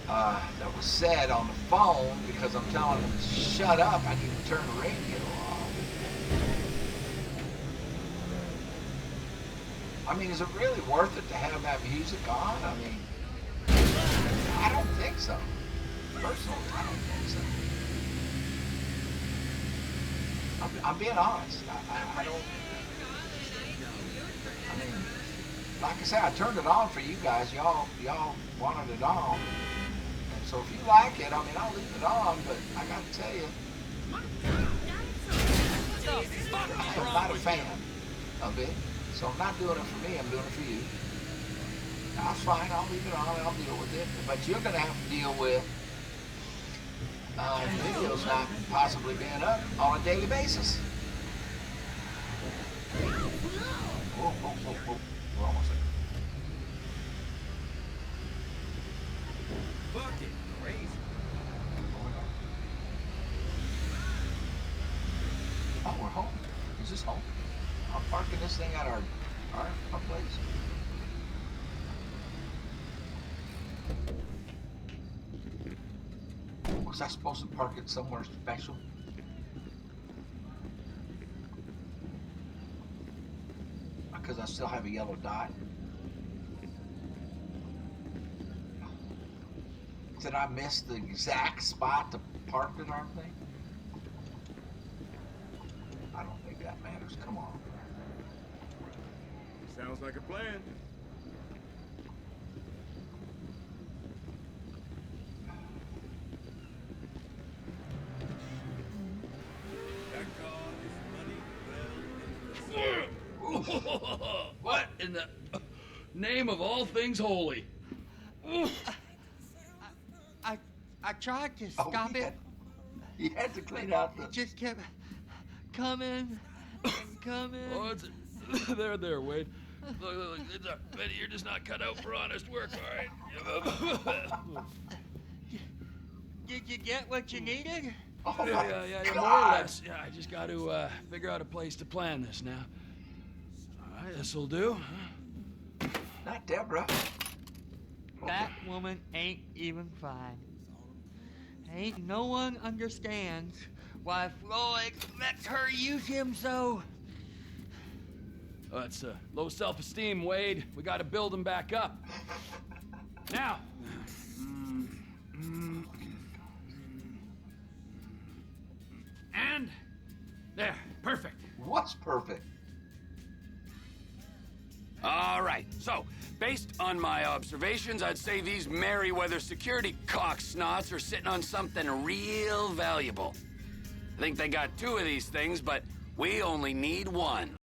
that was said on the phone because I'm telling them to shut up. I need to turn the radio off. I mean, is it really worth it to have that music on? I mean, I don't think so. Personally, I don't think so. I'm being honest. I don't. I mean, like I said, I turned it on for you guys. Y'all wanted it on. And so if you like it, I mean, I'll leave it on. But I got to tell you, I'm not a fan of it. So I'm not doing it for me. I'm doing it for you. That's fine. I'll leave it on. I'll deal with it. But you're going to have to deal with videos not possibly being up on a daily basis. Whoa. We're almost there. Fucking crazy. Oh, we're home. Is this home? I'm parking this thing at our place. Was I supposed to park it somewhere special? Because I still have a yellow dot. Did I miss the exact spot to park the darn thing? I don't think that matters. Come on. Sounds like a plan. What in the name of all things holy? I tried to stop it. You had to clean out the... It just kept coming and coming. Oh, there, Wade. Look, Betty, you're just not cut out for honest work, all right? Did you get what you needed? Oh yeah, more or less. Yeah, I just got to figure out a place to plan this now. All right, this'll do. Not Deborah. That woman ain't even fine. Ain't no one understands why Floyd lets her use him so. Oh, it's low self-esteem, Wade. We got to build him back up. Now. And there, perfect. What's perfect? All right, so based on my observations, I'd say these Merryweather security cocksnots are sitting on something real valuable. I think they got 2 of these things, but we only need 1.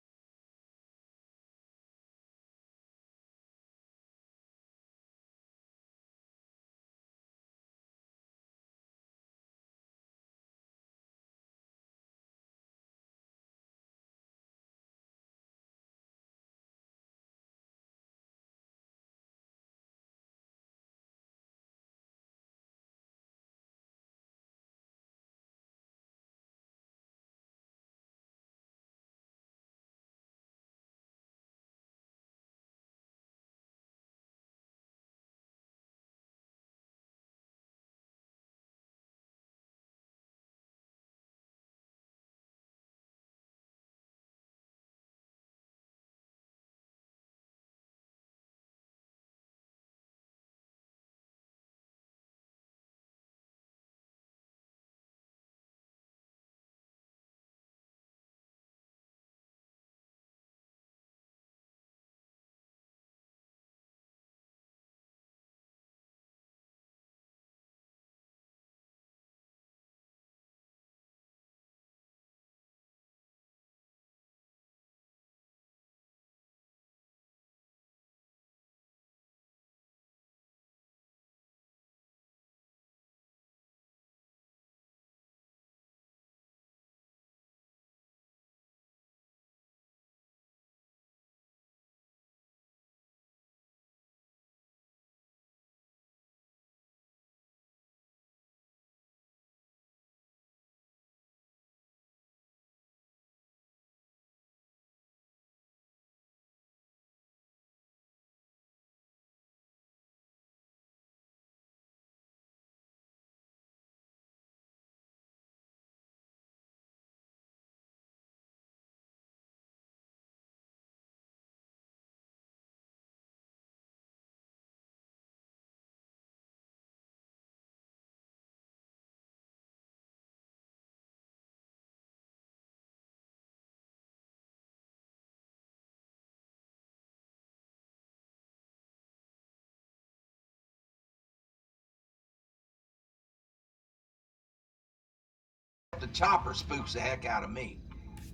chopper spooks the heck out of me.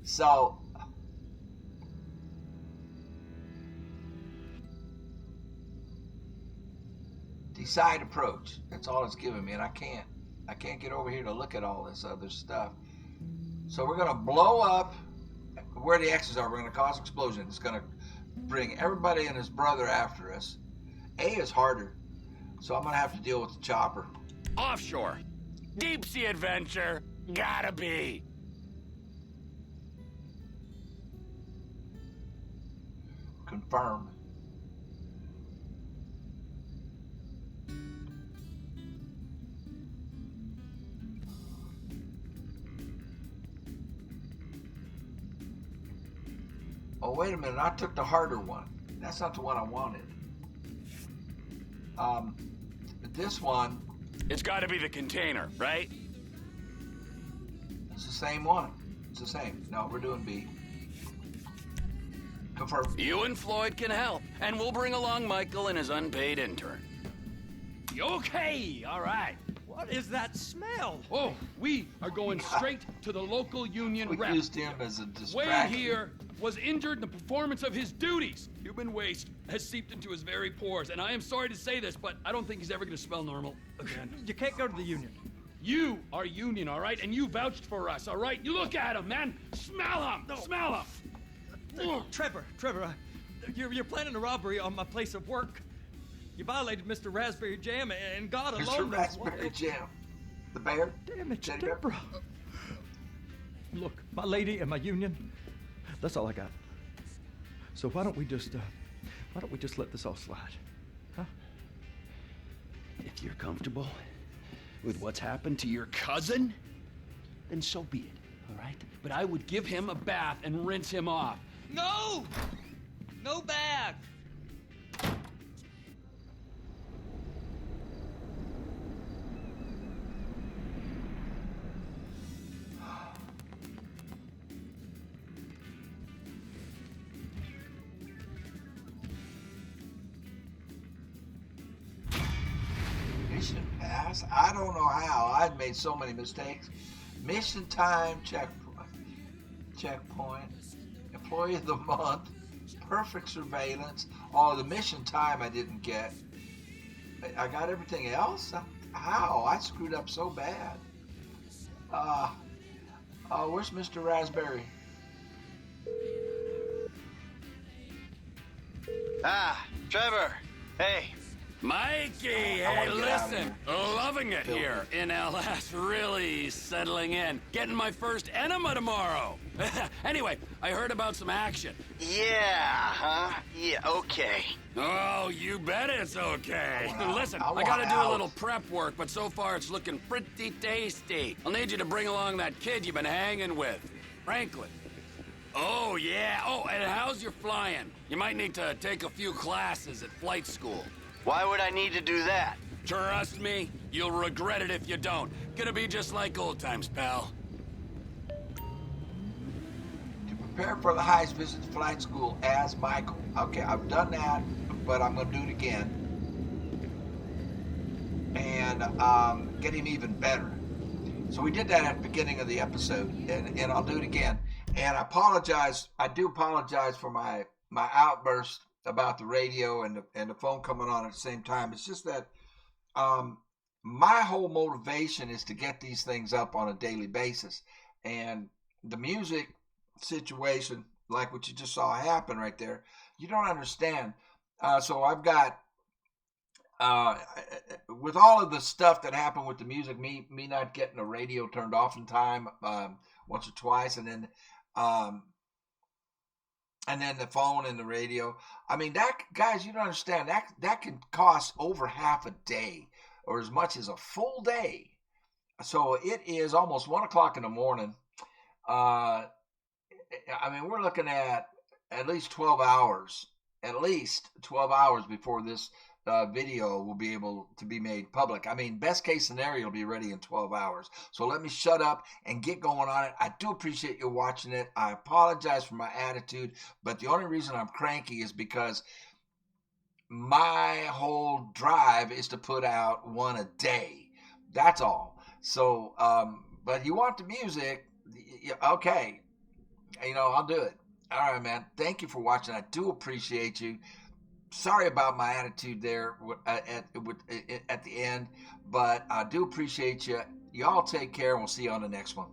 So decide approach. That's all it's giving me, and I can't get over here to look at all this other stuff. So we're gonna blow up where the X's are. We're gonna cause explosion. It's gonna bring everybody and his brother after us. A is harder, so I'm gonna have to deal with the chopper. Offshore. Deep sea adventure. Gotta be. Confirm. Oh, wait a minute. I took the harder one. That's not the one I wanted. This one. It's gotta be the container, right? It's the same one. It's the same. No, we're doing B. Confirm. You and Floyd can help, and we'll bring along Michael and his unpaid intern. Okay, all right. What is that smell? Oh, we are going straight to the local union We rep. used him as a Wade distraction. here was injured in the performance of his duties. Human waste has seeped into his very pores, and I am sorry to say this, but I don't think he's ever going to smell normal again. You can't go to the union. You are union, all right? And you vouched for us, all right? You look at him, man. Smell him. No. Smell him. Trevor, you're planning a robbery on my place of work. You violated Mr. Raspberry Jam, and God alone Mr. knows Raspberry why. Jam. The bear? Damn it, Teddy bear? Deborah. Look, my lady and my union, that's all I got. So why don't we just let this all slide? Huh? If you're comfortable with what's happened to your cousin, then so be it, all right? But I would give him a bath and rinse him off. No! No bath! Mission pass? I don't know how. I've made so many mistakes. Mission time, checkpoint, employee of the month, perfect surveillance. Oh, the mission time I didn't get. I got everything else? How? I screwed up so bad. Where's Mr. Raspberry? Ah, Trevor. Hey. Mikey, hey, listen. Loving it here in LS. Really settling in. Getting my first enema tomorrow. Anyway, I heard about some action. Yeah, huh? Yeah, okay. Oh, you bet it's okay. Listen, I want gotta do a out. little prep work, but so far it's looking pretty tasty. I'll need you to bring along that kid you've been hanging with, Franklin. Oh, yeah. Oh, and how's your flying? You might need to take a few classes at flight school. Why would I need to do that? Trust me, you'll regret it if you don't. Gonna be just like old times, pal. To prepare for the heist, visit flight school as Michael. Okay, I've done that, but I'm going to do it again. And get him even better. So we did that at the beginning of the episode, and I'll do it again. And I apologize. I do apologize for my outburst about the radio and the phone coming on at the same time. It's just that my whole motivation is to get these things up on a daily basis. And the music situation, like what you just saw happen right there, you don't understand. So I've got, with all of the stuff that happened with the music, me not getting the radio turned off in time once or twice, and then the phone and the radio. I mean, that, guys, you don't understand. That can cost over half a day or as much as a full day. So it is almost 1 o'clock in the morning. I mean, we're looking at least 12 hours. At least 12 hours before this video will be able to be made public. I mean, best case scenario will be ready in 12 hours. So let me shut up and get going on it. I do appreciate you watching it. I apologize for my attitude, but the only reason I'm cranky is because my whole drive is to put out one a day. That's all. So But you want the music, okay. I'll do it. All right, man. Thank you for watching. I do appreciate you. Sorry about my attitude there at the end, but I do appreciate you. Y'all take care, and we'll see you on the next one.